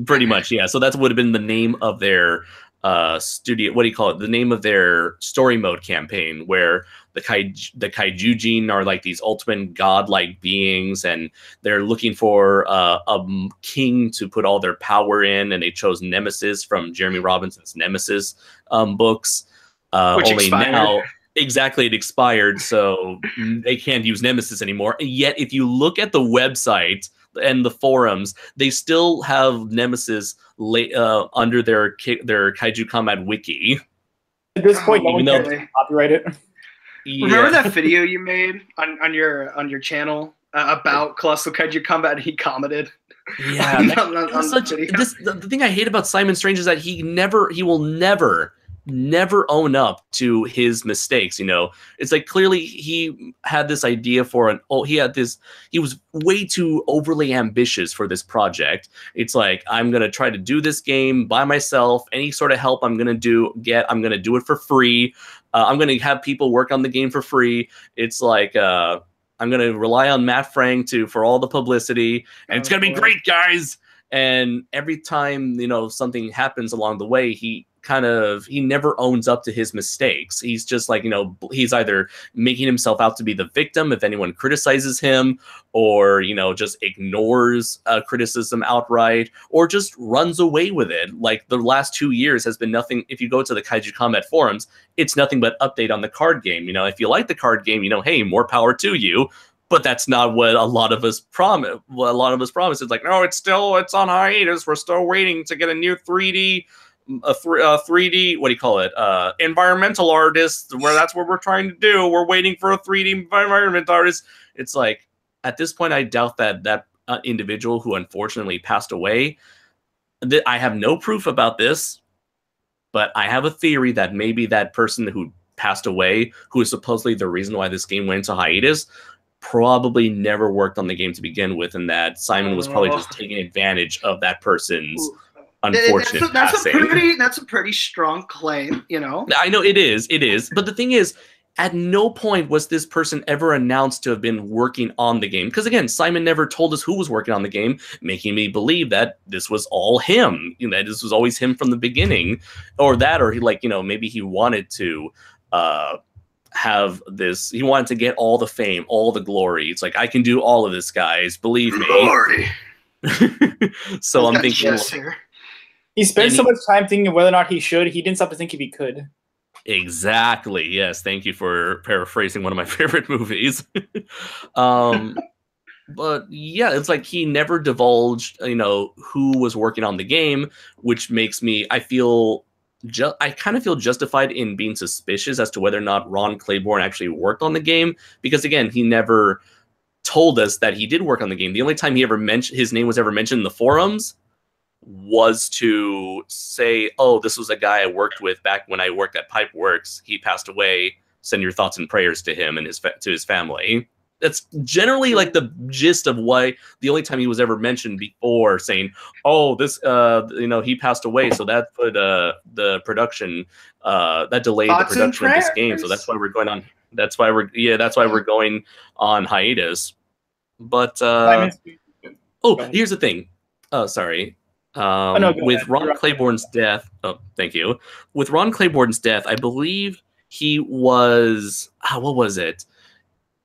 Pretty much, yeah. So that would have been the name of their studio. What do you call it? The name of their story mode campaign, where the Kaijujin are like these ultimate godlike beings, and they're looking for a king to put all their power in, and they chose Nemesis from Jeremy Robinson's Nemesis books. Which only expired. Now. Exactly, it expired, so they can't use Nemesis anymore. Yet, if you look at the website and the forums, they still have Nemesis under their Kaiju Combat wiki. At this point, no one can copyright it. Yeah. Remember that video you made on your channel about Colossal Kaiju Combat? He commented. Yeah, the thing I hate about Simon Strange is that he will never never own up to his mistakes. You know, it's like clearly he had this idea for he was way too overly ambitious for this project. It's like, I'm going to try to do this game by myself. Any sort of help I'm going to I'm going to do it for free. I'm going to have people work on the game for free. It's like, I'm going to rely on Matt Frank for all the publicity, and it's going to be great, guys. And every time, you know, something happens along the way, he never owns up to his mistakes. He's just like, you know, he's either making himself out to be the victim if anyone criticizes him, or, you know, just ignores criticism outright, or just runs away with it. Like the last 2 years has been nothing. If you go to the Kaiju Combat forums, it's nothing but update on the card game. You know, if you like the card game, you know, hey, more power to you. But that's not what a lot of us promise. It's like, no, it's on hiatus. We're still waiting to get a new 3D. 3D, what do you call it? Environmental artist, where that's what we're trying to do. We're waiting for a 3D environment artist. It's like, at this point, I doubt that individual who unfortunately passed away, I have no proof about this, but I have a theory that maybe that person who passed away, who is supposedly the reason why this game went into hiatus, probably never worked on the game to begin with, and that Simon was probably just taking advantage of that person's unfortunate passing. That's a pretty strong claim, you know. I know it is, but the thing is, at no point was this person ever announced to have been working on the game. Because again, Simon never told us who was working on the game, making me believe that this was all him. You know, this was always him from the beginning, or he, like, you know, maybe he wanted to have this. He wanted to get all the fame, all the glory. It's like, I can do all of this, guys. Believe me. Glory. So I'm thinking. He spent so much time thinking whether or not he should. He didn't stop to think if he could. Exactly. Yes. Thank you for paraphrasing one of my favorite movies. But yeah, it's like he never divulged, you know, who was working on the game, which makes me, I kind of feel justified in being suspicious as to whether or not Ron Claiborne actually worked on the game. Because again, he never told us that he did work on the game. The only time his name was ever mentioned in the forums was to say, oh, this was a guy I worked with back when I worked at Pipeworks. He passed away. Send your thoughts and prayers to him and to his family. That's generally like the gist of why the only time he was ever mentioned before saying, oh, this, you know, he passed away. So that put the production, that delayed the production of this game. So that's why we're going on. That's why we're going on hiatus. But, here's the thing. Oh, sorry. With Ron Claiborne's death, thank you. With Ron Claiborne's death, I believe he was, what was it?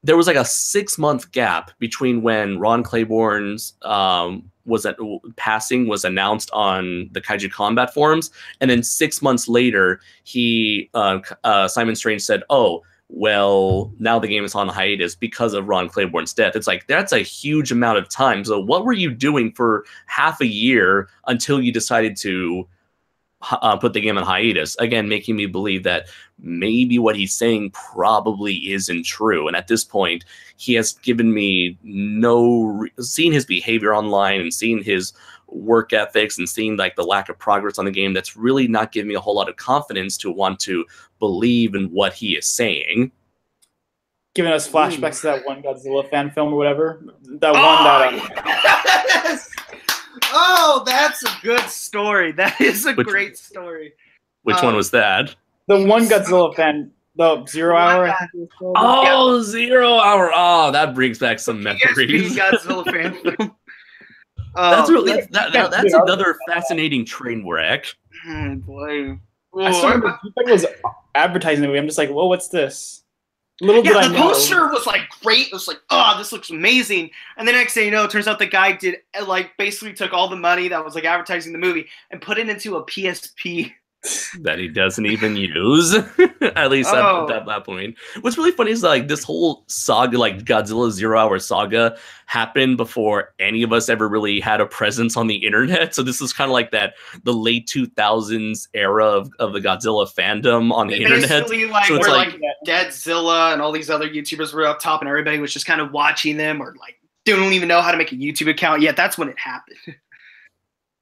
There was like a 6-month gap between when Ron Claiborne's passing was announced on the Kaiju Combat forums, and then 6 months later, Simon Strange said, oh, well, now the game is on hiatus because of Ron Claiborne's death. It's like, that's a huge amount of time. So what were you doing for half a year until you decided to put the game on hiatus? Again, making me believe that maybe what he's saying probably isn't true. And at this point, he has given me seeing his behavior online and seeing his work ethics and seeing like the lack of progress on the game, that's really not giving me a whole lot of confidence to want to believe in what he is saying. Giving us flashbacks to that one Godzilla fan film or whatever. Oh, that's a good story. That is a great story. Which one was that? The one Godzilla fan, the 0 Hour. Oh, 0 Hour. Oh, that brings back some memories. Godzilla fan film. That's another fascinating train wreck. Oh, boy. I saw the was advertising the movie. I'm just like, whoa, what's this? Little did I know. The poster was like great. It was like, oh, this looks amazing. And the next thing you know, it turns out the guy did like basically took all the money that was like advertising the movie and put it into a PSP that he doesn't even use. At least at that point. What's really funny is like this whole saga, like Godzilla 0 Hour saga, happened before any of us ever really had a presence on the internet. So this is kind of like the late 2000s era of the Godzilla fandom on the internet. Basically, like, so it's like Deadzilla and all these other YouTubers were up top, and everybody was just kind of watching them, or like don't even know how to make a YouTube account yet. That's when it happened.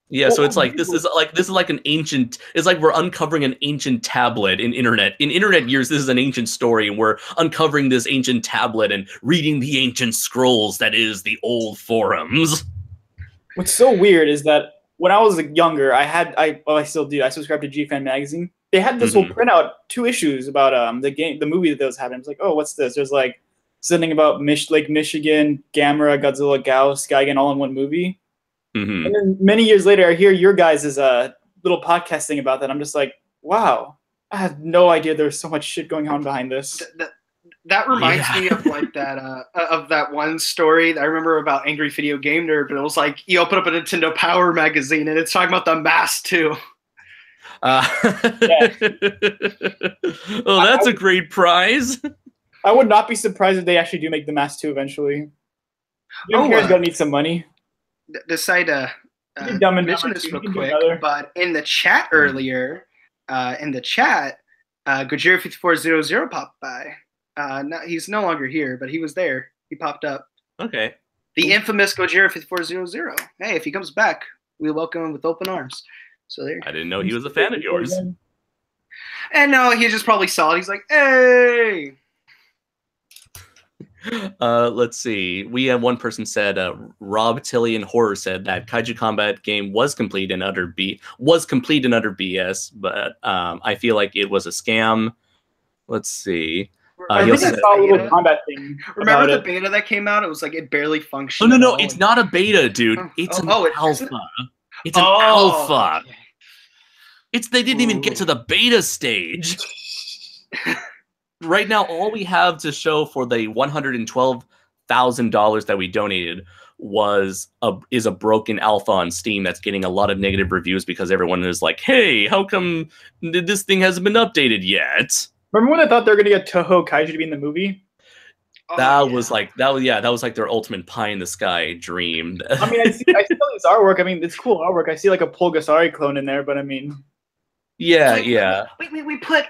Yeah, so it's like this is like an ancient. It's like we're uncovering an ancient tablet in internet years. This is an ancient story, and we're uncovering this ancient tablet and reading the ancient scrolls that is the old forums. What's so weird is that when I was younger, I still do. I subscribed to GFan magazine. They had this whole printout, 2 issues about the movie that was happening. It's like, oh, what's this? There's like something about Lake Michigan, Gamera, Godzilla, Gauss, Skygen, all in one movie. And then many years later, I hear your guys' little podcast thing about that. I'm just like, wow, I had no idea there was so much shit going on behind this. That reminds me of like that one story that I remember about Angry Video Game Nerd, but it was like you open up a Nintendo Power magazine and it's talking about the Mask 2. Oh, that's a great prize. I would not be surprised if they actually do make the Mask 2 eventually. Young Pierre's gonna need some money. Decide to mention this real quick, but in the chat earlier, Gojira5400 popped by. He's no longer here, but he was there. He popped up. Okay. The infamous Gojira5400. Hey, if he comes back, we welcome him with open arms. So there. I didn't know he was a fan of yours. And no, he just probably saw it. He's like, hey. Let's see. We have one person said, Rob Tillian Horror said that Kaiju Combat game was complete and utter BS, but I feel like it was a scam. Let's see. I think I saw a little combat thing. Remember the beta that came out? It was like it barely functioned. No, it's not a beta, dude. It's an alpha. It's an alpha. Okay. They didn't even get to the beta stage. Right now, all we have to show for the $112,000 that we donated is a broken alpha on Steam that's getting a lot of negative reviews because everyone is like, "Hey, how come this thing hasn't been updated yet?" Remember when they thought they were going to get Toho Kaiju to be in the movie? That was like their ultimate pie in the sky dream. I mean, I see this artwork. I mean, it's cool artwork. I see like a Pulgasari clone in there, but I mean. Yeah.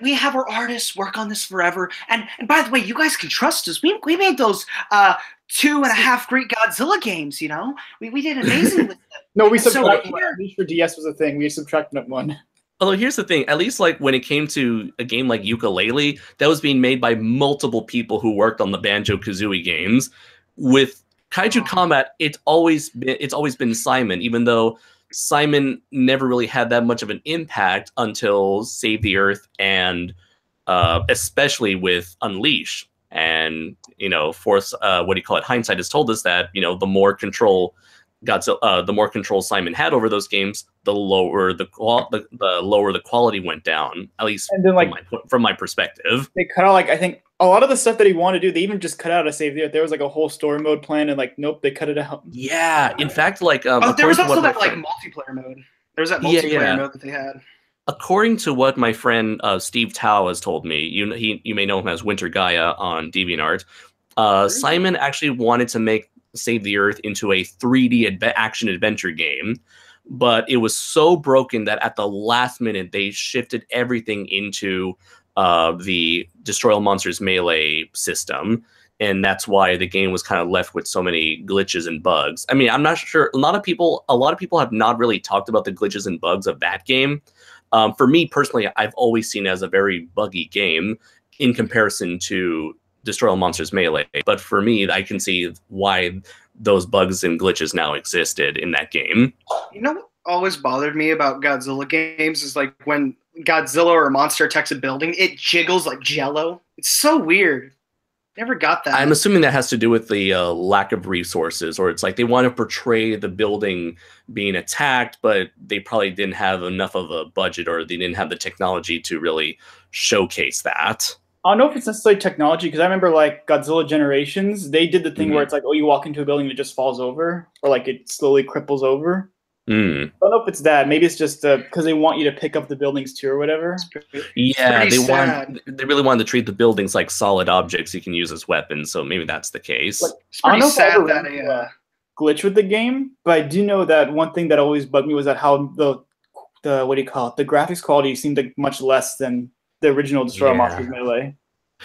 We have our artists work on this forever, and by the way, you guys can trust us. We made those 2.5 great Godzilla games. You know, we did amazing with them. No, we subtracted one. At least for DS was a thing. We subtracted one. Although here's the thing, at least like when it came to a game like Yooka-Laylee, that was being made by multiple people who worked on the Banjo-Kazooie games. With Kaiju Combat, it's always been Simon, even though Simon never really had that much of an impact until Save the Earth and especially with Unleash. And, hindsight has told us that, the more control Simon had over those games, the lower the quality went down, at least from my perspective. They cut out, like, I think a lot of the stuff that he wanted to do, they even just cut out of Save the Earth. There was like a whole story mode plan, and like, nope, they cut it out. Yeah, in fact, like, there was also that like multiplayer mode. There was that multiplayer mode that they had. According to what my friend Steve Tao has told me, you may know him as Winter Gaia on DeviantArt. Simon actually wanted to make Save the Earth into a 3D action adventure game, but it was so broken that at the last minute they shifted everything into the Destroy All Monsters Melee system, and that's why the game was kind of left with so many glitches and bugs. I mean, I'm not sure. A lot of people have not really talked about the glitches and bugs of that game. For me personally, I've always seen it as a very buggy game in comparison to Destroy All Monsters Melee. But for me, I can see why those bugs and glitches now existed in that game. You know what always bothered me about Godzilla games is like when Godzilla or a monster attacks a building, it jiggles like jello. It's so weird. Never got that. I'm assuming that has to do with the lack of resources, or it's like they want to portray the building being attacked, but they probably didn't have enough of a budget, or they didn't have the technology to really showcase that. I don't know if it's necessarily technology, because I remember like Godzilla Generations, they did the thing where it's like, oh, you walk into a building and it just falls over, or like it slowly cripples over. I don't know if it's that. Maybe it's just because they want you to pick up the buildings too, or whatever. Yeah, they really wanted to treat the buildings like solid objects you can use as weapons. So maybe that's the case. Like, I don't know if I ever ran a glitch with the game, but I do know that one thing that always bugged me was that how the what do you call it? The graphics quality seemed like much less than the original Destroy All Monsters Melee.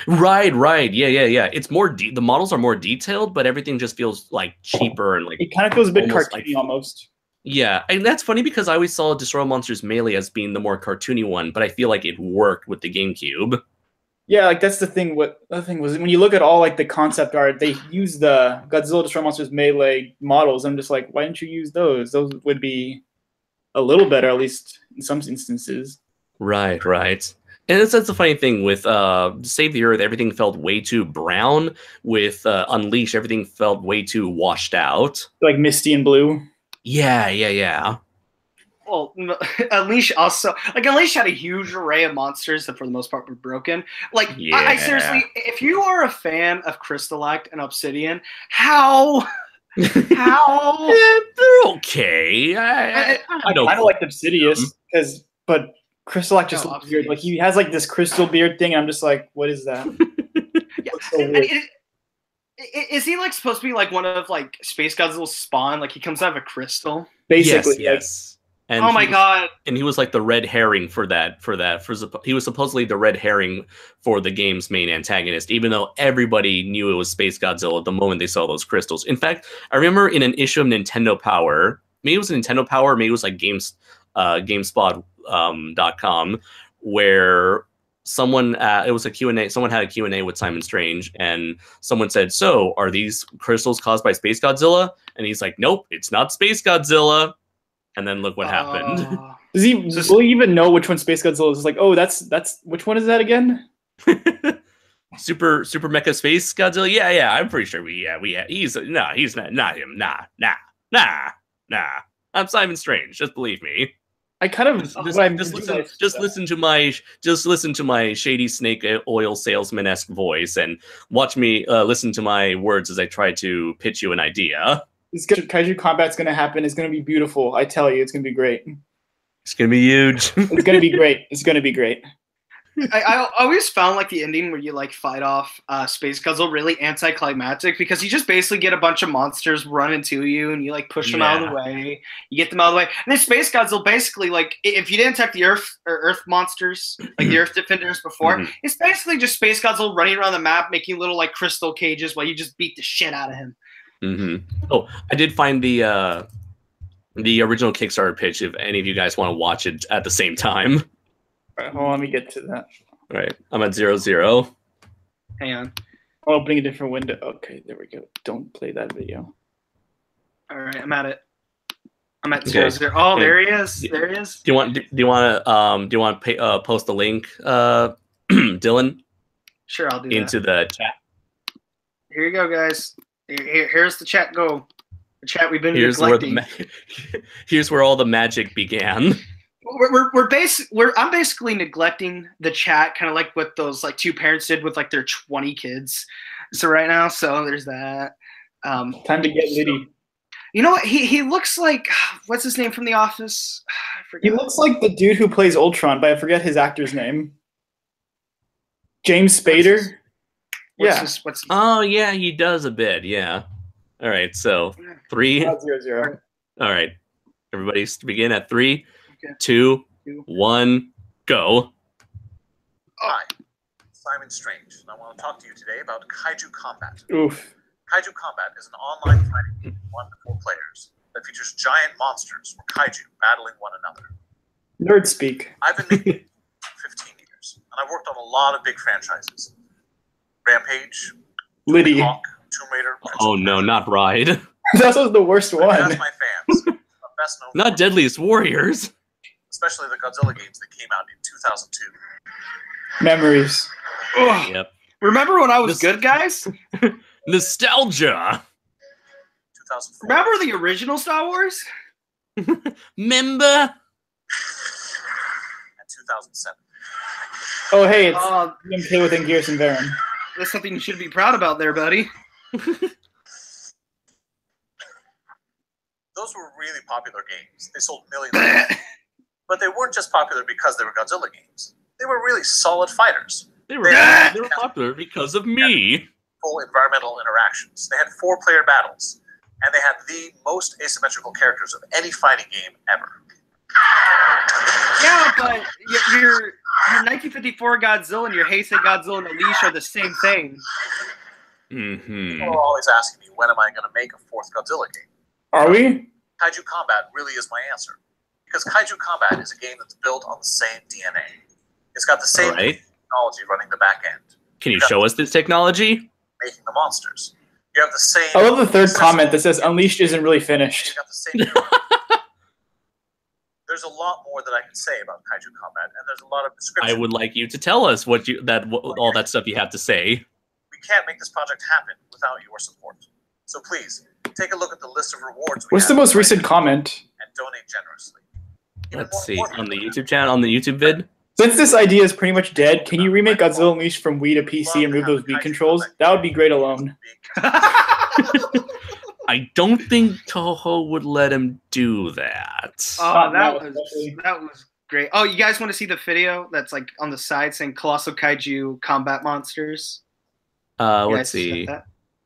Right. Yeah. It's more the models are more detailed, but everything just feels like cheaper and like it kind of feels a bit cartoony almost. Yeah, and that's funny because I always saw Destroy All Monsters Melee as being the more cartoony one, but I feel like it worked with the GameCube. Yeah, like that's the thing. What the thing was when you look at all like the concept art, they use the Godzilla Destroy Monsters Melee models. I'm just like, why didn't you use those? Those would be a little better, at least in some instances. Right, right. And that's the funny thing with Save the Earth, everything felt way too brown. With Unleash, everything felt way too washed out. Like Misty and Blue. Yeah. Well, Unleash also Unleash had a huge array of monsters that for the most part were broken. Like I seriously, if you are a fan of Crystallite and Obsidian, how they're okay. I don't like Obsidious but Crystallite just looks weird. Like he has like this crystal beard thing, and I'm just like, what is that? Yeah. Is he like supposed to be like one of like Space Godzilla's spawn? Like he comes out of a crystal? Basically, yes. And oh my god! And he was like the red herring for that. He was supposedly the red herring for the game's main antagonist, even though everybody knew it was Space Godzilla the moment they saw those crystals. In fact, I remember in an issue of Nintendo Power, maybe it was Nintendo Power, maybe it was like GameSpot.com, where someone it was a Q&A. Someone had a Q&A with Simon Strange, and someone said, "So, are these crystals caused by Space Godzilla?" And he's like, "Nope, it's not Space Godzilla." And then look what happened. Will he even know which one Space Godzilla is? It's like, oh, that's which one is that again? Super Mecha Space Godzilla. Yeah. I'm pretty sure he's not him. Nah. I'm Simon Strange. Just believe me. I kind of just listen to my shady snake oil salesman-esque voice and watch me listen to my words as I try to pitch you an idea. Kaiju combat's gonna happen. It's gonna be beautiful. I tell you, it's gonna be great. It's gonna be huge. It's gonna be great. It's gonna be great. I always found like the ending where you like fight off Space Godzilla really anticlimactic because you just basically get a bunch of monsters run into you and you like push them out of the way. You get them out of the way, and then Space Godzilla basically like if you didn't attack the Earth monsters like the Earth defenders before, it's basically just Space Godzilla running around the map making little like crystal cages while you just beat the shit out of him. Oh, I did find the original Kickstarter pitch. If any of you guys want to watch it at the same time. All right, hold on, let me get to that. All right, I'm at 0-0. Hang on. I'm opening a different window. Okay, there we go. Don't play that video. All right, I'm at it. I'm at 0-0. Oh, there he is. There he is. Do you want to post the link, Dylan? Sure, I'll do into the chat. Here you go, guys. Here's the chat. Go. The chat we've been neglecting. Here's where all the magic began. I'm basically neglecting the chat, kind of like what those like two parents did with like their 20 kids. So right now, so there's that. Time to get Liddy. You know what? He looks like what's his name from The Office? I forget. He looks like the dude who plays Ultron, but I forget his actor's name. James Spader. Oh yeah, he does a bit. Yeah. All right. So 3. 0-0. All right. Everybody begin at 3, 2, 1, go. Hi, Simon Strange, and I want to talk to you today about Kaiju Combat. Oof. Kaiju Combat is an online fighting game of 1 to 4 players that features giant monsters or kaiju battling one another. Nerd speak. I've been making it for 15 years, and I've worked on a lot of big franchises. Rampage, Liddy. Hawk, Tomb Raider. Oh no, not Ride. That was the worst one. That's my fans. I'm best known not Deadliest Warriors. Especially the Godzilla games that came out in 2002. Memories. Ugh. Yep. Remember when I was good, guys? Nostalgia. 2004. Remember the original Star Wars? Member. And 2007. Oh, hey, it's MK within Gears and Varen. That's something you should be proud about there, buddy. Those were really popular games. They sold millions. But they weren't just popular because they were Godzilla games. They were really solid fighters. They were popular because of me. Full environmental interactions. They had 4-player battles. And they had the most asymmetrical characters of any fighting game ever. Yeah, but your 1954 Godzilla and your Heisei Godzilla and Unleash are the same thing. People are always asking me, when am I going to make a 4th Godzilla game? Are we? Kaiju Combat really is my answer. Because Kaiju Combat is a game that's built on the same DNA. It's got the same technology running the back end. Can you show us this technology? Making the monsters. You have the same... I love the third comment that says Unleashed isn't really finished. You got the same... There's a lot more that I can say about Kaiju Combat, and there's a lot of description. I would like you to tell us all that stuff you have to say. We can't make this project happen without your support. So please, take a look at the list of rewards. What's the most recent comment? And donate generously. Let's see, on the YouTube channel, on the YouTube vid. Since this idea is pretty much dead, can you remake Godzilla Unleashed from Wii to PC and remove those Wii controls? That would be great alone. I don't think Toho would let him do that. Oh, that was great. Oh, you guys want to see the video that's like on the side saying Colossal Kaiju Combat Monsters? Let's see.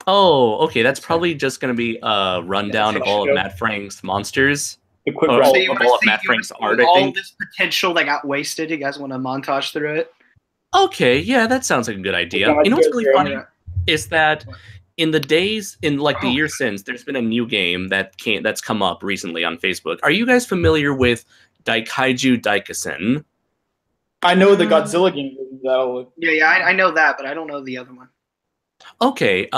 Oh, okay. That's probably just going to be a rundown of all of Matt Frank's monsters. The quick all of Matt Frank's art, I think. All this potential that got wasted. You guys want to montage through it? Okay, yeah, that sounds like a good idea. You know what's really funny is that in the days, in like the year since, there's been a new game that's come up recently on Facebook. Are you guys familiar with Daikaiju Daikasen? I know the Godzilla game. Yeah, I know that, but I don't know the other one. Okay,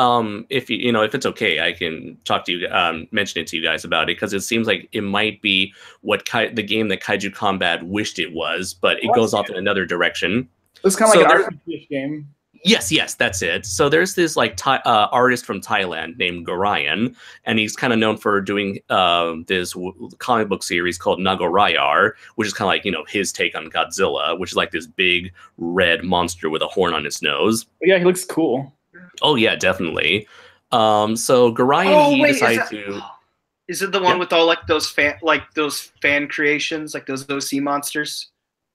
if if it's okay, I can talk to you, mention it to you guys about it, because it seems like it might be what the game that Kaiju Combat wished it was, but it goes off in another direction. It's kind of like an RPG game. Yes, that's it. So there's this like artist from Thailand named Gorion, and he's kind of known for doing this comic book series called Nagorayar, which is kind of like his take on Godzilla, which is like this big red monster with a horn on his nose. Yeah, he looks cool. Oh yeah, definitely. So Gorion decided to. Is it the one with all like those fan creations, like those OC monsters?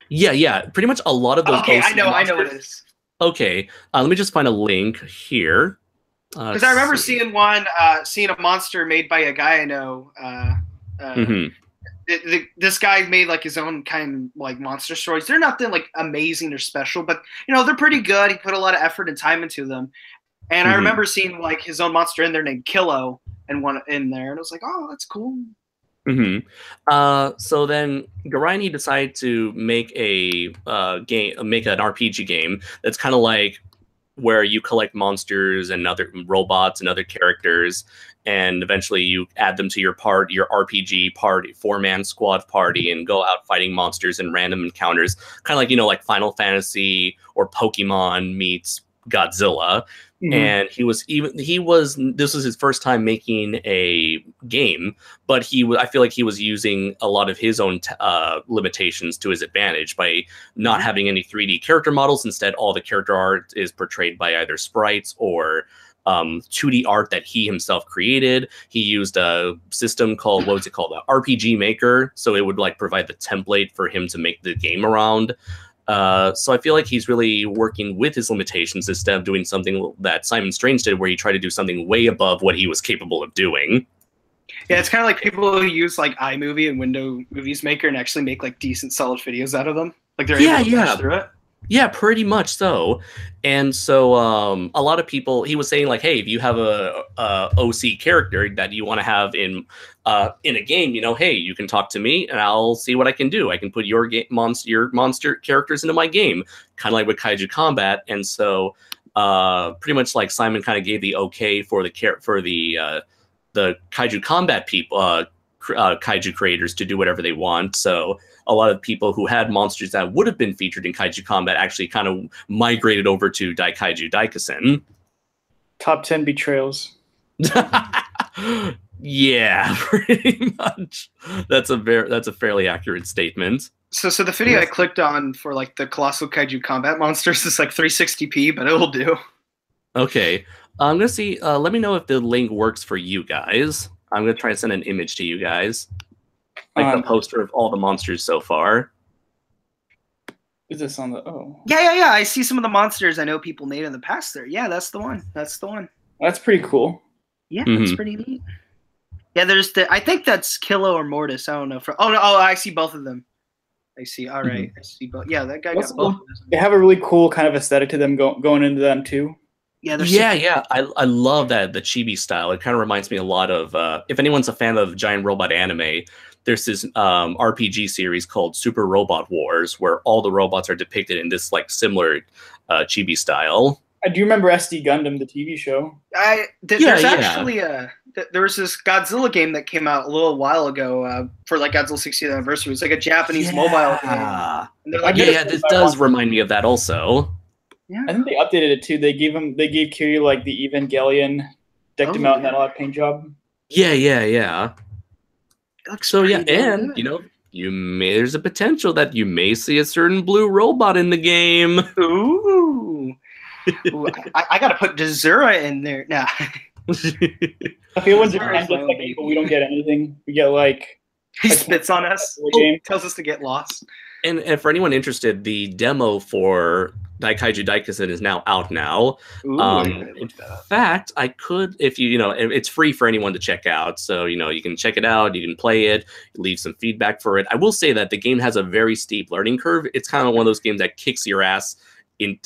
Yeah. Pretty much a lot of those. Okay, OC I know what it is. Okay, let me just find a link here. Because I remember seeing a monster made by a guy I know. This guy made like his own kind of like monster stories. They're nothing like amazing or special, but they're pretty good. He put a lot of effort and time into them. And I remember seeing like his own monster in there named Kilo and one in there, and I was like, oh, that's cool. So then Gorion decided to make an RPG game that's kind of like where you collect monsters and other robots and other characters, and eventually you add them to your RPG party, 4-man squad party, and go out fighting monsters in random encounters, kind of like like Final Fantasy or Pokemon meets Godzilla. And this was his first time making a game, but I feel like he was using a lot of his own limitations to his advantage by not having any 3D character models. Instead, all the character art is portrayed by either sprites or 2D art that he himself created. He used a system called, an RPG Maker, so it would like provide the template for him to make the game around. So I feel like he's really working with his limitations instead of doing something that Simon Strange did, where he tried to do something way above what he was capable of doing. Yeah, it's kind of like people who use like iMovie and Windows Movies Maker and actually make like decent, solid videos out of them. Like they're able to push through it. Yeah, pretty much so. And so a lot of people, he was saying like, hey, if you have a OC character that you want to have in a game, hey, you can talk to me and I'll see what I can do. I can put your monster characters into my game, kind of like with Kaiju Combat. And so pretty much like Simon kind of gave the okay for the Kaiju Combat people, Kaiju creators to do whatever they want. So a lot of people who had monsters that would have been featured in Kaiju Combat actually kind of migrated over to Daikaiju Daikasen. Top 10 betrayals. Yeah, pretty much. That's a fairly accurate statement. So the video I clicked on for like the Colossal Kaiju Combat Monsters is like 360p, but it'll do. Okay, I'm gonna see. Let me know if the link works for you guys. I'm gonna try to send an image to you guys. Like the poster of all the monsters so far. Is this on the... Oh. Yeah. I see some of the monsters I know people made in the past there. Yeah, that's the one. That's pretty cool. Yeah, that's pretty neat. Yeah, I think that's Kilo or Mortis. I don't know. I see both of them. I see. All right. I see both. Yeah, that guy got both of them. They have a really cool kind of aesthetic to them going into them too. Yeah, they're Yeah. I love that, the chibi style. It kind of reminds me a lot of if anyone's a fan of giant robot anime, there's this RPG series called Super Robot Wars where all the robots are depicted in this like similar chibi style. I do remember SD Gundam, the TV show. There's actually there was this Godzilla game that came out a little while ago for like Godzilla 60th anniversary. It's like a Japanese mobile game. Like, this does remind me of that also. Yeah. I think they updated it too. They gave Kiryu like the Evangelion, decked him out in that odd paint job. Yeah. So yeah, and good. there's a potential that you may see a certain blue robot in the game. Ooh. I gotta put Dezura in there now. I feel when Japan gets like, we don't get anything. We get like he spits on us. Tells us to get lost. And for anyone interested, the demo for Daikaiju Daikazen is now out now. Ooh, in fact, I could, if it's free for anyone to check out. So, you can check it out, you can play it, leave some feedback for it. I will say that the game has a very steep learning curve. It's kind of one of those games that kicks your ass in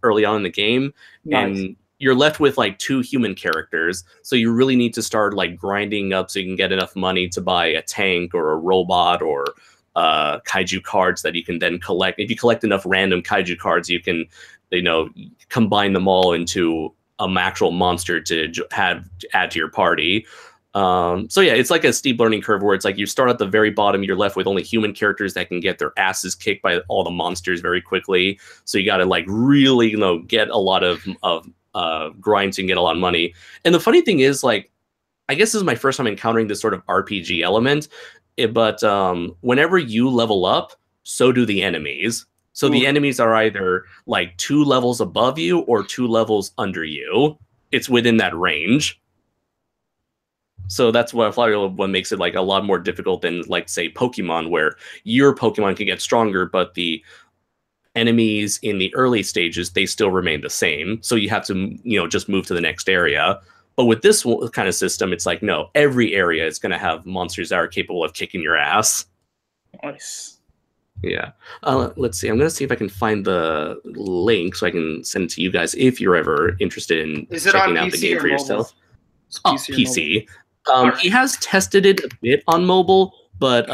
early on in the game. Nice. And you're left with like 2 human characters. So you really need to start like grinding up so you can get enough money to buy a tank or a robot or kaiju cards that you can then collect. If you collect enough random kaiju cards, you can, combine them all into an actual monster to add to your party. So yeah, it's like a steep learning curve where it's like you start at the very bottom, you're left with only human characters that can get their asses kicked by all the monsters very quickly. So you got to like really, get a lot of grinds and get a lot of money. And the funny thing is, like, I guess this is my first time encountering this sort of RPG element. But whenever you level up, so do the enemies. So the enemies are either like 2 levels above you or 2 levels under you. It's within that range. So that's what makes it like a lot more difficult than, like, say, Pokemon, where your Pokemon can get stronger, but the enemies in the early stages, they still remain the same. So you have to, just move to the next area. But with this kind of system, it's like, no, every area is going to have monsters that are capable of kicking your ass. Nice. Yeah. Let's see. I'm going to see if I can find the link so I can send it to you guys if you're ever interested in checking out the game for yourself. PC. He has tested it a bit on mobile, but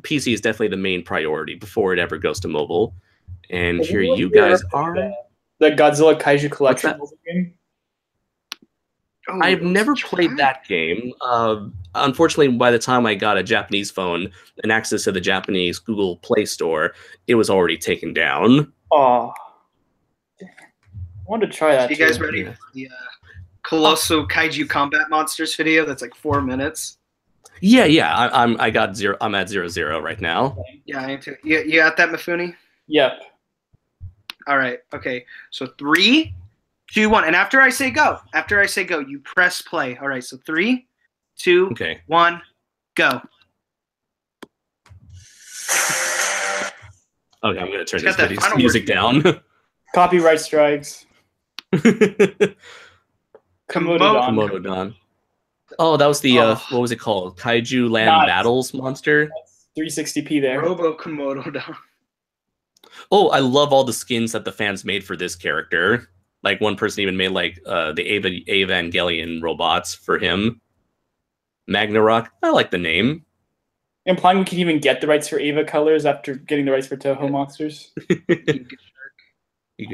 PC is definitely the main priority before it ever goes to mobile. And here you guys are. The Godzilla Kaiju Collection game. Oh, I've never played that game. Unfortunately, by the time I got a Japanese phone and access to the Japanese Google Play Store, it was already taken down. Oh, I wanted to try that. You guys ready for the Colossal Kaiju Combat Monsters video? That's like 4 minutes. Yeah. I'm at 0-0 right now. Yeah, I am too. You got that, Mifune? Yep. All right. Okay. So 3, 2, 1, and after I say go, you press play. All right. So 3, 2, 1, go. Okay, I'm gonna turn this music down. Copyright strikes. Komodo-don. Oh, that was the what was it called? Kaiju Land Battles monster. 360p there. Robo Komodo-don. Oh, I love all the skins that the fans made for this character. Like, one person even made like the Evangelion robots for him. Magnarok. I like the name. Implying we can even get the rights for Eva colors after getting the rights for Toho monsters.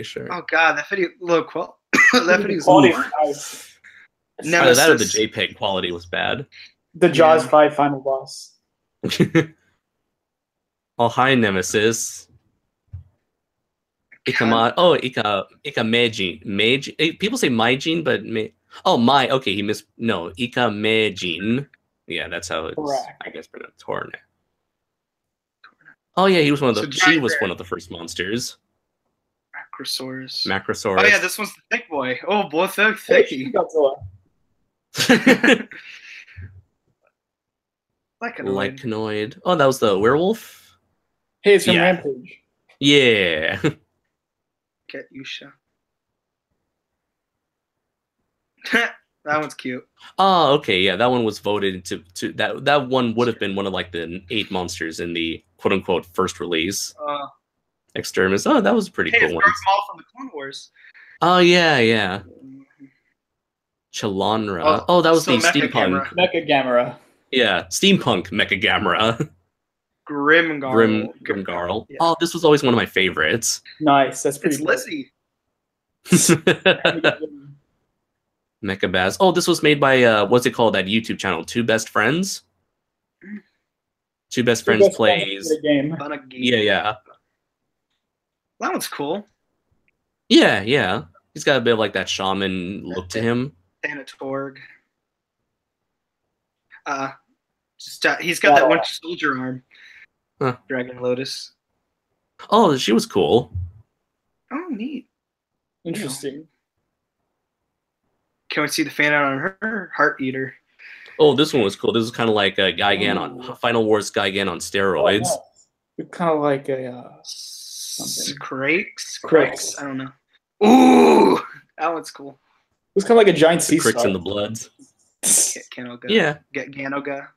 Sure. Oh god, that video look well. That video's nice. Either that or the JPEG quality was bad. The Jaws 5 final boss. Oh, hi, Nemesis. Ika Meijin. People say Meijin, but okay, he missed. No, Ika Meijin. Yeah, that's how it's, I guess, pronounced. Torne. Oh yeah, he was one of the. She was one of the first monsters. Macrosaurus. Oh yeah, this one's the thick boy. Oh boy, thicky. Lycanoid. Oh, that was the werewolf. Hey, it's from Rampage. Yeah. Get Yusha. That one's cute. Oh, okay, yeah, that one was voted to that one would have been one of like the 8 monsters in the quote unquote first release. Extremis. Oh, that was a pretty cool one. It's all from the Clone Wars. Oh yeah. Chalonra. Oh, that was the so steampunk. Mecha Gamera. Yeah, steampunk Mecha Gamera. Grimgarl. Grimgarl. Yeah. Oh, this was always one of my favorites. Nice. That's pretty It's cool. Lizzie. Mecha Baz. Oh, this was made by what's it called? That YouTube channel, Two Best Friends. Two Best Friends plays. The game. Yeah. That one's cool. Yeah. He's got a bit of like that shaman look to him. Thanatorg. He's got that Winter Soldier arm. Huh. Dragon Lotus. Oh, she was cool. Oh, neat. Interesting. Can we see the fan art on her? Heart Eater. Oh, this one was cool. This is kind of like a Gigan on Final Wars Gigan on steroids. Oh, nice. Kind of like a something. Crix. I don't know. Ooh, that one's cool. It was kind of like a giant sea Cricks star. in the Bloods. Kanoga. Yeah. Ganoga.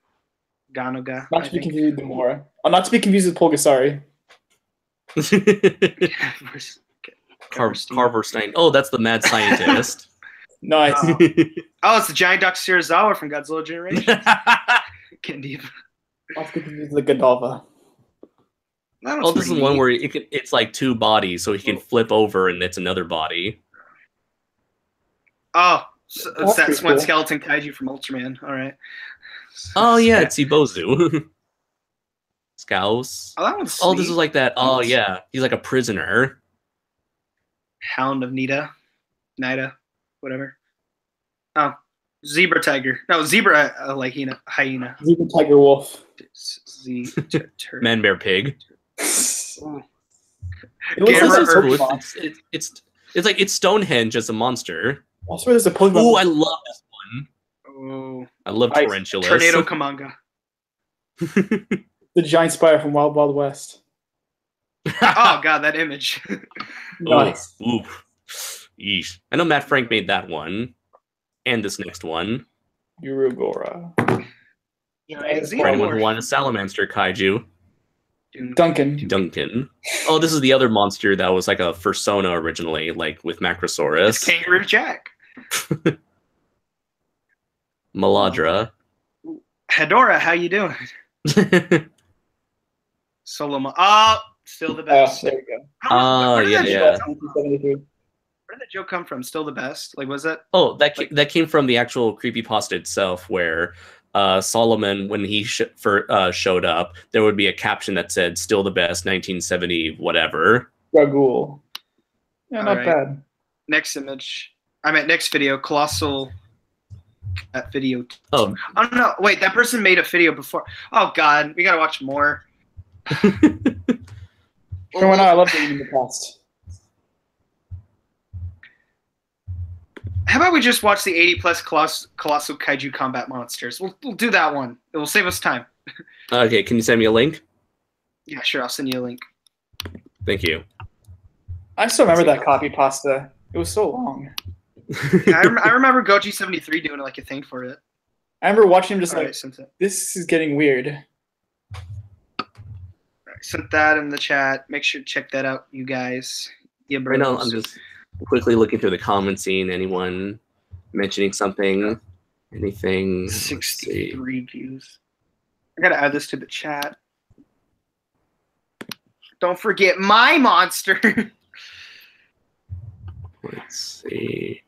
Not to be confused with Gamora. Oh, not to be confused with Pulgasari. Carverstein. Oh, that's the mad scientist. Nice. Oh, it's the giant Dr. Serizawa from Godzilla Generation. Candiva. Not to be confused with the Godolpha. Oh, this is one where it's like two bodies, so he can flip over and it's another body. Oh, so That's that's pretty one cool. skeleton kaiju from Ultraman. All right. Oh yeah, it's Ibozu. Scouse. Oh, that one's Oh, this sweet. is like that. Oh yeah, he's like a prisoner. Hound of Nida, whatever. Oh, Zebra Tiger. No, Zebra hyena. Zebra Tiger Wolf. Man Bear Pig. It looks Gamera like or- a Pokemon. It's like it's Stonehenge as a monster. I swear there's a Pokemon. Oh, I love this one. Oh, I love Ice. Tarantulas. Tornado Kamanga. The giant spider from Wild Wild West. Oh god, that image. Nice. Ooh. Yeesh. I know Matt Frank made that one. And this next one. Urugora. For anyone who wanted a Salamander kaiju. Duncan. Oh, this is the other monster that was like a Fursona originally, like with Macrosaurus. It's Kangaroo Jack. Maladra. Hedora, how you doing? Solomon. Oh, still the Oh, best. there we go. Oh, Where did yeah, that yeah. joke- 1973. Where did that joke come from? Still the best? Like, was that? Oh, that came from the actual creepypasta itself, where Solomon, when he showed up, there would be a caption that said "Still the best, 1970 whatever." Gagool. Yeah, not Alright. bad. Next image. I meant next video. Colossal. That video. Oh, Oh no! Wait, that person made a video before. Oh god, we gotta watch more. Sure, why not? I love the in the past. How about we just watch the 80+ colossal kaiju combat monsters? We'll do that one. It will save us time. okay. Can you send me a link? Yeah, sure. I'll send you a link. Thank you. I still remember that copy pasta. It was so long. Yeah, I remember Goji73 doing like a thing for it. I remember watching him just Alright, like, sent it. this is getting weird. Alright, sent that in the chat. Make sure to check that out, you guys. Yeah, Right now, bros. I'm just quickly looking through the comments, seeing anyone mentioning something, anything. Let's see. 63 views. I gotta add this to the chat. Don't forget my monster. Let's see.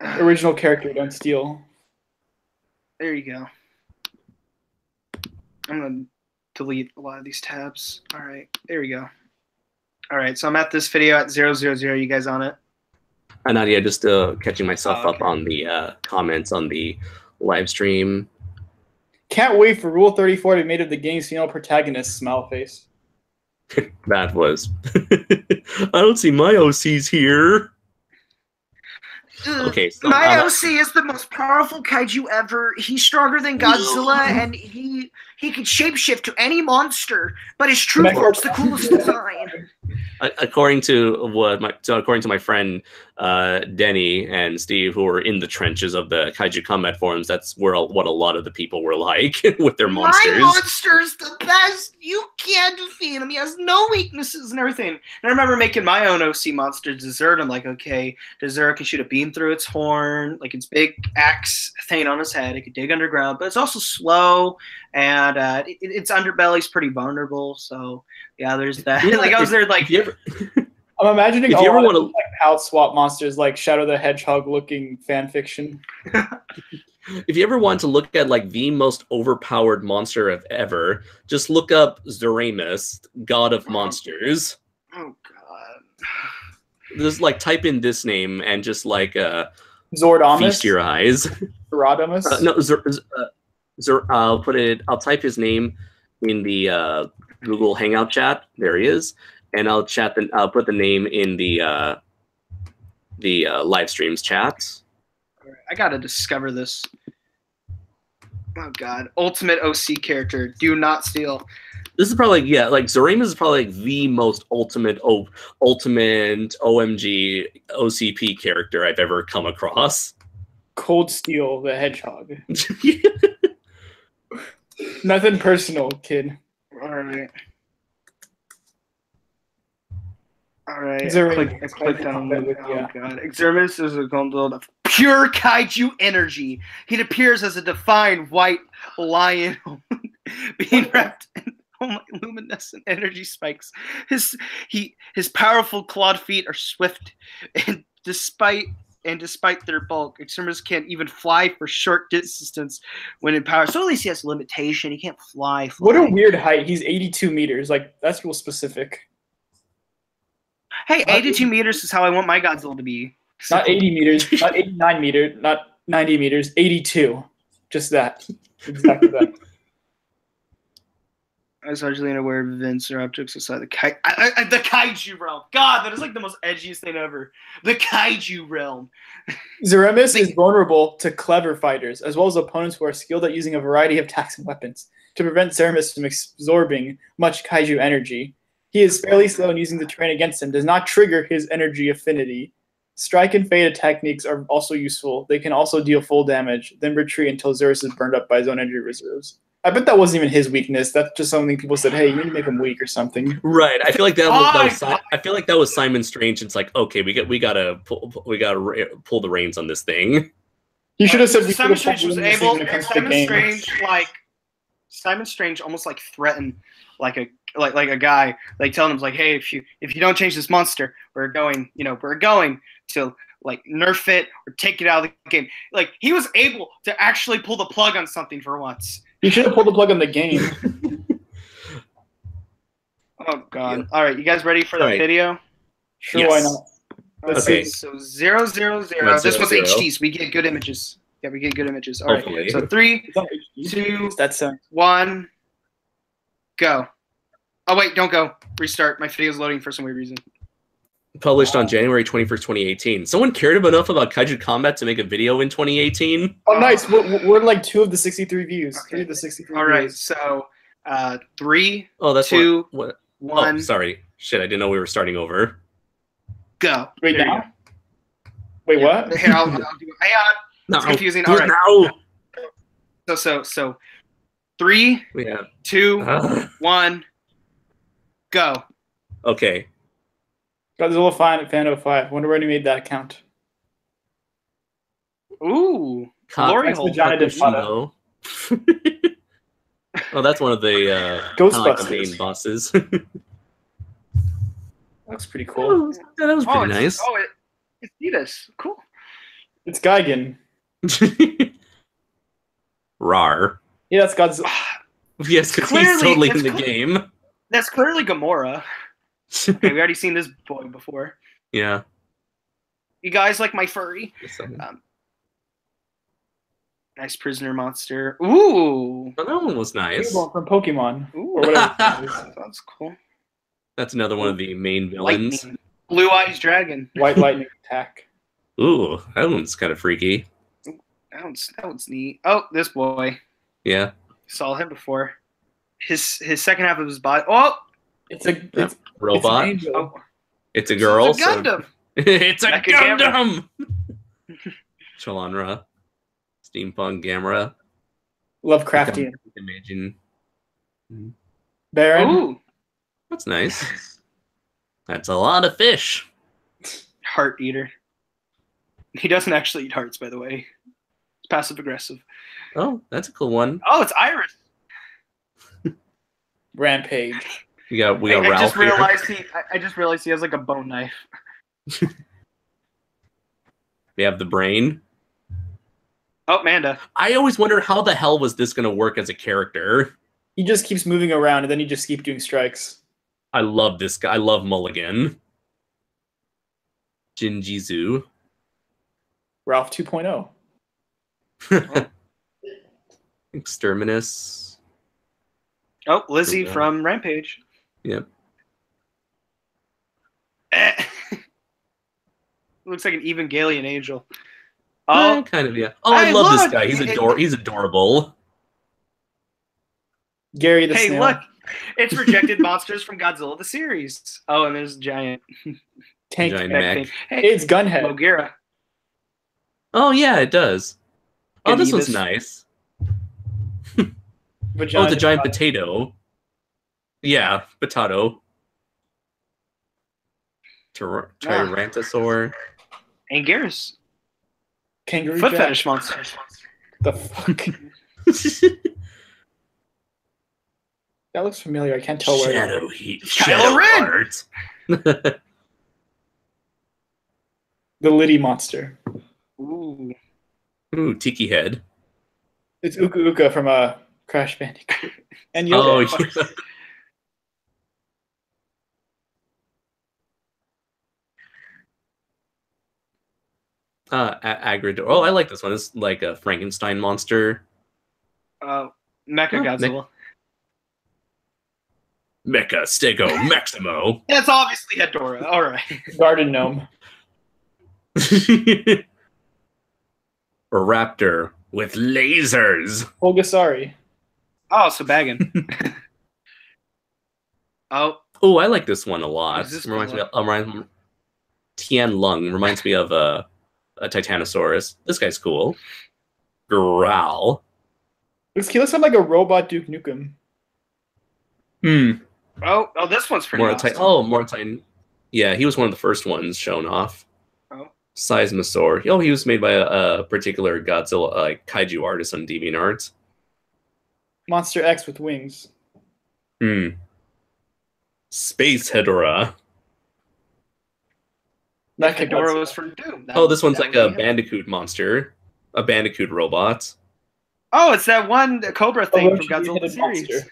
Original character, don't steal. There you go. I'm gonna delete a lot of these tabs. All right, there we go. All right, so I'm at this video at 000. You guys on it? Nadia, just catching myself Oh, up on the comments on the live stream. Can't wait for Rule 34 to be made of the game's female protagonist, smile face. That was. I don't see my OCs here. Okay, so My OC is the most powerful kaiju ever. He's stronger than Godzilla, and he can shapeshift to any monster. But his true form's the coolest design. according to my friend Denny and Steve, who were in the trenches of the kaiju combat forums, that's what a lot of the people were like with their monsters. My monster's the best. you can't defeat him. He has no weaknesses and everything. And I remember making my own OC monster, Dessert. I'm like, okay, Dessert can shoot a beam through its horn, like its big axe thing on its head. It can dig underground, but it's also slow, and its underbelly's pretty vulnerable. So yeah, there's that. Yeah, like I was there, like. I'm imagining If you ever want to like palette swap monsters like Shadow the Hedgehog looking fan fiction. If you ever want to look at like the most overpowered monster of ever, just look up Zoramus, God of Monsters. Oh god. Just like type in this name and just like Zordamus? feast your eyes. Zoradamus? No, I'll type his name in the Google Hangout chat. There he is. And I'll put the name in the live streams chat. I gotta discover this. Oh god, ultimate OC character. Do not steal. This is probably like Zoramus is probably like the most ultimate OMG OCP character I've ever come across. Cold Steel the Hedgehog. Nothing personal, kid. Alright. I clicked on him. Oh god. Exermus is a gondola of pure kaiju energy. He appears as a defined white lion being wrapped in luminescent energy spikes. His powerful clawed feet are swift, and despite their bulk, Exermus can't even fly for short distance when in power. So at least he has limitation. He can't fly. What a weird height. He's 82 meters. Like, that's real specific. Hey, 82 meters is how I want my Godzilla to be. Not 80 meters, not 89 meters, not 90 meters, 82. Just that. Exactly that. I was largely unaware of events or objects outside the the kaiju realm. God, that is like the most edgiest thing ever. The kaiju realm. Zoramus is vulnerable to clever fighters, as well as opponents who are skilled at using a variety of attacks and weapons to prevent Zoramus from absorbing much kaiju energy. He is fairly slow in using the terrain against him, does not trigger his energy affinity. Strike and fade techniques are also useful. They can also deal full damage, then retreat until Zerus is burned up by his own energy reserves. I bet that wasn't even his weakness. That's just something people said, hey, you need to make him weak or something. Right. I feel like that was Simon Strange. It's like, okay, we gotta pull the reins on this thing. You should have said Simon Strange was able. Simon Strange almost like threatened like a guy, like telling him like, hey, if you don't change this monster, we're going to like nerf it or take it out of the game. Like he was able to actually pull the plug on something for once. You should have pulled the plug on the game. Oh god! Yeah. All right, you guys ready for the video? Sure, yes. Why not? Let's see. So 000. This was HD, so we get good images. Yeah, we get good images. All right. Hopefully. So 3, 2, That's 1, go. Oh wait, don't go. Restart. My video's loading for some weird reason. Published on January 21st, 2018. Someone cared enough about Kaiju Combat to make a video in 2018? Oh, nice. We're like 2 of the 63 views. Okay. 3 of the 63 All right, views. so 3, that's 2, what? 1. Oh, sorry. Shit, I didn't know we were starting over. Go. Wait, There now? Wait, what? Here, I'll do it. Hang on. No, It's confusing. do All it right. now. So 3, Yeah. 2, 1, go. Okay. Godzilla Fan 05. Wonder where he made that account. Ooh. Glory Next hole. vagina did Oh, that's one of the Ghostbusters. main bosses. Looks pretty cool. Yeah, that was pretty nice. It's Divas. Cool. It's Gigan. Rar. Yeah, that's Godzilla. Yes, because he's totally in the game. That's clearly Gamora. Okay, we already seen this boy before. Yeah. You guys like my furry? Oh, Nice prisoner monster. Ooh. that one was nice. From Pokemon. Ooh. Or whatever. That's cool. That's another one of the main villains. Lightning. Blue Eyes Dragon. White Lightning Attack. Ooh, that one's kind of freaky. That one's neat. Oh, this boy. Yeah. Saw him before. His second half of his body. Oh, It's a robot. It's, an angel. It's a girl. It's a Gundam. It's a Mecha Gundam. Chalanra. Steampunk Gamera. Lovecraftian. Imagine. Baron. Ooh, That's nice. That's a lot of fish. heart eater. He doesn't actually eat hearts, by the way. It's passive aggressive. Oh, that's a cool one. Oh, it's Iris. Rampage. We got I Ralph just here. realized he has like a bone knife. We have the brain. Oh, Manda. I always wonder how the hell was this going to work as a character. He just keeps moving around, and then he just keeps doing strikes. I love this guy. I love Mulligan. Jinjizu. Ralph 2.0. Exterminus. Oh, Lizzie Okay. from Rampage. Yep. Looks like an Evangelion angel. Oh, Kind of, yeah. Oh, I Hey, love this look! guy. He's adorable. Gary the hey, Snail. look. It's rejected monsters from Godzilla the series. Oh, and there's giant Tank Giant Mech. mech. thing. Hey, It's Gunhead. Mogira. Oh, yeah, it does. Oh, this one's Ganibus. nice. Vagina Oh, it's a giant Potato. potato. Yeah, potato. Tyrantosaur. Anguirus. Kangaroo Foot Jack. fetish monster. The fuck? That looks familiar. I can't tell where. Shadow Heat. Kylo Ren! Heart. The Liddy monster. Ooh. Ooh, Tiki Head. It's Uka Uka from Crash Bandicoot. And Oh, Yoda. yeah. Agridor. Oh, I like this one. It's like a Frankenstein monster. Mecha Oh, Godzilla. Mecha Stego Maximo. That's obviously Hedorah. All right. Garden Gnome. A raptor with lasers. Pulgasari. Oh, Sabagan. Oh, Oh, I like this one a lot. Who's this Reminds me fella? of Tian Lung. Reminds me of a Titanosaurus. This guy's cool. Growl. He looks like a robot Duke Nukem. oh, this one's pretty awesome. Mortine. Yeah, he was one of the first ones shown off. Oh. Seismosaur. Oh, he was made by a particular Godzilla kaiju artist on DeviantArt. Monster X with wings. Space Hedorah. Mecha Hedorah Godzilla. was from Doom. Oh, this one's that like would a be him. Bandicoot monster. A Bandicoot robot. Oh, it's that one Cobra thing from Orochi Godzilla the Headed series.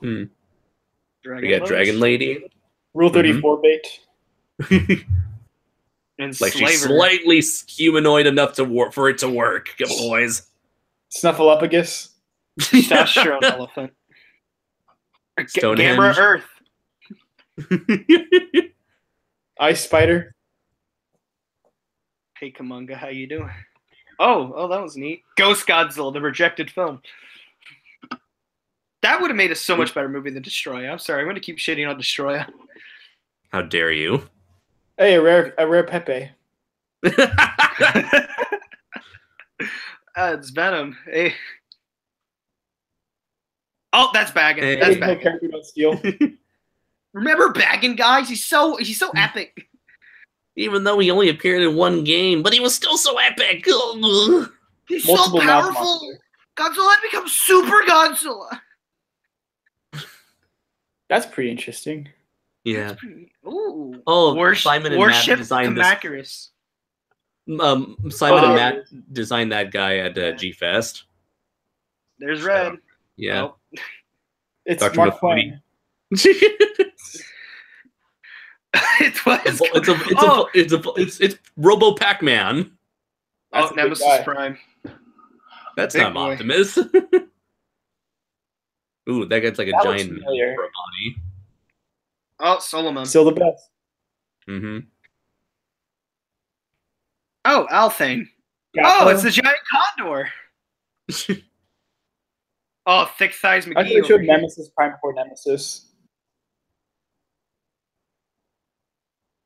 Monster. We got Dragon Lady. Rule 34 bait. And Like she's Slaver. slightly humanoid enough for it to work, boys. Snuffleupagus. Testosterone elephant. Stonehenge. Gamera Earth. Ice Spider. Hey, Kamunga, how you doing? Oh, that was neat. Ghost Godzilla, the rejected film. That would have made a so much better movie than Destroya. I'm sorry, I'm going to keep shitting on Destroya. How dare you? Hey, a rare Pepe. It's Venom. Hey. Oh, that's Baggin. Hey. That's No Baggin. character don't steal. Remember Baggin, guys? He's so epic. Even though he only appeared in one game, but he was still so epic. He's Multiple so mouth powerful. monster. Godzilla had become Super Godzilla. That's pretty interesting. Yeah. Ooh. Oh, Simon and Matt Warship designed this. Kamacuras. Simon Oh. and Matt designed that guy at G-Fest. There's Red. Yeah. Oh. It's Dr. Mark Mafudi. Twain. It was. It's Robo Pac-Man. That's a big Nemesis guy. Prime. That's Big not boy. Optimus. Ooh, that guy's like a That looks giant man familiar. for a body. Oh, Solomon. Still the best. Mm-hmm. Oh, Althane. Oh, it's the giant condor. Oh, thick thighs I McGee. could have showed over here. Nemesis Prime before Nemesis.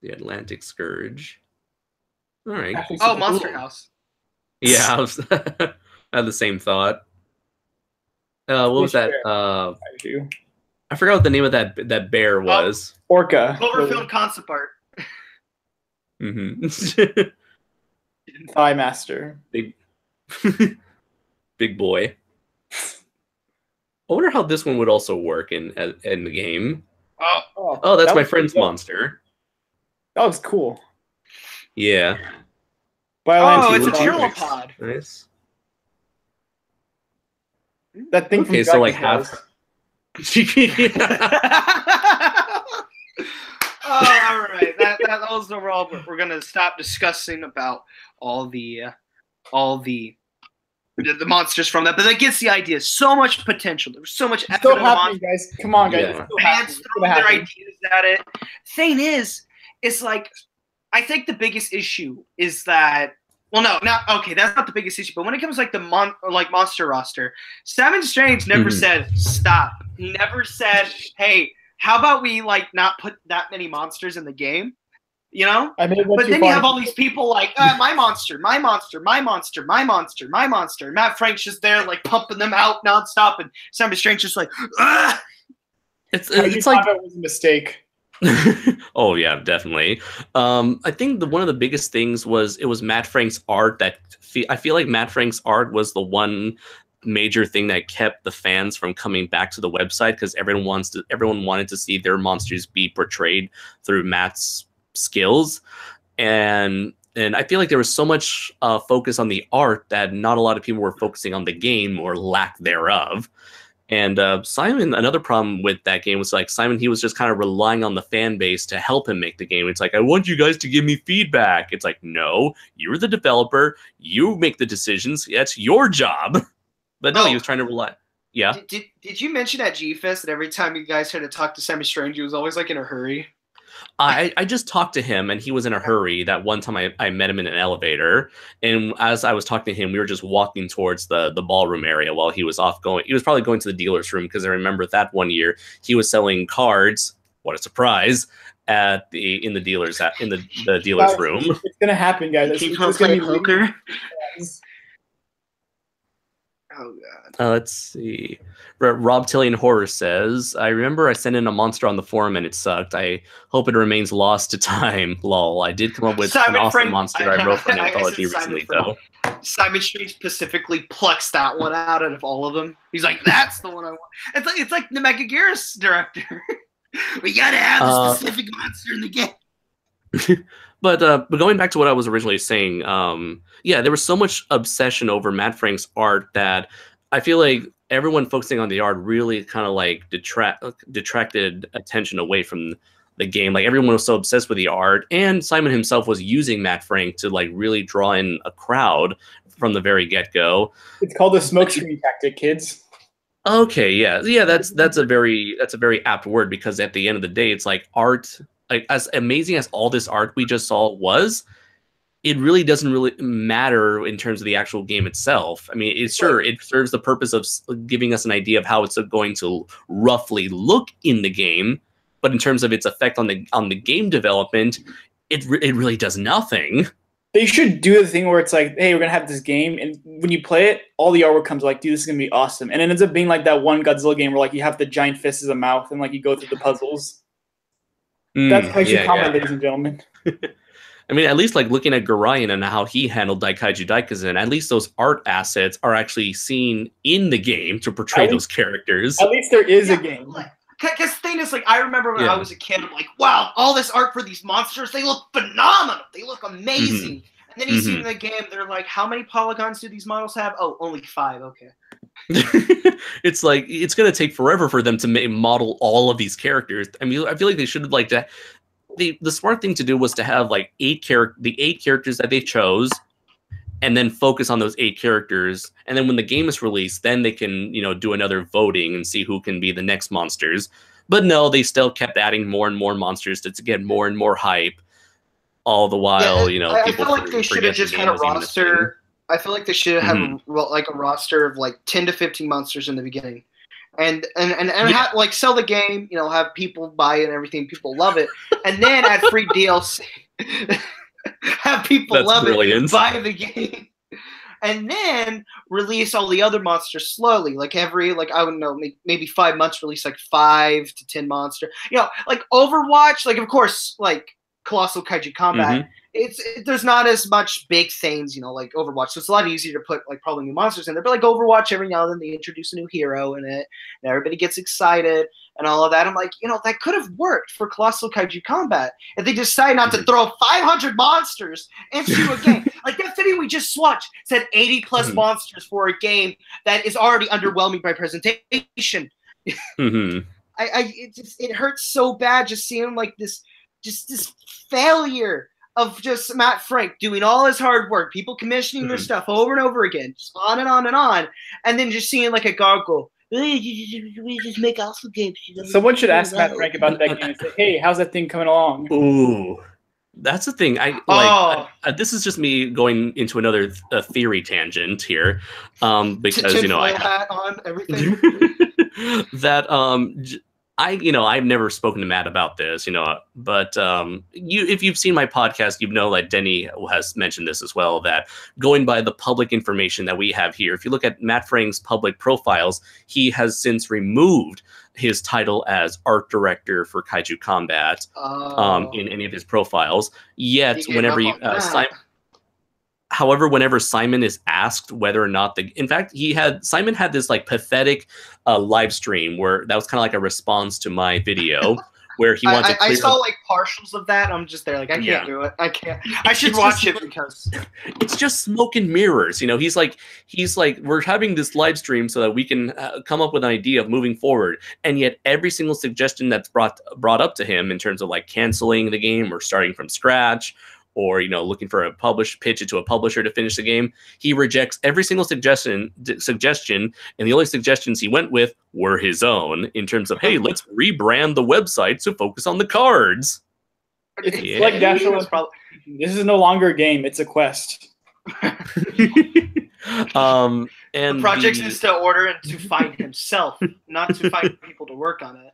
The Atlantic Scourge. All right. Actually, Oh, super Monster cool. House. Yeah, I had the same thought. What was that? I do. I forgot what the name of that bear was. Orca. Cloverfield concept art. Mm-hmm. Thigh Master. Big, big boy. I wonder how this one would also work in the game. Oh, that's my friend's monster. That looks cool. Yeah. Oh, it's a pteropod. Nice. That thing. Okay, so like half. Oh, all right. That was the role. We're gonna stop discussing about all the monsters from that, but that gets the idea. So much potential. There was so much effort. Still happening, guys. Come on, guys. Yeah. Fans throwing their ideas at it. Thing is, it's like I think the biggest issue is that. Well, no, okay. That's not the biggest issue. But when it comes like the monster roster, Simon Strange never said stop. He never said, "Hey, how about we like not put that many monsters in the game?" You know. But then you have all these people like my monster, my monster, my monster, my monster, my monster. And Matt Frank's just there like pumping them out nonstop, and Simon Strange just like, ah! It's like it was a mistake. Oh yeah, definitely. I think one of the biggest things was it was Matt Frank's art that I feel like Matt Frank's art was the one major thing that kept the fans from coming back to the website because everyone wanted to see their monsters be portrayed through Matt's skills, and I feel like there was so much focus on the art that not a lot of people were focusing on the game or lack thereof. And Simon, another problem with that game was like Simon, he was just kind of relying on the fan base to help him make the game. It's like, I want you guys to give me feedback. It's like, no, you're the developer. You make the decisions. That's your job. But no, he was trying to rely. Yeah. Did you mention at G-Fest that every time you guys had to talk to Simon Strange, he was always like in a hurry? I just talked to him and he was in a hurry. That one time I met him in an elevator, and as I was talking to him, we were just walking towards the ballroom area while he was off going. He was probably going to the dealer's room because I remember that one year he was selling cards. What a surprise! In the dealer's room. It's gonna happen, guys. It's gonna be poker. Oh god. Let's see. Rob Tillian Horror says, I remember I sent in a monster on the forum and it sucked. I hope it remains lost to time. Lol. I did come up with an awesome monster I wrote for an anthology recently, though. Simon Strange specifically plucks that one out of all of them. He's like, that's the one I want. It's like the Megaguirus director. We gotta have a specific monster in the game. But going back to what I was originally saying, yeah, there was so much obsession over Matt Frank's art that I feel like everyone focusing on the art really kind of like detracted attention away from the game. Like everyone was so obsessed with the art, and Simon himself was using Matt Frank to like really draw in a crowd from the very get-go. It's called the smokescreen tactic, kids. Okay, yeah, that's a very apt word, because at the end of the day, it's like art. Like as amazing as all this art we just saw was, it really doesn't really matter in terms of the actual game itself. I mean, it serves the purpose of giving us an idea of how it's going to roughly look in the game, but in terms of its effect on the game development, it really does nothing. They should do the thing where it's like, hey, we're gonna have this game, and when you play it, all the artwork comes like, dude, this is gonna be awesome, and it ends up being like that one Godzilla game where like you have the giant fist as a mouth, and like you go through the puzzles. That's Kaiju comment, ladies and gentlemen. I mean, at least like looking at Gorion and how he handled Daikaiju Daikazen, at least those art assets are actually seen in the game to portray those characters. At least there is a game. Because the thing is, like, I remember when I was a kid, I'm like, wow, all this art for these monsters, they look phenomenal. They look amazing. And then you see in the game, they're like, how many polygons do these models have? Oh, only 5. Okay. It's like, it's going to take forever for them to model all of these characters. I mean, I feel like they should have, like, the smart thing to do was to have, like, the 8 characters that they chose, and then focus on those 8 characters. And then when the game is released, then they can, do another voting and see who can be the next monsters. But no, they still kept adding more and more monsters to get more and more hype. All the while, people. I feel like they should have just had a roster. I feel like they should have like a roster of like 10 to 15 monsters in the beginning, and have, like, sell the game. Have people buy it and everything. People love it, and then add free DLC. Have people love it, buy the game, and then release all the other monsters slowly, like every, like, I don't know, maybe 5 months, release like 5 to 10 monster. You know, like Overwatch, like of course, like Colossal Kaiju Combat. There's not as much big things, you know, like Overwatch. So it's a lot easier to put like probably new monsters in there. But like Overwatch, every now and then they introduce a new hero in it, and everybody gets excited and all of that. I'm like, you know, that could have worked for Colossal Kaiju Combat if they decide not to throw 500 monsters into a game. Like that video we just watched said 80 plus monsters for a game that is already underwhelming by presentation. It hurts so bad just seeing like this failure of just Matt Frank doing all his hard work, people commissioning their stuff over and over again, just on and on and on, and then just seeing like a gargle. We just make alpha games. Someone should ask Matt Frank about that game and say, "Hey, how's that thing coming along?" Ooh, that's the thing. This is just me going into another theory tangent here, because you know I hat on everything. that I've never spoken to Matt about this, you know, but if you've seen my podcast, you know that Denny has mentioned this as well, that going by the public information that we have here, if you look at Matt Frank's public profiles, he has since removed his title as art director for Kaiju Combat in any of his profiles. Yet, whenever However, whenever Simon is asked whether or not Simon had this like pathetic live stream where that was kind of like a response to my video where he wanted to I saw like partials of that. I'm just there like, I can't do it. I can't. I should watch it because it's just smoke and mirrors. You know, he's like, we're having this live stream so that we can come up with an idea of moving forward. And yet every single suggestion that's brought up to him in terms of like canceling the game or starting from scratch, or, you know, looking for a pitch it to a publisher to finish the game, he rejects every single suggestion, and the only suggestions he went with were his own in terms of, hey, let's rebrand the website to focus on the cards. It's like Dasher probably. This is no longer a game; it's a quest. And the project is to order and to find himself, not to find people to work on it.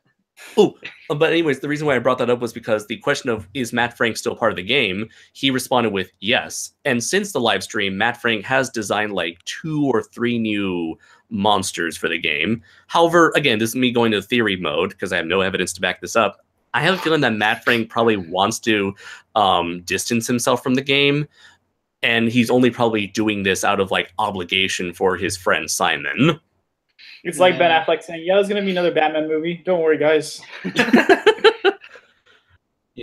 Oh, but anyways, the reason why I brought that up was because the question of, is Matt Frank still part of the game? He responded with yes. And since the live stream, Matt Frank has designed like 2 or 3 new monsters for the game. However, again, this is me going to theory mode because I have no evidence to back this up. I have a feeling that Matt Frank probably wants to distance himself from the game. And he's only probably doing this out of like obligation for his friend Simon. It's like Ben Affleck saying, "Yeah, there's gonna be another Batman movie. Don't worry, guys."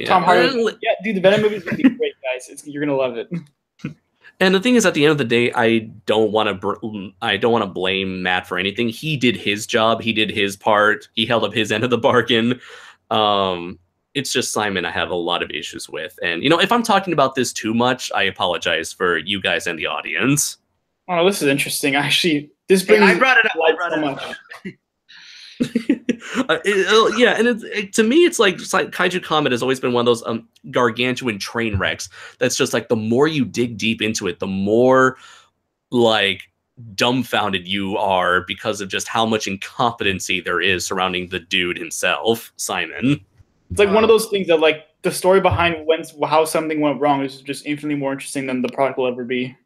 Tom Hardy, yeah, dude, the Batman movie's gonna be great, guys. You're gonna love it. And the thing is, at the end of the day, I don't want to blame Matt for anything. He did his job. He did his part. He held up his end of the bargain. It's just Simon I have a lot of issues with. And, you know, if I'm talking about this too much, I apologize for you guys and the audience. Oh, this is interesting. Actually, this brings I brought it up. Yeah, and to me, it's like Kaiju Combat has always been one of those gargantuan train wrecks. That's just like the more you dig deep into it, the more like dumbfounded you are because of just how much incompetency there is surrounding the dude himself, Simon. It's like one of those things that like the story behind how something went wrong is just infinitely more interesting than the product will ever be.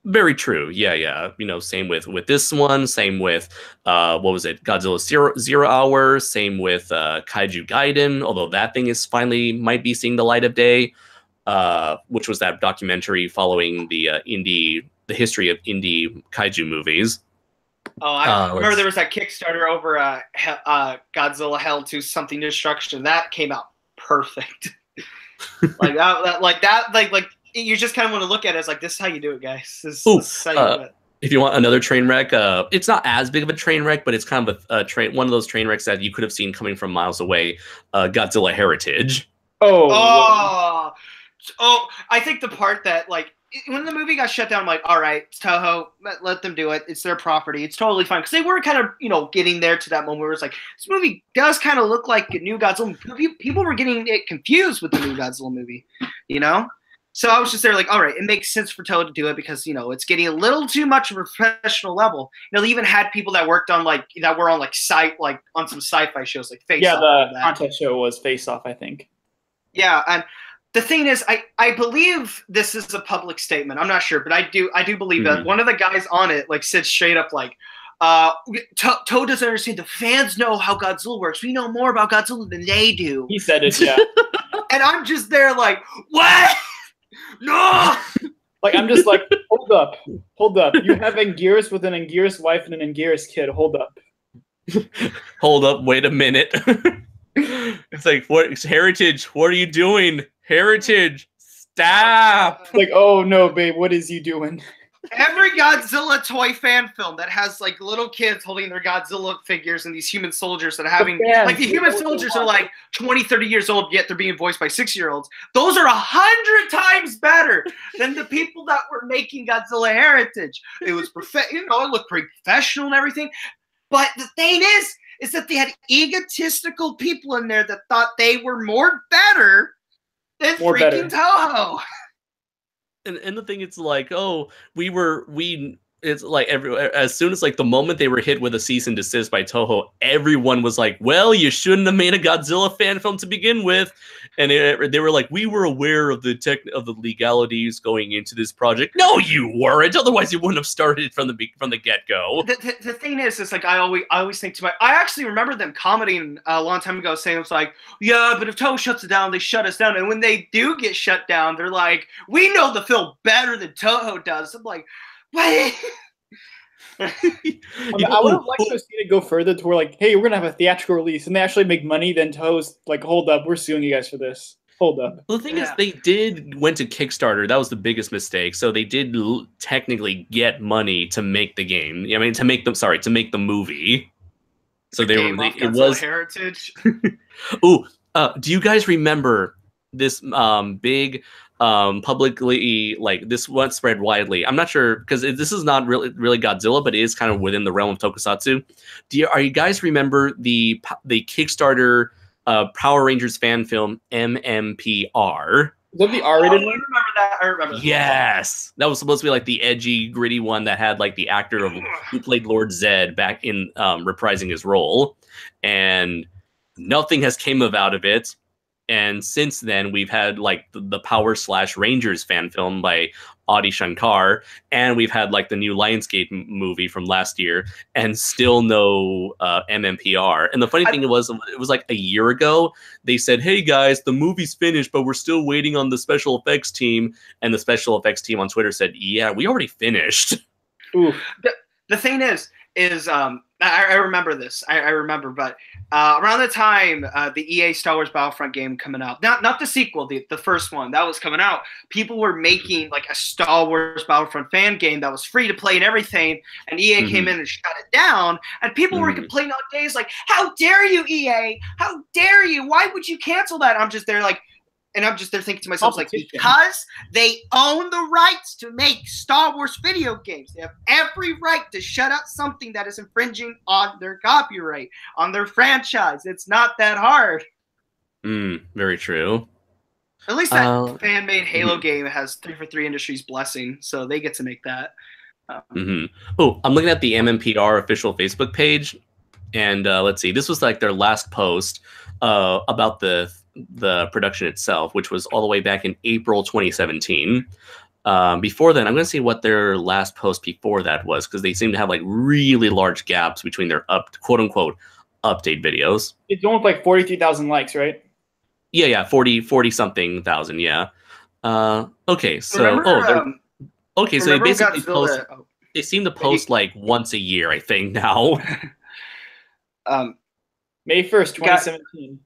Very true. Yeah. You know, same with this one. Same with what was it? Godzilla Zero Hour. Same with Kaiju Gaiden. Although that thing is finally might be seeing the light of day. Which was that documentary following the history of indie kaiju movies. Oh, I remember there was that Kickstarter over Godzilla Hell to Something Destruction. That came out perfect. like you just kind of want to look at it as like, this is how you do it, guys. This is how you do it. If you want another train wreck, it's not as big of a train wreck, but it's kind of one of those train wrecks that you could have seen coming from miles away. Godzilla Heritage. Oh, I think the part that like when the movie got shut down, I'm like, all right, it's Toho, let them do it. It's their property. It's totally fine because they were kind of getting there to that moment where it's like this movie does kind of look like a new Godzilla. People were getting it confused with the new Godzilla movie, So I was just there like, all right, it makes sense for Toho to do it because, it's getting a little too much of a professional level. They even had people that worked on on some sci-fi shows like Face Off. Yeah, the contest show was Face Off, I think. Yeah, and the thing is, I believe this is a public statement. I'm not sure, but I do believe that one of the guys on it like said straight up like, Toe doesn't understand. The fans know how Godzilla works. We know more about Godzilla than they do. He said it, yeah. And I'm just there like, what? No! Like, I'm just like, hold up. You have Anguirus with an Anguirus wife and an Anguirus kid. Hold up. Hold up, wait a minute. It's like, what Heritage, what are you doing? Heritage, stop. Like, oh no, babe, what is you doing? Every Godzilla toy fan film that has like little kids holding their Godzilla figures and these human soldiers that are having like the human soldiers are like 20, 30 years old, yet they're being voiced by 6-year-olds. Those are 100 times better than the people that were making Godzilla Heritage. It was it looked pretty professional and everything. But the thing is that they had egotistical people in there that thought they were better than freaking Toho. And the thing, it's like, oh, it's like as soon as like the moment they were hit with a cease and desist by Toho, everyone was like, well, you shouldn't have made a Godzilla fan film to begin with. And they were like, we were aware of the legalities going into this project. No, you weren't. Otherwise, you wouldn't have started from the get-go. The thing is like I always think I actually remember them commenting a long time ago saying it's like, yeah, but if Toho shuts it down, they shut us down. And when they do get shut down, they're like, we know the film better than Toho does. I'm like, what? I would have liked to have seen it go further to where like, hey, we're gonna have a theatrical release and they actually make money. Then Toho's like, hold up, we're suing you guys for this. Hold up. Well, the thing is, they went to Kickstarter. That was the biggest mistake. So they did technically get money to make the game. I mean, to make the movie. So it was Heritage. Ooh, do you guys remember this big? Publicly, like this one spread widely. I'm not sure because this is not really Godzilla, but it is kind of within the realm of Tokusatsu. Are you guys remember the Kickstarter Power Rangers fan film MMPR? Is that the R-rated one? I remember that. I remember. Yes, that was supposed to be like the edgy, gritty one that had like the actor who played Lord Zed back in reprising his role, and nothing has came out of it. And since then, we've had like the Power / Rangers fan film by Adi Shankar, and we've had like the new Lionsgate movie from last year, and still no MMPR. And the funny thing it was like a year ago, they said, hey guys, the movie's finished, but we're still waiting on the special effects team. And the special effects team on Twitter said, yeah, we already finished. Ooh. The thing is I remember this. I remember, but around the time the EA Star Wars Battlefront game coming out, not the sequel, the first one that was coming out, people were making like a Star Wars Battlefront fan game that was free to play and everything, and EA came in and shut it down, and people were complaining all days like, how dare you, EA? How dare you? Why would you cancel that? I'm just there like, and I'm just there thinking to myself, like, because they own the rights to make Star Wars video games. They have every right to shut out something that is infringing on their copyright, on their franchise. It's not that hard. Very true. At least that fan-made Halo game has 343 Industries' blessing, so they get to make that. Oh, I'm looking at the MMPR official Facebook page, and let's see. This was like their last post about the production itself, which was all the way back in April 2017. Before then, I'm going to see what their last post before that was, because they seem to have like really large gaps between their quote unquote update videos. It's almost like 43,000 likes, right? Yeah, 40 something thousand. Yeah. Okay, so remember, so they basically post. They seem to post like once a year, I think now. May 1st, 2017.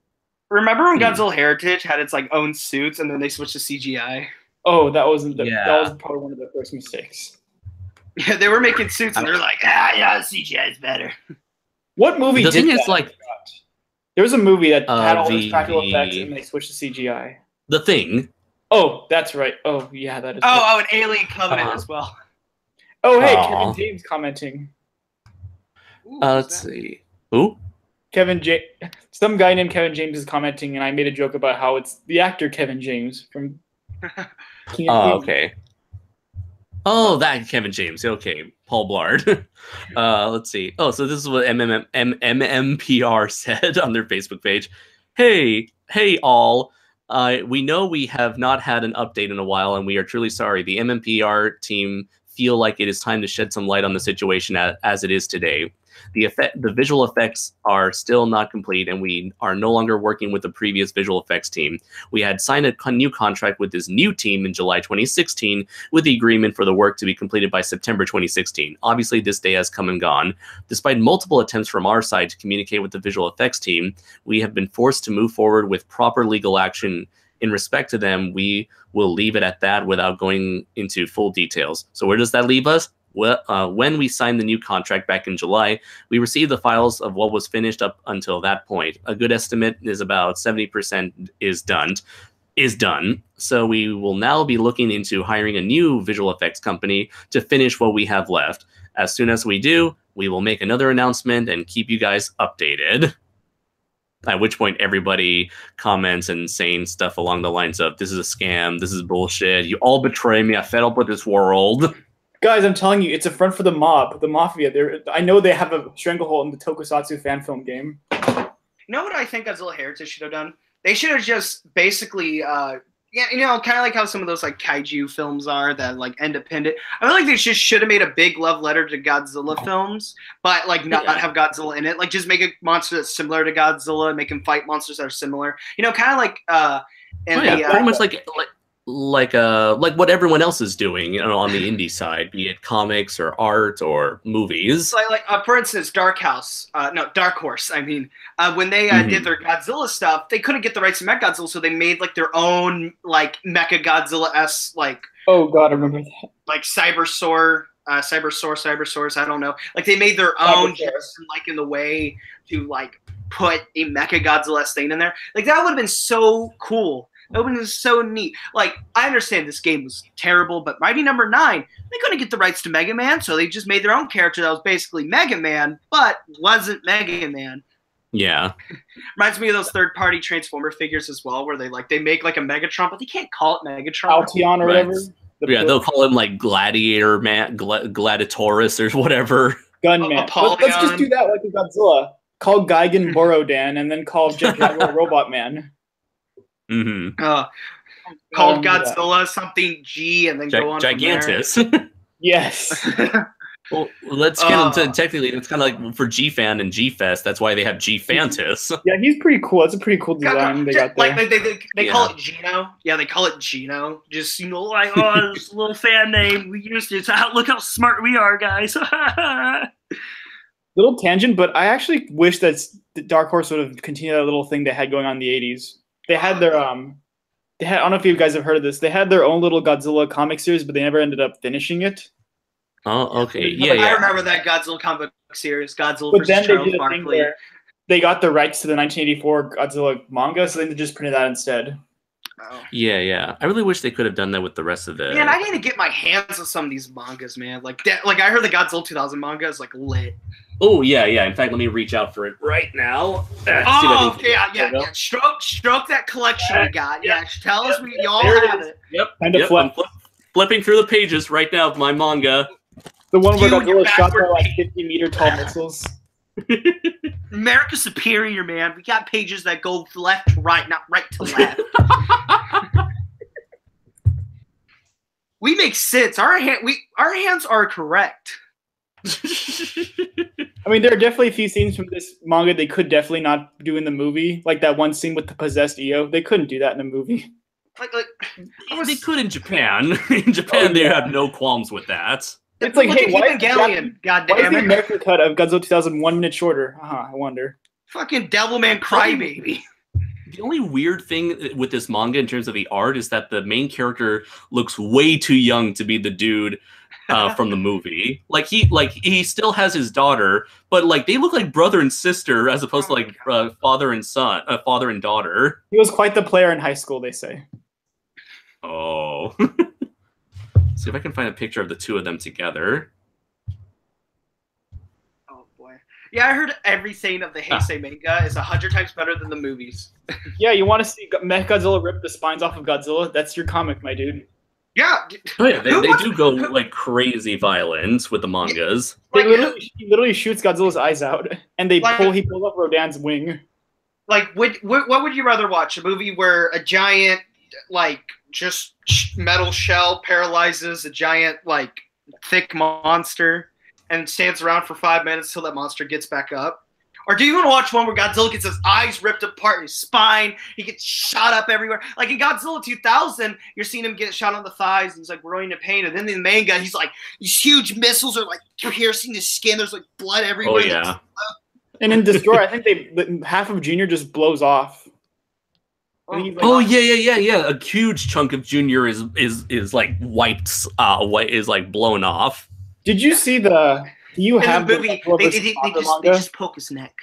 Remember when Godzilla Heritage had its like own suits and then they switched to CGI? Oh, that was probably one of the first mistakes. Yeah, they were making suits and they're like, CGI is better. What movie did that? Like, there was a movie that had all these practical effects and they switched to CGI. The Thing. Oh, that's right. Oh, yeah, that is. Oh, an Alien Covenant as well. Oh, hey, Kevin James commenting. Ooh, let's see. Who? Some guy named Kevin James is commenting, and I made a joke about how it's the actor Kevin James from King of Queens. Okay. Oh, that Kevin James. Okay, Paul Blart. Let's see. Oh, so this is what MMPR said on their Facebook page. Hey all. We know we have not had an update in a while, and we are truly sorry. The MMPR team feel like it is time to shed some light on the situation as it is today. The visual effects are still not complete, and we are no longer working with the previous visual effects team. We had signed a new contract with this new team in July 2016 with the agreement for the work to be completed by September 2016. Obviously, this day has come and gone. Despite multiple attempts from our side to communicate with the visual effects team, we have been forced to move forward with proper legal action. In respect to them, we will leave it at that without going into full details. So where does that leave us? Well, when we signed the new contract back in July, we received the files of what was finished up until that point. A good estimate is about 70% is done. So we will now be looking into hiring a new visual effects company to finish what we have left. As soon as we do, we will make another announcement and keep you guys updated. At which point everybody comments and saying stuff along the lines of, this is a scam, this is bullshit, you all betray me, I fed up with this world. Guys, I'm telling you, it's a front for the mob, the mafia. I know they have a stranglehold in the Tokusatsu fan film game. You know what I think Godzilla Heritage should have done? They should have just basically, kind of like how some of those like kaiju films are that like independent. I feel like they just should have made a big love letter to Godzilla films, but like not have Godzilla in it. Like just make a monster that's similar to Godzilla, make him fight monsters that are similar. Kind of like pretty much like what everyone else is doing, on the indie side, be it comics or art or movies. Like for instance, Dark Horse. I mean, when they did their Godzilla stuff, they couldn't get the rights to Mechagodzilla, so they made like their own like Mechagodzilla-esque like. Oh God, I remember that. Like Cybersaurs. I don't know. Like they made their own, just like in the way to like put a Mechagodzilla thing in there. Like that would have been so cool. That would have been so neat. Like, I understand this game was terrible, but Mighty Number 9, they couldn't get the rights to Mega Man, so they just made their own character that was basically Mega Man, but wasn't Mega Man. Yeah. Reminds me of those third-party Transformer figures as well, where they make like a Megatron, but they can't call it Megatron. Altion or whatever. They'll call him like Gladiator Man, Gladiatorus or whatever. Gunman. Let's just do that like a Godzilla. Call Gigan Borodan, and then call Jaguar Robot Man. Mm-hmm. Called Godzilla something G, and then go on Gigantus. From there. Yes. Well, let's get into technically. It's kind of like for G-Fan and G-Fest. That's why they have G-Fantus. Yeah, he's pretty cool. That's a pretty cool design they got there. Like they call it Gino. Yeah, they call it Gino. Just like this little fan name we used it. Look how smart we are, guys. Little tangent, but I actually wish that Dark Horse would have continued that little thing they had going on in the 80s. They had their I don't know if you guys have heard of this. They had their own little Godzilla comic series, but they never ended up finishing it. Oh, okay. Yeah. I remember that Godzilla comic series, Godzilla vs. Charles Barkley. They got the rights to the 1984 Godzilla manga, so they just printed that instead. Oh. Yeah. I really wish they could have done that with the rest of the. Man, I need to get my hands on some of these mangas, man. Like I heard the Godzilla 2000 manga is like lit. Oh yeah. In fact, let me reach out for it right now. Yeah. Stroke that collection we got. Yeah, tell us we all have it. Yep. I'm flipping through the pages right now of my manga. The one where Godzilla shot by like 50-meter tall missiles. America's superior, man. We got pages that go left to right, not right to left. We make sense. Our hands are correct. I mean, there are definitely a few scenes from this manga they could definitely not do in the movie. Like that one scene with the possessed EO. They couldn't do that in the movie. They could in Japan. In Japan, they have no qualms with that. It's like, hey, why is the American cut of Godzilla 2000 1 minute shorter? I wonder. Fucking Devilman Crybaby. The only weird thing with this manga in terms of the art is that the main character looks way too young to be the dude from the movie. Like he still has his daughter, but like they look like brother and sister as opposed to like father and daughter. He was quite the player in high school, they say. Oh. See if I can find a picture of the two of them together. Oh boy. Yeah, I heard everything of the Heisei manga is 100 times better than the movies. Yeah, you want to see Mechagodzilla rip the spines off of Godzilla? That's your comic, my dude. Yeah. Oh yeah, they do go like crazy violence with the mangas. He literally shoots Godzilla's eyes out, and he pulls up Rodan's wing. Like, what would you rather watch? A movie where a giant, like, just metal shell paralyzes a giant, like, thick monster and stands around for 5 minutes till that monster gets back up? Or do you want to watch one where Godzilla gets his eyes ripped apart, his spine, he gets shot up everywhere? Like in Godzilla 2000, you're seeing him get shot on the thighs, and he's like roaring in pain. And then in the main guy, he's like, these huge missiles are like piercing his skin. There's like blood everywhere. Oh yeah. And in Destroy, I think half of Junior just blows off. Oh yeah. A huge chunk of Junior is like wiped, is like blown off. Did you see the? Do you in have the movie? They just poke his neck.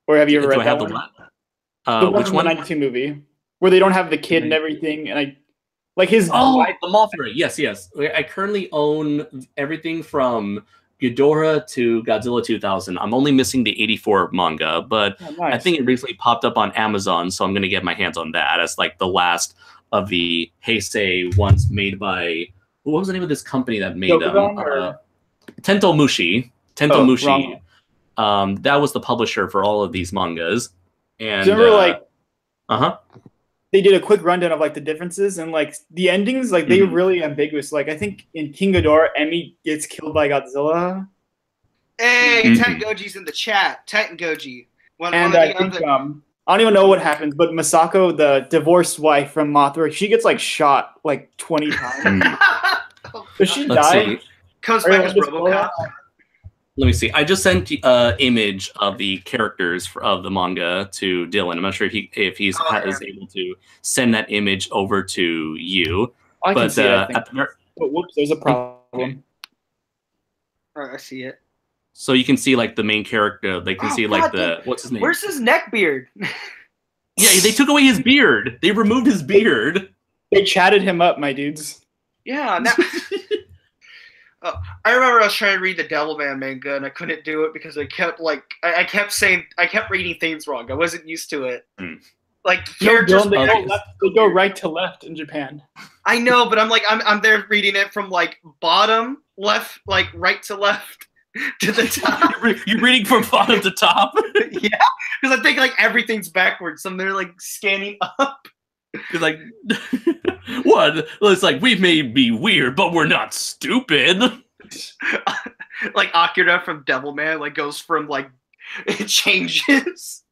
Or have you ever read Do I have that the one? what? The one Which from one? the '92 movie where they don't have the kid and everything, and like his. Oh, the Mothra. Yes. I currently own everything from Ghidorah to Godzilla 2000. I'm only missing the 84 manga, but nice. I think it recently popped up on Amazon, so I'm going to get my hands on that as like the last of the Heisei ones made by, what was the name of this company that made them? Tento Mushi. That was the publisher for all of these mangas. And do you remember uh-huh. They did a quick rundown of like the differences and like the endings, like they were really ambiguous. Like I think in King Ghidorah, Emmy gets killed by Godzilla. Hey, Titan Goji's in the chat. Titan Goji. I think I don't even know what happens, but Masako, the divorced wife from Mothra, she gets like shot like 20 times. Does she die? Comes back as RoboCop. Let me see. I just sent image of the characters of the manga to Dylan. I'm not sure if he's able to send that image over to you. I can see it, I think. But whoops, there's a problem. Okay. I see it. So you can see like the main character. They can see like what's his name? Where's his neck beard? Yeah, they took away his beard. They removed his beard. They chatted him up, my dudes. Yeah. Now, I remember I was trying to read the Devilman manga and I couldn't do it because I kept I kept reading things wrong. I wasn't used to it. Like characters, they go right to left in Japan. I know, but I'm there reading it from like bottom left, like right to left to the top. You're reading from bottom to top. Yeah, because I think like everything's backwards. So they're like scanning up. It's like, what? It's like, we may be weird, but we're not stupid. Like Akira from Devilman, like goes from like it changes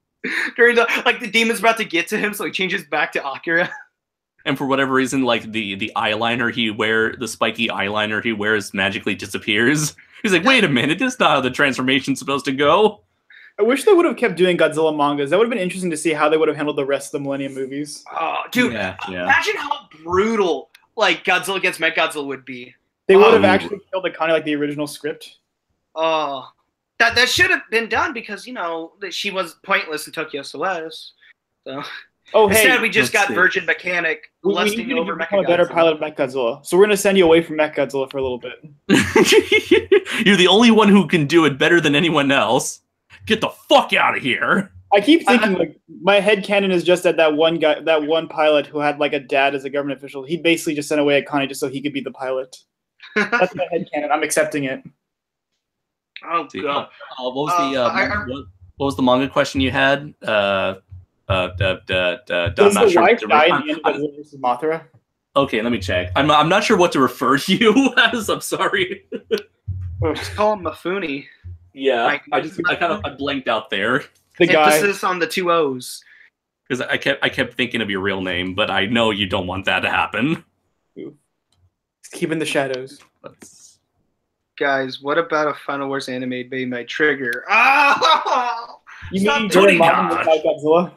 during the demon's about to get to him, so he changes back to Akira. And for whatever reason, like the eyeliner the spiky eyeliner he wears magically disappears. He's like, wait a minute, this is not how the transformation's supposed to go. I wish they would have kept doing Godzilla mangas. That would have been interesting to see how they would have handled the rest of the Millennium movies. Oh, dude, imagine how brutal like Godzilla against Mechagodzilla would be. They would have actually killed the kind of like the original script. Oh, that should have been done because she was pointless in Tokyo SOS. So instead we just got Virgin Mechanic lusting over Mechagodzilla. A better pilot of Mechagodzilla. So we're gonna send you away from Mechagodzilla for a little bit. You're the only one who can do it better than anyone else. Get the fuck out of here! I keep thinking, like, my headcanon is just that one guy, that one pilot who had, like, a dad as a government official. He basically just sent away Akane just so he could be the pilot. That's my headcanon. I'm accepting it. Oh, God. What was the manga question you had? I'm Does not the sure. wife die in the end of Godzilla vs. Mothra? Okay, let me check. I'm not sure what to refer to you as. I'm sorry. Just call him Mifune. Yeah, I blanked out there. The guy. Emphasis on the two O's. Because I kept thinking of your real name, but I know you don't want that to happen. Just keep in the shadows. Guys, what about a Final Wars anime made by Trigger? Oh! You mean Jordan Godzilla?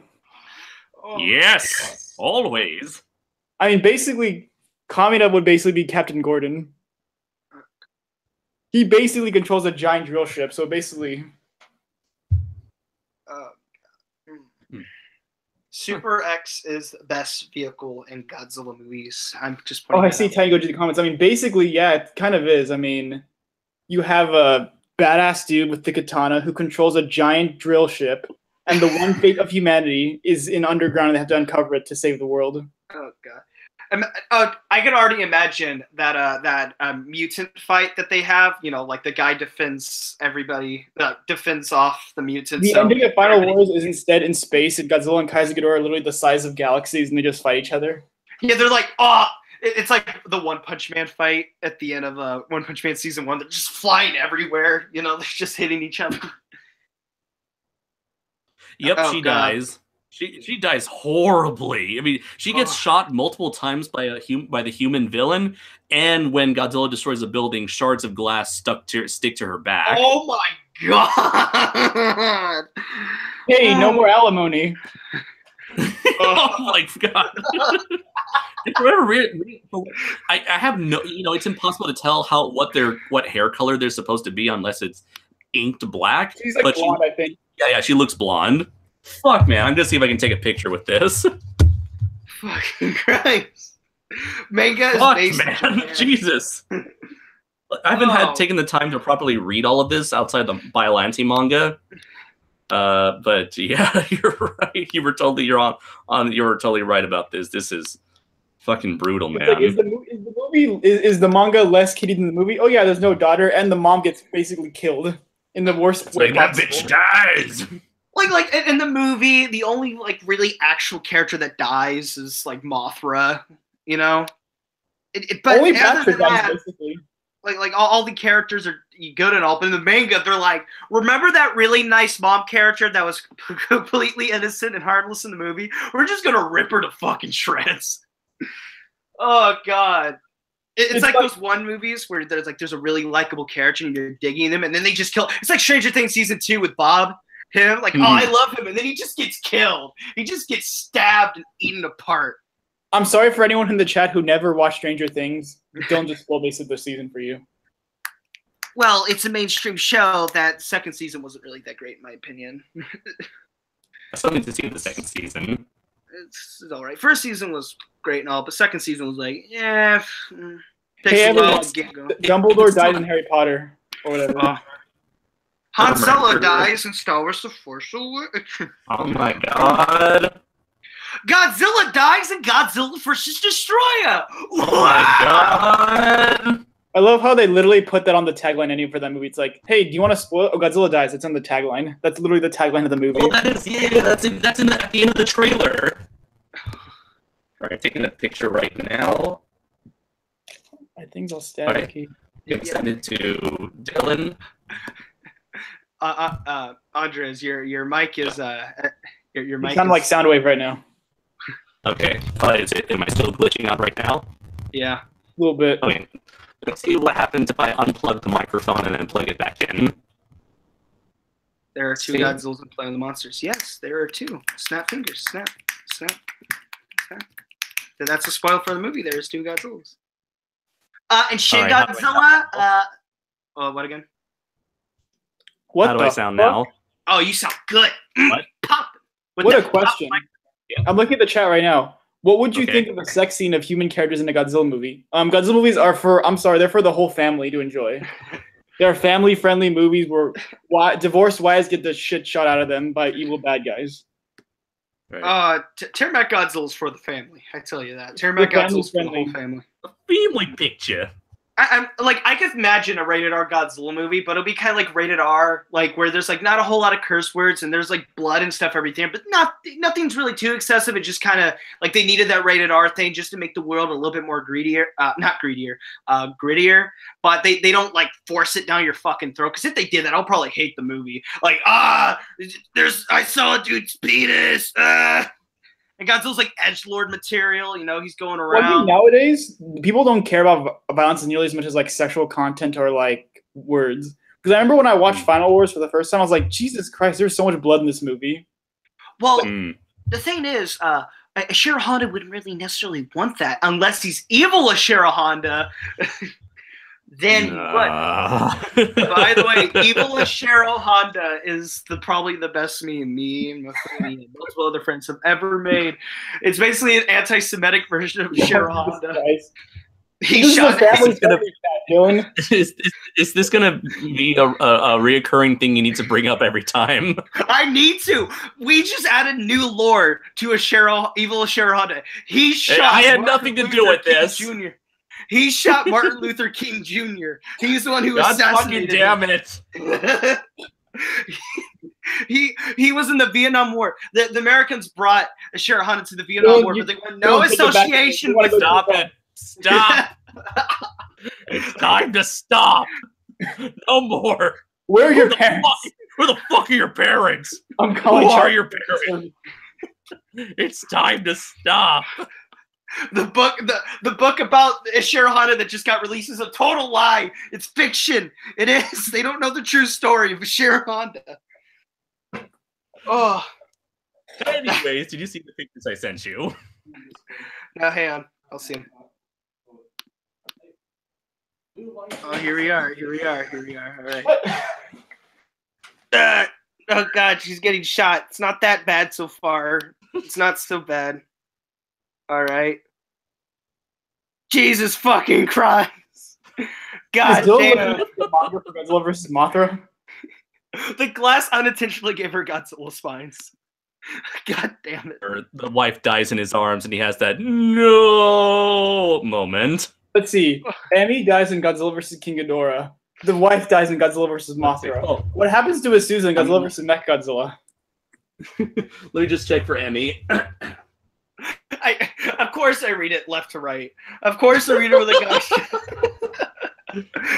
Oh, yes, always. I mean, basically, Kamina would basically be Captain Gordon. He basically controls a giant drill ship, so basically... Super X is the best vehicle in Godzilla movies. I'm just pointing I see Tango in the comments. I mean, basically, yeah, it kind of is. I mean, you have a badass dude with the katana who controls a giant drill ship, and the one fate of humanity is in underground, and they have to uncover it to save the world. Oh, God. I can already imagine that mutant fight that they have. You know, like the guy defends everybody, defends off the mutants. The ending of Final Wars is instead in space, and Godzilla and Kaiser Ghidorah are literally the size of galaxies, and they just fight each other. Yeah, they're like, oh, it's like the One Punch Man fight at the end of One Punch Man season 1. They're just flying everywhere. You know, they're just hitting each other. Yep, she dies. She dies horribly. I mean, she gets shot multiple times by the human villain, and when Godzilla destroys a building, shards of glass stick to her back. Oh my god! Hey, no more alimony. Oh my god! I have no. You know, it's impossible to tell what hair color they're supposed to be unless it's inked black. She's like blonde, I think. Yeah, she looks blonde. Fuck, man. I'm gonna see if I can take a picture with this. Fucking Christ. Manga is based man. Jesus. I haven't taken the time to properly read all of this outside the Biollante manga. But yeah, you're right. You were totally right about this. This is fucking brutal, man. Like, is the manga less kiddie than the movie? Oh yeah, there's no daughter, and the mom gets basically killed in the worst way that bitch dies. Like in the movie, the only like really actual character that dies is like Mothra, you know. But only Patrick dies, basically. Like all the characters are good and all, but in the manga, they're like, remember that really nice mom character that was completely innocent and harmless in the movie? We're just gonna rip her to fucking shreds. Oh god. It's like those one movies where there's a really likable character and you're digging them, and then they just kill. It's like Stranger Things season 2 with Bob. Him, like, oh, I love him, and then he just gets killed. He just gets stabbed and eaten apart. I'm sorry for anyone in the chat who never watched Stranger Things. Don't just spoil basically the season for you. Well, it's a mainstream show. That second season wasn't really that great, in my opinion. I still need to see the second season. It's all right. First season was great and all, but second season was like, yeah. Hey, everyone, Dumbledore died in Harry Potter or whatever. Han Solo dies in Star Wars: The Force Awakens. Oh my god. Godzilla dies in Godzilla vs. Destroyer. Oh my god. I love how they literally put that on the tagline ending for that movie. It's like, hey, do you want to spoil? Oh, Godzilla dies. It's on the tagline. That's literally the tagline of the movie. Well, that's at the end of the trailer. Alright, taking a picture right now. I think I'll stab you. Send it to Dylan. Andres, your mic is your mic. You sound like Soundwave right now. Okay. Am I still glitching out right now? Yeah. A little bit. Okay. Let's see what happens if I unplug the microphone and then plug it back in. There are two Godzillas in Play on the Monsters. Yes, there are two. Snap fingers. Snap. Snap. Snap. That's a spoil for the movie. There's two Godzillas. And Shin Godzilla. What again? How do I sound now? Oh, you sound good. What? Pop. What a question. I'm looking at the chat right now. What would you think of a sex scene of human characters in a Godzilla movie? Godzilla movies are they're for the whole family to enjoy. They're family-friendly movies where divorced wives get the shit shot out of them by evil bad guys. Right. Termac Godzilla's for the family. I tell you that. Termac Godzilla's for the whole family. A family picture. I could imagine a rated R Godzilla movie, but it'll be kind of like rated R, like where there's like not a whole lot of curse words and there's like blood and stuff everything, but nothing's really too excessive. It just kind of like they needed that rated R thing just to make the world a little bit more grittier. But they don't like force it down your fucking throat, because if they did that, I'll probably hate the movie. Like I saw a dude's penis. And Godzilla's like edgelord material, you know, he's going around. Well, I mean, nowadays, people don't care about violence nearly as much as like sexual content or like words. Because I remember when I watched Final Wars for the first time, I was like, Jesus Christ, there's so much blood in this movie. Well, the thing is, Ishiro Honda wouldn't really necessarily want that unless he's evil Ishiro Honda. Then he would. By the way, evil Ishiro Honda is probably the best meme me and multiple other friends have ever made. It's basically an anti-Semitic version of Ishiro Honda. He This is shot. a family It's gonna- friendly chat, Dylan. Is this gonna be a reoccurring thing you need to bring up every time? I need to. We just added new lore to evil Ishiro Honda. He shot. I had Martin nothing to do Luther with King this. Jr. He shot Martin Luther King Jr. He's the one who God fucking assassinated damn him. it! He was in the Vietnam War. The Americans brought Ishiro Honda to the Vietnam War, but they went no association with Stop it! Stop! It's time to stop. No more. Where are your Who the parents? fuck- Where the fuck are your parents? I'm calling Who are Charlie. your parents? It's time to stop. The book about Ishiro Honda that just got released is a total lie. It's fiction. It is. They don't know the true story of Ishiro Honda. Oh. Anyways, did you see the pictures I sent you? Now, hang on. I'll see him. Oh, here we are. All right. Oh, God, she's getting shot. It's not that bad so far. It's not so bad. All right. Jesus fucking Christ. God damn. For Godzilla vs. Mothra. The glass unintentionally gave her Godzilla spines. God damn it. Or the wife dies in his arms and he has that no moment. Let's see. Emmy dies in Godzilla vs. King Ghidorah. The wife dies in Godzilla vs. Mothra. Oh. What happens to Isuzu in Godzilla vs. Mechagodzilla? Let me just check for Emmy. Of course I read it left to right. Of course I read it where the guy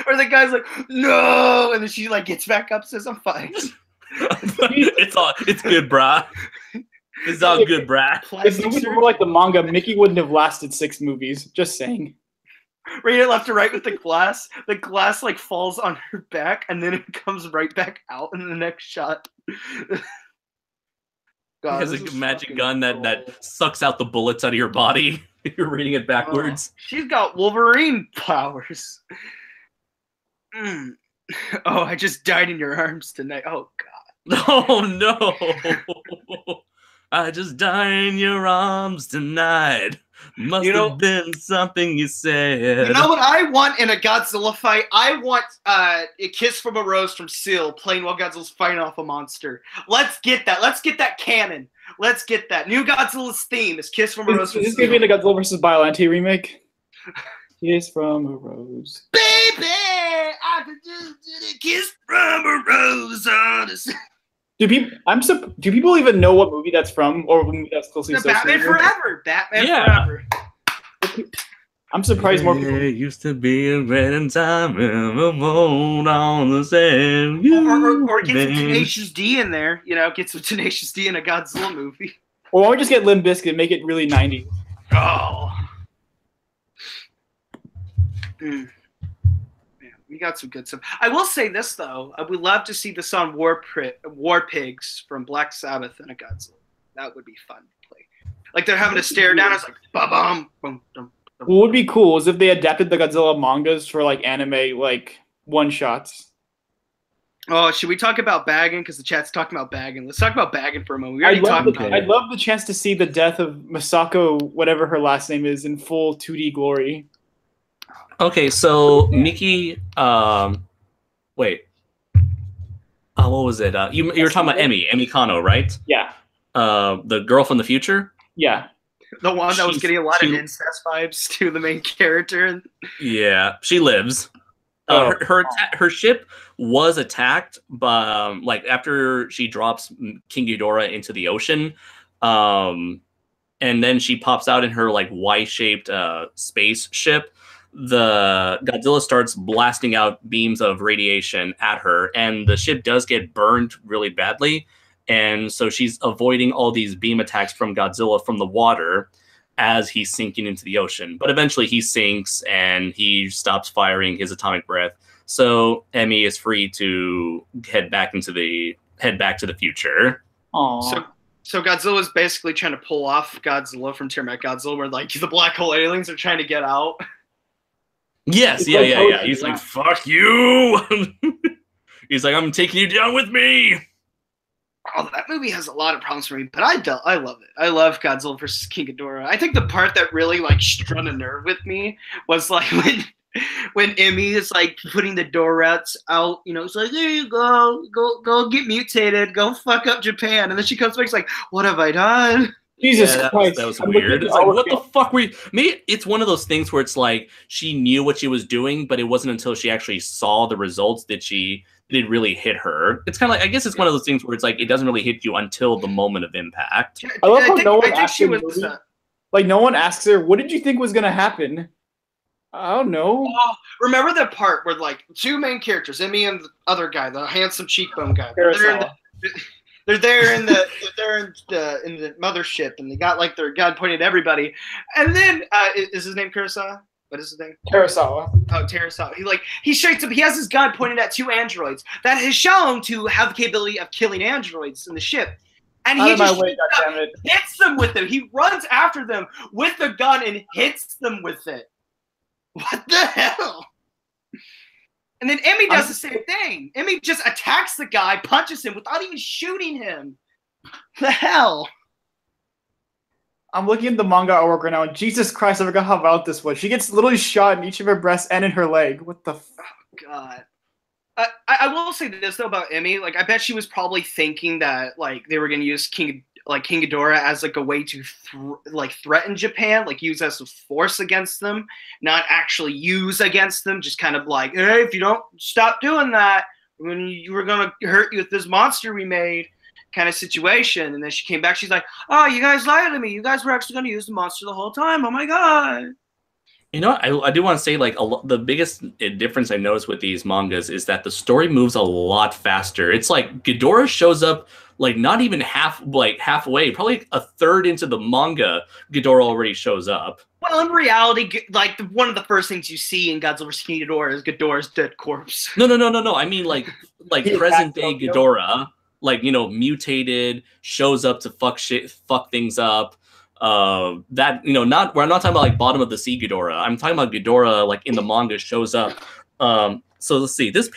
where the guy's like, no, and then she like gets back up, says I'm fine. It's good, brah. It's all good, brah. If movies were like the manga, Mickey wouldn't have lasted 6 movies. Just saying. Read it left to right with the glass. The glass like falls on her back and then it comes right back out in the next shot. God, He has a magic gun that sucks out the bullets out of your body. You're reading it backwards. She's got Wolverine powers. Oh, I just died in your arms tonight. Oh, God. Oh, no. I just died in your arms tonight. Must have been something you said. You know what I want in a Godzilla fight? I want a Kiss from a Rose from Seal playing while Godzilla's fighting off a monster. Let's get that. Let's get that canon. Let's get that. New Godzilla's theme is Kiss from a Rose from Is this Seal. going to be the Godzilla vs. Biollante remake? Kiss from a Rose. Baby, I could just get a kiss from a rose on a... Do people even know what movie that's from, or what movie that's closely The associated Batman with? Forever. Batman Yeah. Forever. I'm surprised more people. It used to be a great time in the moon on the sand. Or get some Tenacious D in there. You know, get some Tenacious D in a Godzilla movie. Or why don't we just get Limp Bizkit and make it really 90s? Oh. Man, we got some good stuff. I will say this, though. I would love to see this on War Pigs from Black Sabbath and a Godzilla. That would be fun to play. Like they're having to stare down. It's like, ba-bum, boom, boom. What would be cool is if they adapted the Godzilla mangas for like anime, like one-shots. Oh, should we talk about bagging? Because the chat's talking about bagging. Let's talk about bagging for a moment. We already talked about it. I'd love the chance to see the death of Masako, whatever her last name is, in full 2D glory. Okay, so Miki, wait. What was it? You were talking about Emmy Kano, right? Yeah. The girl from the future? Yeah. The one that was getting a lot of she- incest vibes to the main character. Yeah, she lives. Her ship was attacked, but like after she drops King Ghidorah into the ocean, and then she pops out in her like Y-shaped spaceship. The Godzilla starts blasting out beams of radiation at her, and the ship does get burned really badly. And so she's avoiding all these beam attacks from Godzilla from the water as he's sinking into the ocean. But eventually he sinks and he stops firing his atomic breath. So Emmy is free to head back to the future. Aww. So Godzilla's basically trying to pull off Godzilla from Tear Back Godzilla, where like the black hole aliens are trying to get out. Yes, yeah. He's like, fuck you. He's like, I'm taking you down with me. Oh, that movie has a lot of problems for me, but I love it. I love Godzilla versus King Ghidorah. I think the part that really like struck a nerve with me was like when Emmy is like putting the Dorats out, you know, it's like, there you go get mutated, go fuck up Japan, and then she comes back, it's like, what have I done? Jesus Yeah, Christ, that was weird. It's like, what the fuck were you? Maybe it's one of those things where it's like she knew what she was doing, but it wasn't until she actually saw the results that it really hit her. It's kind of like, I guess it's one of those things where it's like it doesn't really hit you until the moment of impact. I love how no one asks her, like no one asks her, what did you think was gonna happen? I don't know. Oh, remember the part where like two main characters, Emmy and the other guy, the handsome cheekbone guy. They're there in the mothership, and they got like their gun pointed at everybody. And then is his name Kurosawa? What is his name? Kurosawa. Oh, Kurosawa. He straight up. He has his gun pointed at two androids that is shown to have the capability of killing androids in the ship. And he just hits them with it. He runs after them with the gun and hits them with it. What the hell? And then Emmy does the same thing. Emmy just attacks the guy, punches him without even shooting him. The hell? I'm looking at the manga artwork right now, and Jesus Christ, I forgot how violent this was. She gets literally shot in each of her breasts and in her leg. What the fuck? Oh, God. I will say this, though, about Emmy. Like, I bet she was probably thinking that, like, they were going to use King Ghidorah as, like, a way to, threaten Japan, like, use as a force against them, not actually use against them, just kind of like, hey, if you don't stop doing that, we're going to hurt you with this monster we made kind of situation. And then she came back, she's like, oh, you guys lied to me. You guys were actually going to use the monster the whole time. Oh, my God. You know, I do want to say, like, the biggest difference I noticed with these mangas is that the story moves a lot faster. It's like Ghidorah shows up, like, not even halfway, probably a third into the manga, Ghidorah already shows up. Well, in reality, like, one of the first things you see in Godzilla vs. King Ghidorah is Ghidorah's dead corpse. No. I mean, like present-day Ghidorah, like, you know, mutated, shows up to fuck things up. That, you know, I'm not talking about like bottom of the sea Ghidorah. I'm talking about Ghidorah like in the manga shows up. So let's see, this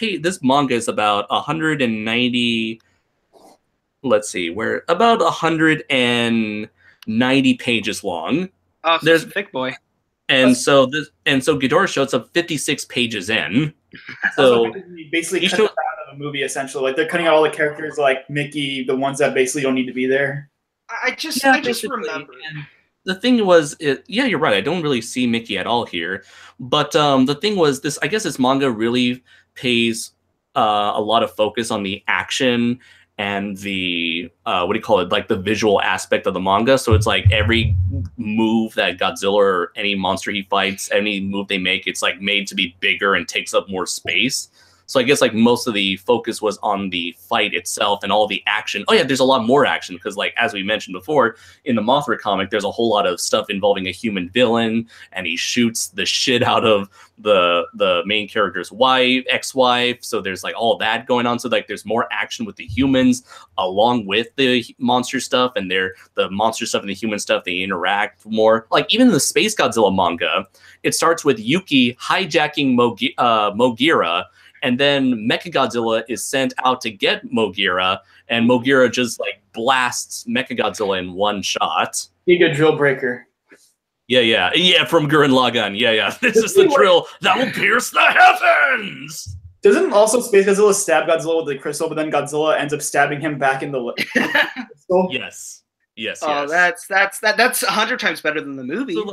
manga is about 190. Let's see, we're about 190 pages long. Oh, so there's a thick boy. And so Ghidorah shows up 56 pages in. So basically cut out of the movie essentially. Like they're cutting out all the characters like Mickey, the ones that basically don't need to be there. I just remember. The thing was, yeah, you're right. I don't really see Mickey at all here. But the thing was, I guess this manga really pays a lot of focus on the action and the like the visual aspect of the manga. So it's like every move that Godzilla or any monster he fights, any move they make, it's like made to be bigger and takes up more space. So I guess like most of the focus was on the fight itself and all the action. Oh yeah, there's a lot more action because like as we mentioned before, in the Mothra comic, there's a whole lot of stuff involving a human villain, and he shoots the shit out of the main character's ex-wife. So there's like all that going on. So like there's more action with the humans along with the monster stuff, and the monster stuff and the human stuff, they interact more. Like even in the Space Godzilla manga, it starts with Yuki hijacking Mogira. And then Mechagodzilla is sent out to get Mogira, and Mogira just like blasts Mechagodzilla in one shot. Giga Drill Breaker. Yeah, from Gurren Lagann. Yeah. This is the drill that will pierce the heavens. Doesn't also Space Godzilla stab Godzilla with the crystal, but then Godzilla ends up stabbing him back in the crystal? Yes. Oh, that's 100 times better than the movie. So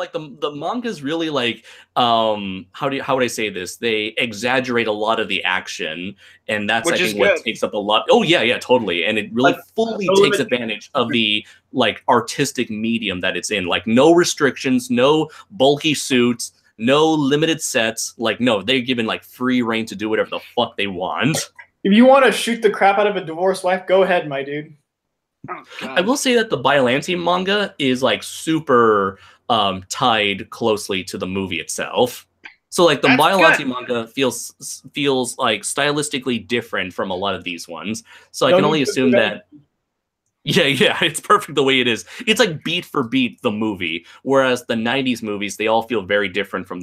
the manga's really like how would I say this? They exaggerate a lot of the action, and that's I think what takes up a lot. Oh yeah, totally. And it really fully takes advantage of the like artistic medium that it's in. Like no restrictions, no bulky suits, no limited sets. Like no, they're given like free reign to do whatever the fuck they want. If you want to shoot the crap out of a divorced wife, go ahead, my dude. Oh, I will say that the Biollante manga is like super tied closely to the movie itself. So like the Biollante manga feels like stylistically different from a lot of these ones. So I can only assume that Yeah, it's perfect the way it is. It's like beat for beat the movie, whereas the '90s movies they all feel very different in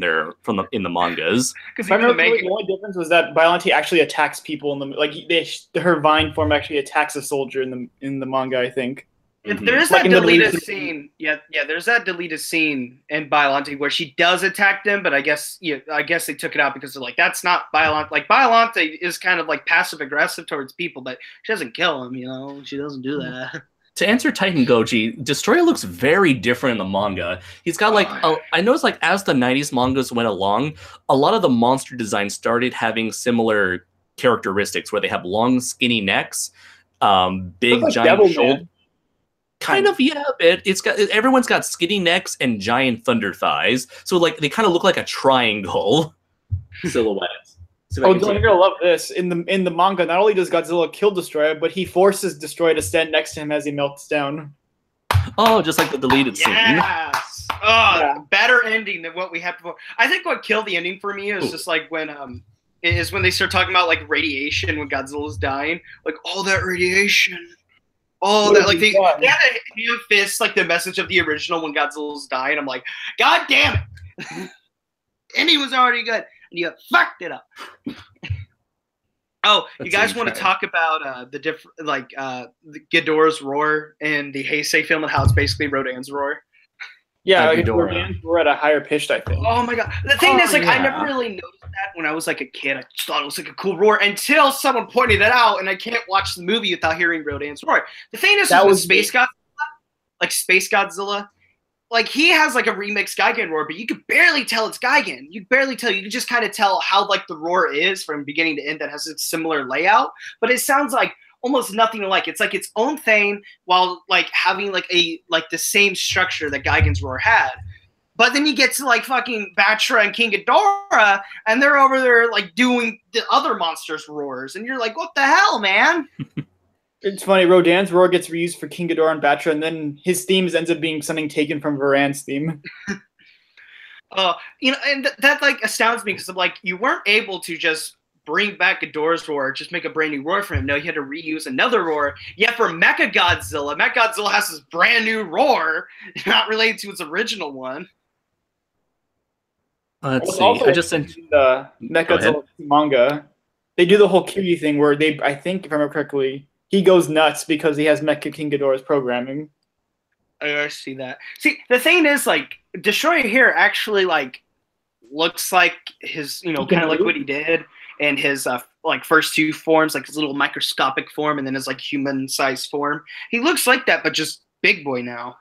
the mangas. Because I remember the only difference was that Biollante actually attacks people in the her vine form actually attacks a soldier in the manga. I think. There is that deleted scene. Yeah, there's that deleted scene in Biollante where she does attack them, but I guess they took it out because they're like, that's not Biollante. Like Biollante is kind of like passive aggressive towards people, but she doesn't kill them, you know. She doesn't do that. To answer Titan Goji, Destroyer looks very different in the manga. He's got like I noticed like as the '90s mangas went along, a lot of the monster designs started having similar characteristics where they have long, skinny necks, big giant shoulders. Kind of, yeah, a bit. Everyone's got skinny necks and giant thunder thighs, so like they kind of look like a triangle silhouette. Oh, you're gonna love this. In the manga, not only does Godzilla kill Destroyer, but he forces Destroyer to stand next to him as he melts down. Oh, just like the deleted scene. Yes. Oh, yeah. Better ending than what we had before. I think what killed the ending for me is just like when they start talking about like radiation when Godzilla's dying, like all that radiation. Oh, that like they had a fist like the message of the original when Godzilla's dying. I'm like, God damn it! And he was already good, and you fucked it up. Oh, you guys want to talk about the different the Ghidorah's roar in the Heisei film and how it's basically Rodan's roar? Yeah, Rodan's roar at a higher pitch, I think. Oh my god! The thing is, like, I never really noticed that when I was like a kid. I just thought it was like a cool roar until someone pointed it out, and I can't watch the movie without hearing Rodan's roar. The thing is, with Space Godzilla, like he has like a remixed Gigan roar, but you could barely tell it's Gigan. You can just kind of tell how like the roar is from beginning to end that has a similar layout, but it sounds like almost nothing alike. It's like its own thing while like having like the same structure that Gigan's roar had. But then you get to like fucking Batra and King Ghidorah, and they're over there like doing the other monsters' roars, and you're like, what the hell, man? It's funny. Rodan's roar gets reused for King Ghidorah and Batra, and then his themes ends up being something taken from Varan's theme. And that like astounds me because I'm like, you weren't able to just bring back Ghidorah's roar, just make a brand new roar for him. No, you had to reuse another roar. Yet for Mechagodzilla has this brand new roar, not related to its original one. Let's see. I just sent the Mechagodzilla manga. They do the whole Kiryu thing where I think, if I remember correctly, he goes nuts because he has Mecha King Ghidorah's programming. I see that. See, the thing is, like, Destroyer here actually, like, looks like his, kind of like what he did in his, like, first two forms, like his little microscopic form and then his, like, human-sized form. He looks like that, but just big boy now.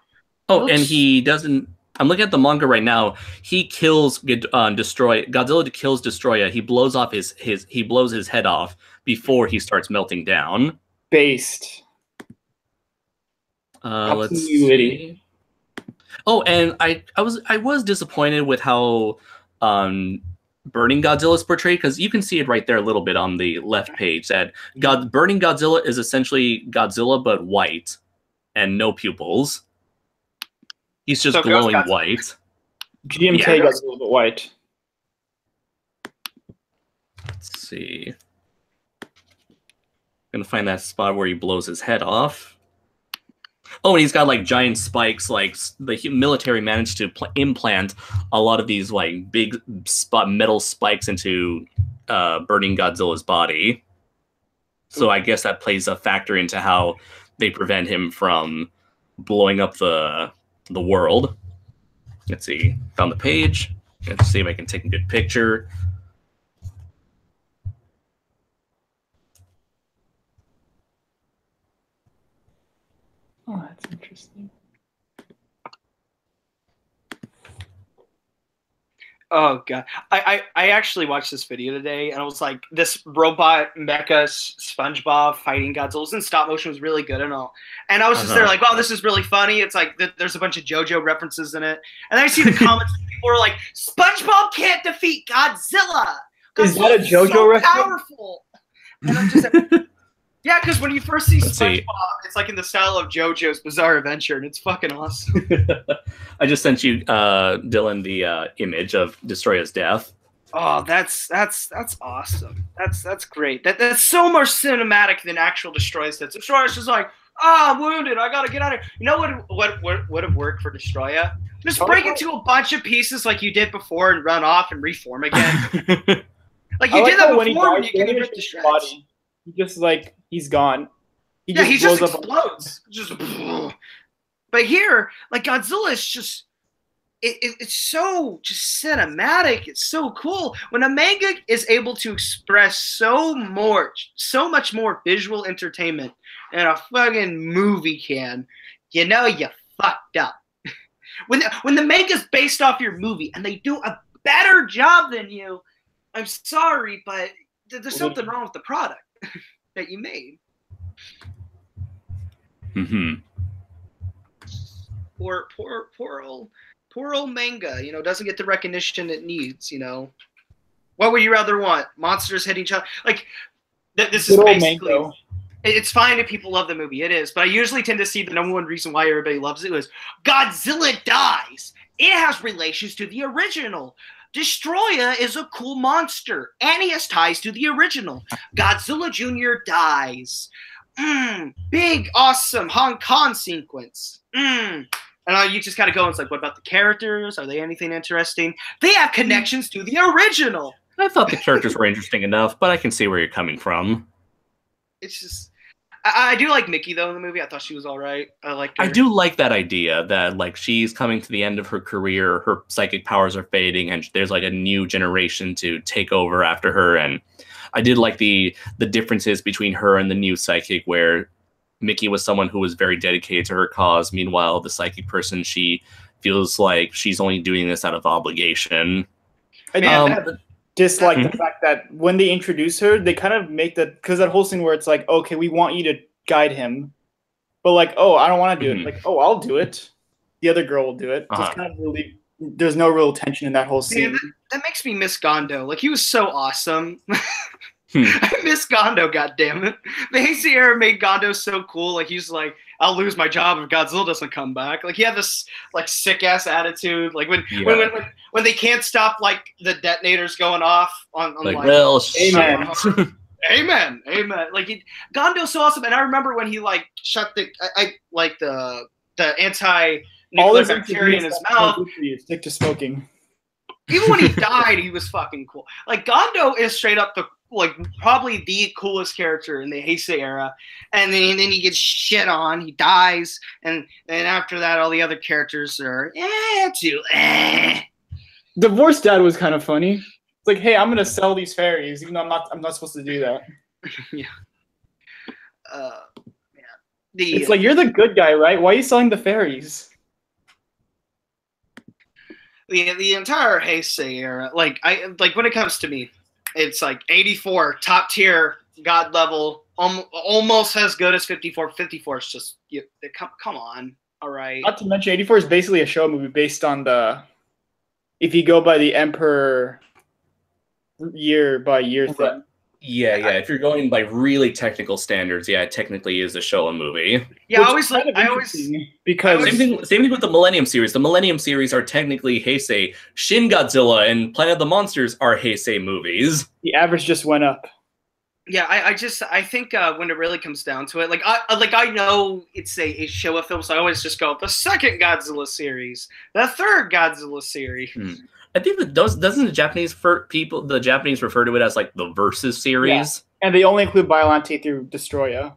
Oh, and he doesn't... I'm looking at the manga right now. He kills Destroyer. Godzilla kills Destroyer. He blows off he blows his head off before he starts melting down. Based. Let's see. Oh, and I was disappointed with how Burning Godzilla is portrayed, because you can see it right there a little bit on the left page that Burning Godzilla is essentially Godzilla but white and no pupils. He's just glowing white. GMK Godzilla but white. Let's see. Gonna find that spot where he blows his head off. Oh, and he's got like giant spikes. Like the military managed to implant a lot of these like big metal spikes into Burning Godzilla's body. So I guess that plays a factor into how they prevent him from blowing up the world. Let's see. Found the page. Let's see if I can take a good picture. Oh, that's interesting. Oh god, I actually watched this video today, and I was like, this robot mecha SpongeBob fighting Godzilla in stop motion was really good and all. And I was just there like, wow, this is really funny. It's like there's a bunch of JoJo references in it, and then I see the comments. People are like, SpongeBob can't defeat Godzilla. Is that a JoJo so reference? Powerful. And I'm just yeah, because when you first see SpongeBob, it's like in the style of JoJo's Bizarre Adventure, and it's fucking awesome. I just sent you, Dylan, the image of Destroyer's death. Oh, that's awesome. That's great. That's so more cinematic than actual Destroyer's death. Destroyer's just like, Oh, I'm wounded. I gotta get out of here. You know what would have worked for Destroya? Just break into a bunch of pieces like you did before and run off and reform again. Like you did that before when you can rip the shreds. Body. He just like he's gone. He just explodes. Just. But here, like Godzilla is just. It's so just cinematic. It's so cool when a manga is able to express so much more visual entertainment than a fucking movie can. You know you fucked up. When the manga's based off your movie and they do a better job than you, I'm sorry, but there's something wrong with the product that you made. Mm-hmm. Poor old manga, doesn't get the recognition it needs, What would you rather want? Monsters hitting each other? Like, this is basically... Mango. It's fine if people love the movie. It is. But I usually tend to see the number one reason why everybody loves it is Godzilla dies. It has relations to the original. Destroya is a cool monster. And he has ties to the original. Godzilla Jr. dies. Big, awesome Hong Kong sequence. And you just kind of go and it's like, what about the characters? Are they anything interesting? They have connections to the original. I thought the characters were interesting enough, but I can see where you're coming from. It's just... I do like Mickey, though, in the movie. I thought she was all right. I liked her. I do like that idea that, like, she's coming to the end of her career, her psychic powers are fading, and there's, like, a new generation to take over after her. And I did like the differences between her and the new psychic, where Mickey was someone who was very dedicated to her cause. Meanwhile, the psychic person, she feels like she's only doing this out of obligation. Just like the fact that when they introduce her, they kind of make because that whole scene where it's like, okay, we want you to guide him, but like, oh, I don't want to do it. Like, oh, I'll do it. The other girl will do it. Just kind of really, there's no real tension in that whole scene. That makes me miss Gondo. Like, he was so awesome. I miss Gondo, goddammit. The Heisei era made Gondo so cool. Like, he's like, I'll lose my job if Godzilla doesn't come back. Like, he had this like sick ass attitude. Like when they can't stop like the detonators going off on like well, amen. amen. Like Gondo's so awesome. And I remember when he like shut the anti-nuclear bacteria in his mouth. Stick to smoking. Even when he died, he was fucking cool. Like Gondo is straight up probably the coolest character in the Heisei era, and then he gets shit on. He dies, and then after that, all the other characters are too. Divorce Dad was kind of funny. It's like, hey, I'm gonna sell these fairies, even though I'm not supposed to do that. Yeah. It's like you're the good guy, right? Why are you selling the fairies? The entire Heisei era, like when it comes to me. It's like 84, top tier, god level, almost as good as 54. 54 is just, come on, all right. Not to mention, 84 is basically a show movie based on if you go by the Emperor year by year thing. Yeah. If you're going by really technical standards, yeah, it technically is a show and movie. Yeah, because same thing with the Millennium series. The Millennium series are technically Heisei. Shin Godzilla and Planet of the Monsters are Heisei movies. The average just went up. Yeah, I think when it really comes down to it, I know it's a Showa film, so I always just go the second Godzilla series, the third Godzilla series. I think doesn't the Japanese refer to it as like the Versus series, and they only include Biollante through Destroya.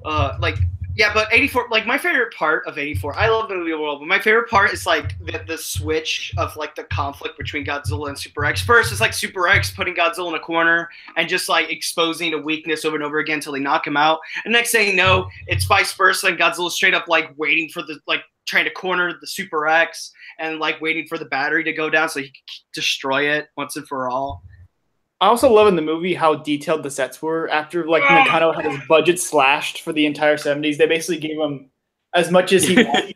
But 84, like my favorite part of 84, I love the movie world, but my favorite part is like the switch of like the conflict between Godzilla and Super X. First, it's like Super X putting Godzilla in a corner and just like exposing a weakness over and over again until they knock him out. And next thing you know, it's vice versa, and Godzilla's straight up like waiting for trying to corner the Super X and like waiting for the battery to go down so he can destroy it once and for all. I also love in the movie how detailed the sets were. After like Nakano had his budget slashed for the entire 70s, they basically gave him as much as he wanted.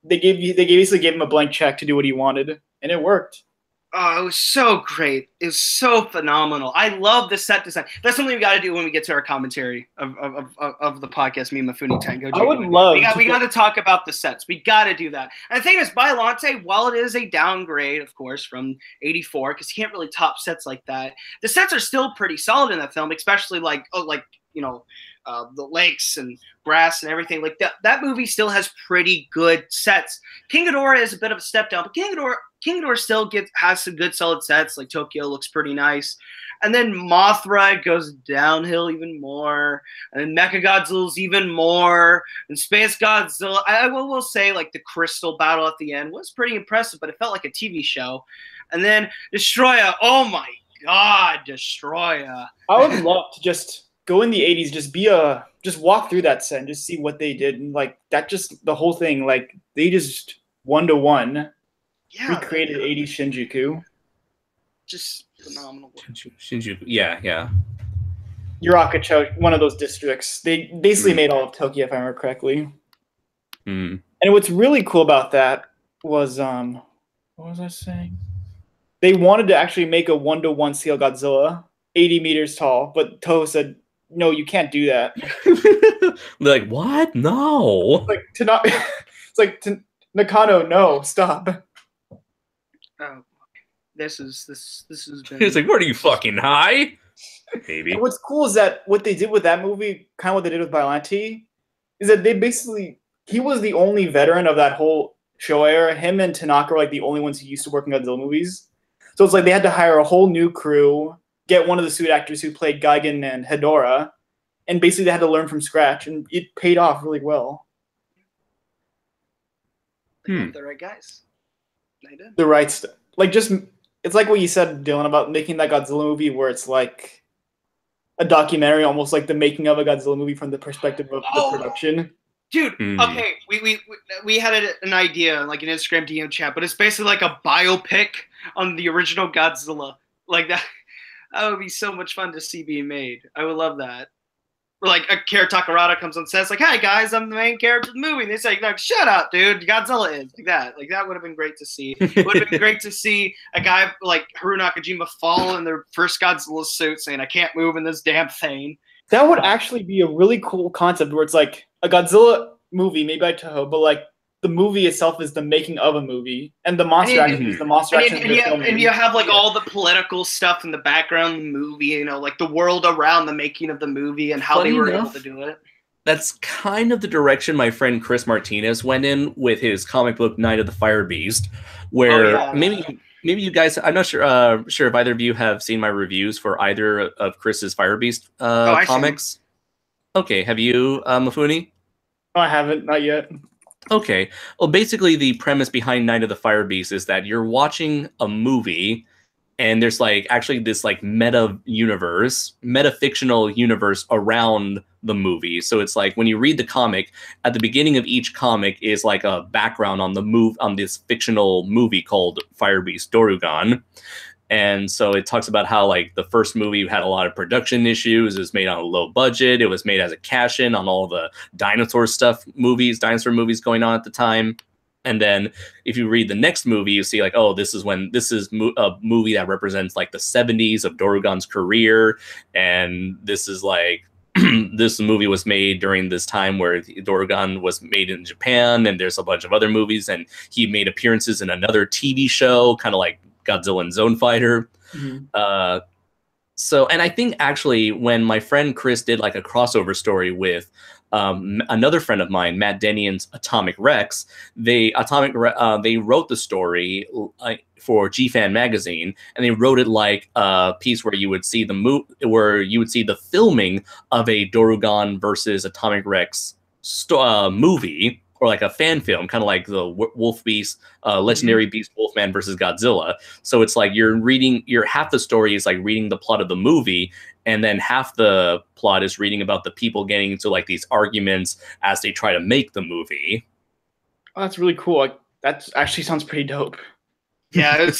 They basically gave him a blank check to do what he wanted, and it worked. Oh, it was so great. It was so phenomenal. I love the set design. That's something we got to do when we get to our commentary of the podcast, me and Mifune Tango. I would love we got to talk about the sets. We got to do that. And the thing is, Biollante, while it is a downgrade, of course, from 84, because you can't really top sets like that, the sets are still pretty solid in that film, especially the lakes and grass and everything. Like that movie still has pretty good sets. King Ghidorah is a bit of a step down, but King Ghidorah still has some good solid sets. Like Tokyo looks pretty nice. And then Mothra goes downhill even more. And then Mechagodzilla's even more. And Space Godzilla, I will say, like, the crystal battle at the end was pretty impressive, but it felt like a TV show. And then Destroya, oh my God, Destroya. I would love to just go in the 80s, just walk through that set and just see what they did. And, like, that just, the whole thing, like, they just one-to-one recreated 80s Shinjuku. Just phenomenal. Shinjuku, yeah. Yurakacho, one of those districts. They basically made all of Tokyo, if I remember correctly. Mm. And what's really cool about that was, what was I saying? They wanted to actually make a 1-to-1 scale Godzilla, 80 meters tall, but Toho said, no, you can't do that. They're like, what? No. It's like, Nakano, no, stop. Oh. This has been. It's like, what are you fucking high? Maybe. And what's cool is that what they did with that movie, kind of what they did with Biollante, is that he was the only veteran of that whole show era. Him and Tanaka were like the only ones who used to work in Godzilla movies. So it's like they had to hire a whole new crew, get one of the suit actors who played Gigan and Hedora, and basically they had to learn from scratch, and it paid off really well. They got the right guys. They did. The right stuff. Like, just... It's like what you said, Dylan, about making that Godzilla movie where it's like a documentary, almost like the making of a Godzilla movie from the perspective of the production. Dude, okay, we had an idea, like an Instagram DM chat, but it's basically like a biopic on the original Godzilla. Like that would be so much fun to see being made. I would love that. Or like Akira Takarada comes on set, it's like, "Hi guys, I'm the main character of the movie." And they say, "Like, shut up, dude. Godzilla is like that." Like that would have been great to see. It would have been great to see a guy like Haruo Nakajima fall in their first Godzilla suit, saying, "I can't move in this damn thing." That would actually be a really cool concept, where it's like a Godzilla movie made by Toho, but like the movie itself is the making of a movie, and the monster action is the monster action. And you have like all the political stuff in the background of the movie, you know, like the world around the making of the movie and how they were able to do it. That's kind of the direction my friend Chris Martinez went in with his comic book Night of the Fire Beast, where maybe you guys, I'm not sure if either of you have seen my reviews for either of Chris's Fire Beast comics. Okay, have you, Mifune? No, I haven't, not yet. Okay. Well, basically the premise behind Night of the Fire Beast is that you're watching a movie and there's like actually this like meta fictional universe around the movie. So it's like when you read the comic, at the beginning of each comic is like a background on this fictional movie called Fire Beast Dorugan. And so it talks about how like the first movie had a lot of production issues. It was made on a low budget. It was made as a cash-in on all the dinosaur movies going on at the time. And then if you read the next movie, you see like, oh, this is a movie that represents like the 70s of Dorugan's career. And this is like, this movie was made during this time where Dorugan was made in Japan. And there's a bunch of other movies. And he made appearances in another TV show, kind of like Godzilla and Zone Fighter. Mm-hmm. So, and I think actually when my friend Chris did like a crossover story with another friend of mine, Matt Denian's Atomic Rex, they wrote the story for G-Fan magazine, and they wrote it like a piece where you would see the filming of a Dorugan versus Atomic Rex movie, or like a fan film, kind of like the Wolf Beast, Legendary Beast Wolfman versus Godzilla. So it's like half the story is like reading the plot of the movie, and then half the plot is reading about the people getting into like these arguments as they try to make the movie. Oh, that's really cool. That actually sounds pretty dope. Yeah,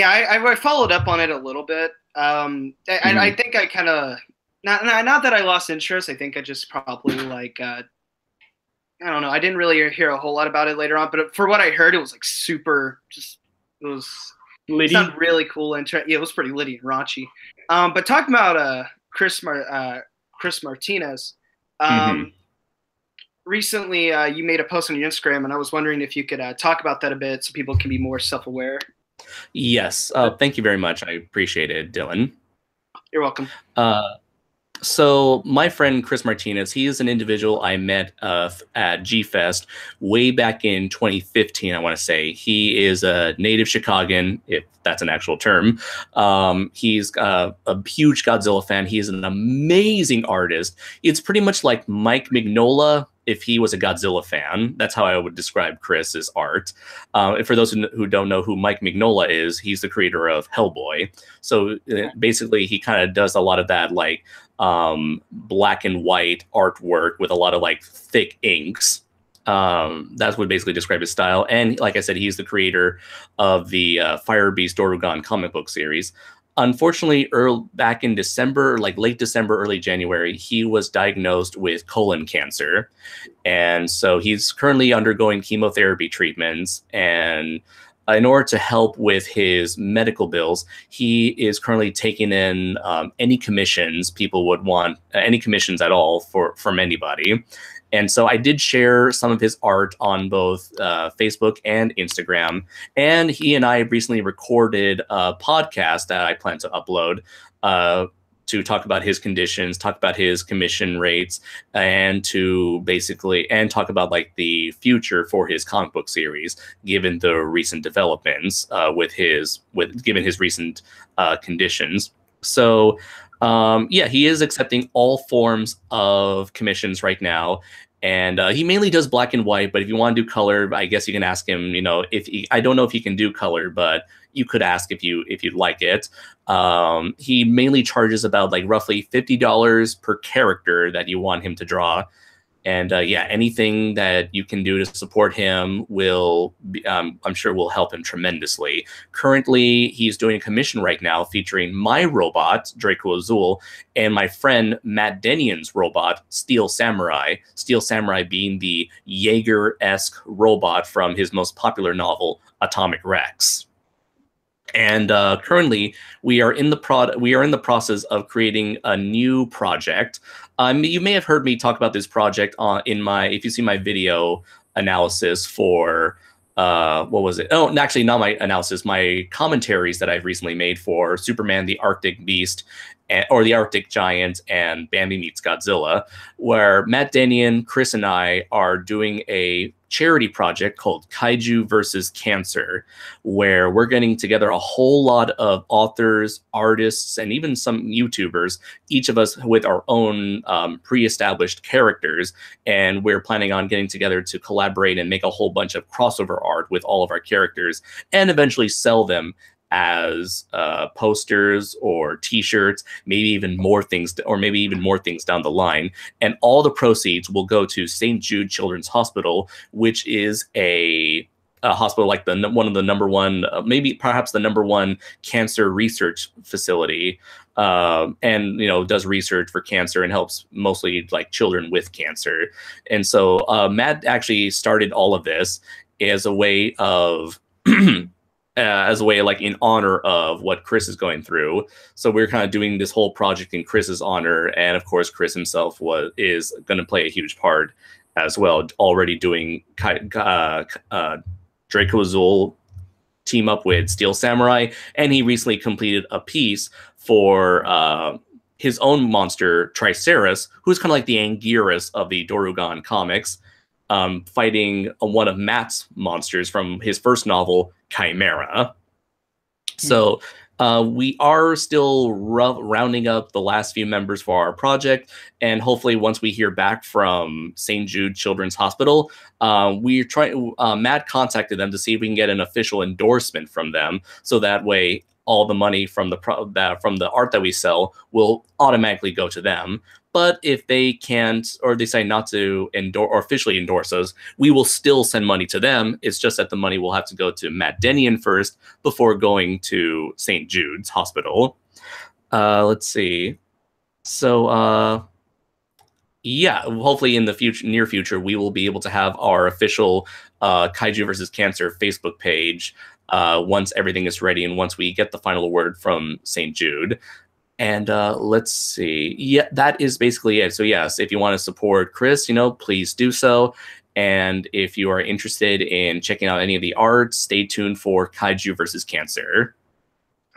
I followed up on it a little bit. I think I kind of not that I lost interest. I think I just probably like. I don't know. I didn't really hear a whole lot about it later on, but for what I heard, it was like super. It was litty. It really cool and yeah, it was pretty litty and raunchy. But talking about Chris Martinez, recently you made a post on your Instagram, and I was wondering if you could talk about that a bit so people can be more self-aware. Yes. Thank you very much. I appreciate it, Dylan. You're welcome. So my friend Chris Martinez, he is an individual I met at G-Fest way back in 2015, I want to say. He is a native Chicagoan, if that's an actual term. He's a huge Godzilla fan. He is an amazing artist. It's pretty much like Mike Mignola if he was a Godzilla fan. That's how I would describe Chris's art. For those who don't know who Mike Mignola is, he's the creator of Hellboy. So basically, he kind of does a lot of that, like, black and white artwork with a lot of like thick inks. That's what basically describe his style. And like I said, he's the creator of the Fire Beast Dorugan comic book series. Unfortunately, back in December, like late December, early January, he was diagnosed with colon cancer. And so he's currently undergoing chemotherapy treatments. And in order to help with his medical bills, he is currently taking in any commissions people would want, any commissions at all from anybody. And so I did share some of his art on both Facebook and Instagram. And he and I recently recorded a podcast that I plan to upload to talk about his conditions, talk about his commission rates, and to basically talk about like the future for his comic book series, given the recent developments given his recent conditions. So yeah, he is accepting all forms of commissions right now. And he mainly does black and white, but if you want to do color, I guess you can ask him, you know, I don't know if he can do color, but you could ask if you'd like it. He mainly charges about like roughly $50 per character that you want him to draw. And yeah, anything that you can do to support him will, I'm sure, will help him tremendously. Currently, he's doing a commission right now featuring my robot, Draco Azul, and my friend Matt Denion's robot, Steel Samurai. Steel Samurai being the Jaeger-esque robot from his most popular novel, Atomic Rex. And currently, we are in the process of creating a new project. You may have heard me talk about this project if you see my video analysis for what was it? Oh, actually, not my analysis, my commentaries that I've recently made for Superman, the Arctic Beast, or the Arctic Giant, and Bambi Meets Godzilla, where Matt Denion, Chris, and I are doing a charity project called Kaiju versus Cancer, where we're getting together a whole lot of authors, artists, and even some YouTubers, each of us with our own pre-established characters. And we're planning on getting together to collaborate and make a whole bunch of crossover art with all of our characters and eventually sell them as posters or t-shirts, maybe even more things down the line. And all the proceeds will go to St. Jude Children's Hospital, which is a hospital like one of the number one, maybe perhaps the number one cancer research facility, and does research for cancer and helps mostly like children with cancer. And so Matt actually started all of this as a way of like in honor of what Chris is going through. So we're kind of doing this whole project in Chris's honor, and of course Chris himself is going to play a huge part as well, already doing Draco Azul team up with Steel Samurai, and he recently completed a piece for his own monster, Triceras, who's kind of like the Anguirus of the Dorugan comics, fighting one of Matt's monsters from his first novel, Chimera. So we are still rounding up the last few members for our project, and hopefully once we hear back from St. Jude Children's Hospital, Matt contacted them to see if we can get an official endorsement from them, so that way all the money from the art that we sell will automatically go to them. But if they can't, or they decide not to endorse or officially endorse us, we will still send money to them. It's just that the money will have to go to Matt Denion first before going to St. Jude's Hospital. Let's see. So yeah, hopefully in the near future, we will be able to have our official Kaiju versus Cancer Facebook page once everything is ready and once we get the final word from St. Jude. And let's see. Yeah, that is basically it. So yes, if you want to support Chris, please do so. And if you are interested in checking out any of the art, stay tuned for Kaiju versus Cancer.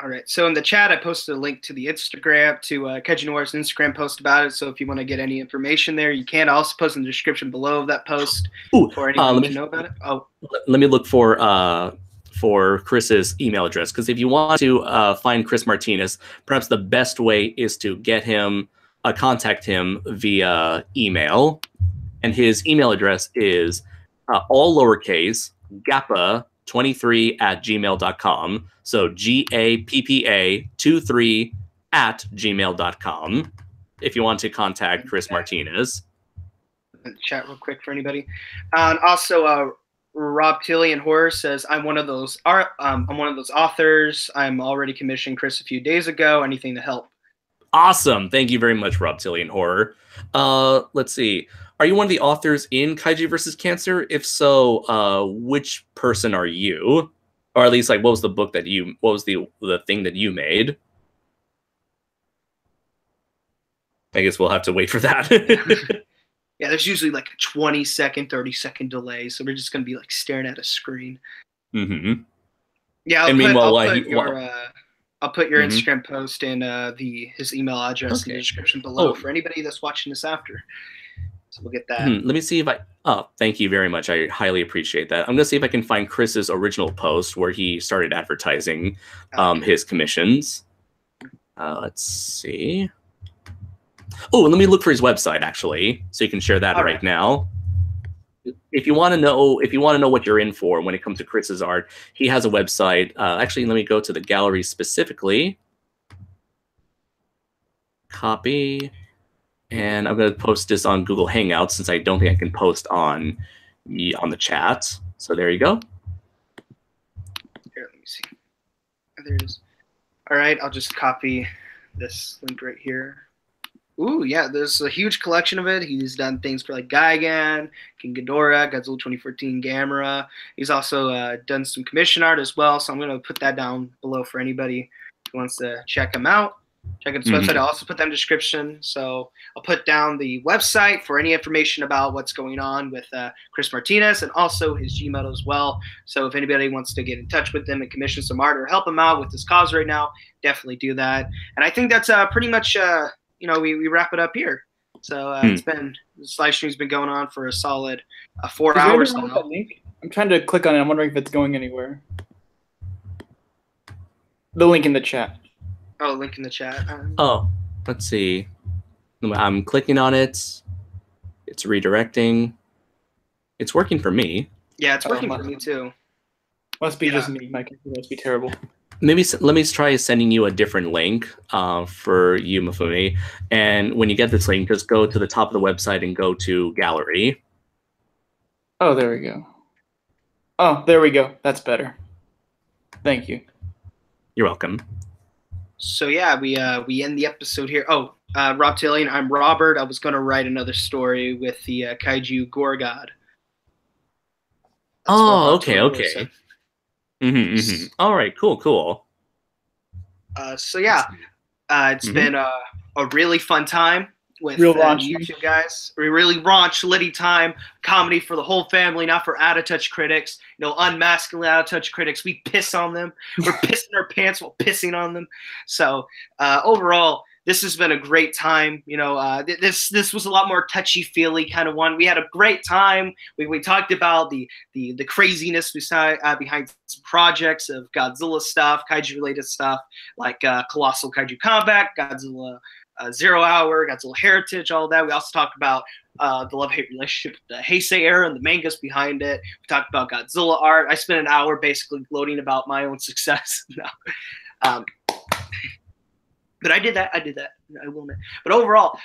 All right. So in the chat, I posted a link to the Instagram, to Kaiju Noir's Instagram post about it. So if you want to get any information there, you can. I also post in the description below of that post for anyone to know about it. Oh, let me look for Chris's email address, because if you want to find Chris Martinez, perhaps the best way is to get him, contact him via email, and his email address is all lowercase gappa23@gmail.com. So GAPPA23@gmail.com. If you want to contact Chris Martinez. Chat real quick for anybody. And also, Rob Tilly in Horror says, I'm one of those authors. I'm already commissioned Chris a few days ago. Anything to help. Awesome. Thank you very much, Rob Tilly in Horror. Let's see. Are you one of the authors in Kaiju vs. Cancer? If so, which person are you? Or at least, like, what was the book that you, what was the thing that you made? I guess we'll have to wait for that. Yeah, there's usually like a 20-second, 30-second delay, so we're just gonna be like staring at a screen. Mm-hmm. Yeah, I'll put your mm-hmm. Instagram post and his email address in the description below for anybody that's watching this after. So we'll get that. Let me see if I. Oh, thank you very much. I highly appreciate that. I'm gonna see if I can find Chris's original post where he started advertising his commissions. Let's see. Oh, let me look for his website actually, so you can share that right now. If you want to know, what you're in for when it comes to Chris's art, he has a website. Actually, let me go to the gallery specifically. Copy, and I'm going to post this on Google Hangouts since I don't think I can post on the chat. So there you go. Here, let me see. There it is. All right, I'll just copy this link right here. Ooh, yeah, there's a huge collection of it. He's done things for like Gigan, King Ghidorah, Godzilla 2014, Gamera. He's also done some commission art as well, so I'm going to put that down below for anybody who wants to check him out. Check out his website. I'll also put that in the description. So I'll put down the website for any information about what's going on with Chris Martinez, and also his Gmail as well. So if anybody wants to get in touch with him and commission some art or help him out with this cause right now, definitely do that. And I think that's pretty much... we wrap it up here. So this live stream's been going on for a solid 4 hours now. I'm trying to click on it. I'm wondering if it's going anywhere. The link in the chat. Oh, link in the chat. Oh, let's see. I'm clicking on it. It's redirecting. It's working for me. Yeah, it's working for me too. Must be just me. My computer must be terrible. Maybe let me try sending you a different link for you, Mifune. And when you get this link, just go to the top of the website and go to gallery. Oh, there we go. Oh, there we go. That's better. Thank you. You're welcome. So yeah, we end the episode here. Oh, Rob Tillian, I'm Robert. I was going to write another story with the Kaiju Gore God. Oh, okay. All right, cool. So yeah, it's been a really fun time with YouTube guys. We really raunch, litty time, comedy for the whole family, not for out of touch critics. Unmasculine out of touch critics. We piss on them. We're pissing our pants while pissing on them. So overall, this has been a great time. This was a lot more touchy-feely kind of one. We had a great time. We talked about the craziness behind some projects of Godzilla stuff, kaiju-related stuff, like Colossal Kaiju Combat, Godzilla 0 Hour, Godzilla Heritage, all that. We also talked about the love-hate relationship with the Heisei era and the mangas behind it. We talked about Godzilla art. I spent an hour basically gloating about my own success. But I did that. I will admit. But overall,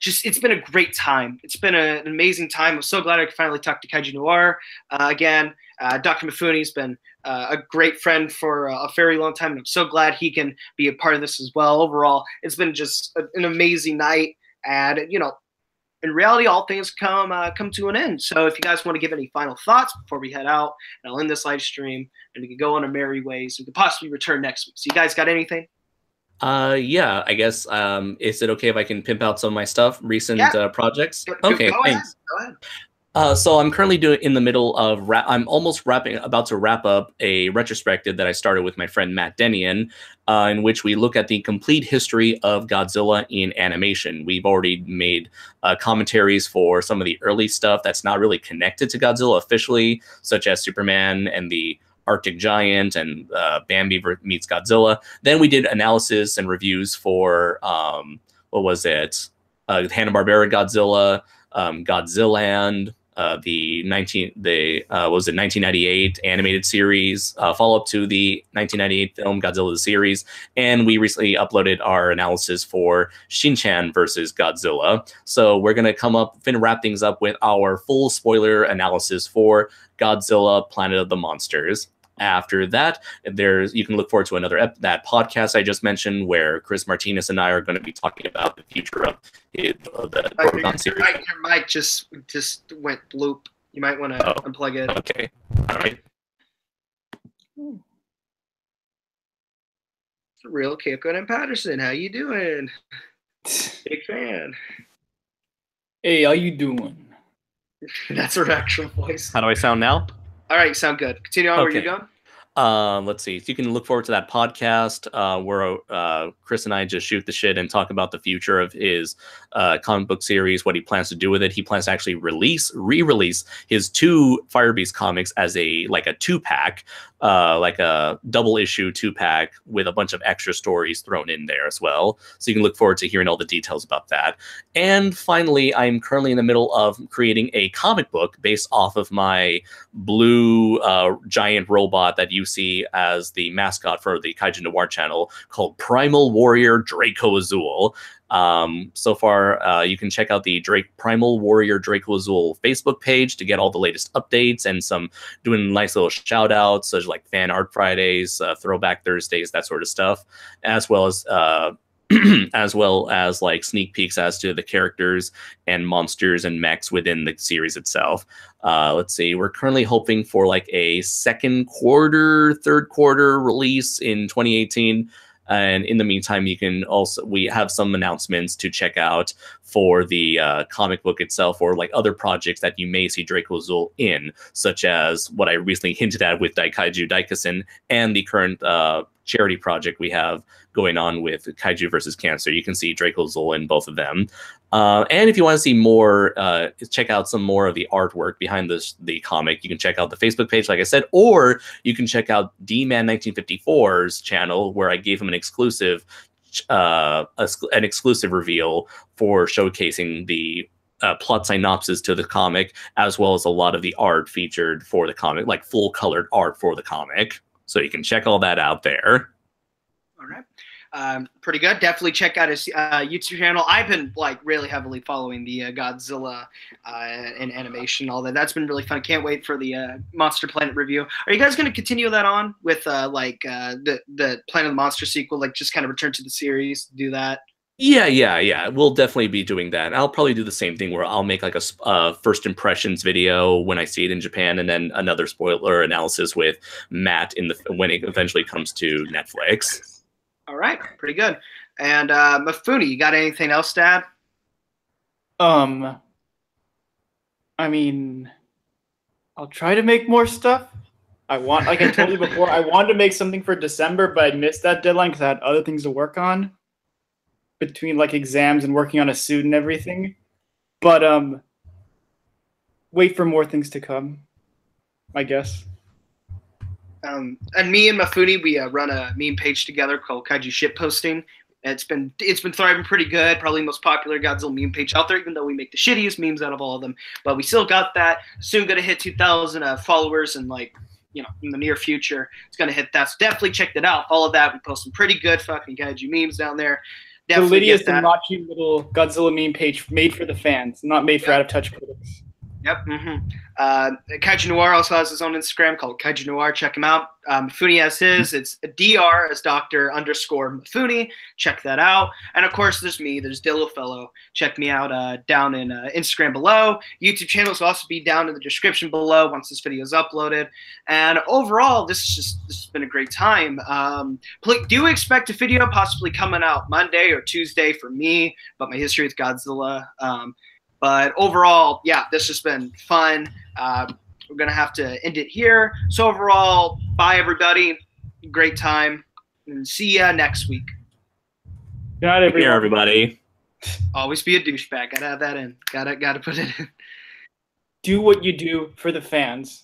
it's been a great time. It's been an amazing time. I'm so glad I could finally talk to Kaiju Noir again. Dr. Mifune's been a great friend for a very long time, and I'm so glad he can be a part of this as well. Overall, it's been just an amazing night, and in reality, all things come to an end. So if you guys want to give any final thoughts before we head out, and I'll end this live stream, and we can go on our merry ways. We could possibly return next week. So you guys got anything? Yeah, I guess. Is it okay if I can pimp out some of my stuff, recent projects? Okay, thanks. Go ahead. So I'm currently in the middle of I'm almost about to wrap up a retrospective that I started with my friend Matt Denian, in which we look at the complete history of Godzilla in animation. We've already made commentaries for some of the early stuff that's not really connected to Godzilla officially, such as Superman and the Arctic Giant and Bambi meets Godzilla. Then we did analysis and reviews for what was it? Hanna-Barbera Godzilla, Godzillaland. The 1998 animated series, follow up to the 1998 film Godzilla the series, and we recently uploaded our analysis for Shin-Chan versus Godzilla. So we're gonna wrap things up with our full spoiler analysis for Godzilla: Planet of the Monsters. After that, you can look forward to another that podcast I just mentioned, where Chris Martinez and I are going to be talking about the future of the Gorgon series. Your mic just went bloop. You might want to unplug it. Okay. All right. Real Keiko and Patterson, how you doing? Big fan. Hey, how you doing? That's her actual voice. How do I sound now? All right, sound good. Continue on where you're going. Let's see. So you can look forward to that podcast where Chris and I just shoot the shit and talk about the future of his comic book series, what he plans to do with it. He plans to actually re-release his 2 Fire Beast comics as a 2-pack, like a double issue 2-pack with a bunch of extra stories thrown in there as well. So you can look forward to hearing all the details about that. And finally, I'm currently in the middle of creating a comic book based off of my blue giant robot that you see as the mascot for the Kaiju Noir channel, called Primal Warrior Draco Azul. So far, you can check out the Primal Warrior Draco Azul Facebook page to get all the latest updates and doing nice little shout outs, such like Fan Art Fridays, Throwback Thursdays, that sort of stuff, as well as like sneak peeks as to the characters and monsters and mechs within the series itself. Let's see, we're currently hoping for like a third quarter release in 2018. And in the meantime, we have some announcements to check out for the comic book itself, or like other projects that you may see Draco Azul in, such as what I recently hinted at with Daikaiju Daikasen and the current charity project we have going on with Kaiju versus Cancer. You can see Draco Azul in both of them. And if you want to see more, check out some more of the artwork behind the comic, you can check out the Facebook page, like I said, or you can check out D-Man 1954's channel, where I gave him an exclusive reveal for showcasing the plot synopsis to the comic, as well as a lot of the art featured for the comic, like full colored art for the comic. So you can check all that out there. All right. Pretty good. Definitely check out his YouTube channel. I've been really heavily following the Godzilla and animation, all that. That's been really fun. Can't wait for the Monster Planet review. Are you guys going to continue that on with the Planet of the Monster sequel? Like just kind of return to the series, do that? Yeah. We'll definitely be doing that. I'll probably do the same thing where I'll make like a first impressions video when I see it in Japan, and then another spoiler analysis with Matt when it eventually comes to Netflix. All right, pretty good. And Mifune, you got anything else to add? I mean, I'll try to make more stuff. Like I told you before, I wanted to make something for December, but I missed that deadline because I had other things to work on between like exams and working on a suit and everything. But wait for more things to come, I guess. And me and Mifune, we run a meme page together called Kaiju Shitposting. It's been thriving pretty good. Probably the most popular Godzilla meme page out there, even though we make the shittiest memes out of all of them. But we still got that. Soon going to hit 2,000 followers, and in the near future, it's going to hit that. So definitely check that out. Follow that. We post some pretty good fucking Kaiju memes down there. Definitely the Lydia's the notchy little Godzilla meme page made for the fans, not made for out of touch critics. Yep. Kaiju Noir also has his own Instagram called Kaiju Noir. Check him out. Mifune has his. It's Dr. as Dr._Mifune. Check that out. And of course, there's me. There's Dillofellow. Check me out down in Instagram below. YouTube channels will also be down in the description below once this video is uploaded. And overall, this has been a great time. Do expect a video possibly coming out Monday or Tuesday for me about my history with Godzilla. But overall, yeah, this has been fun. We're going to have to end it here. So overall, bye, everybody. Great time. And see ya next week. Good night, Take care, everyone. everybody. Always be a douchebag. Gotta have that in. Gotta put it in. Do what you do for the fans.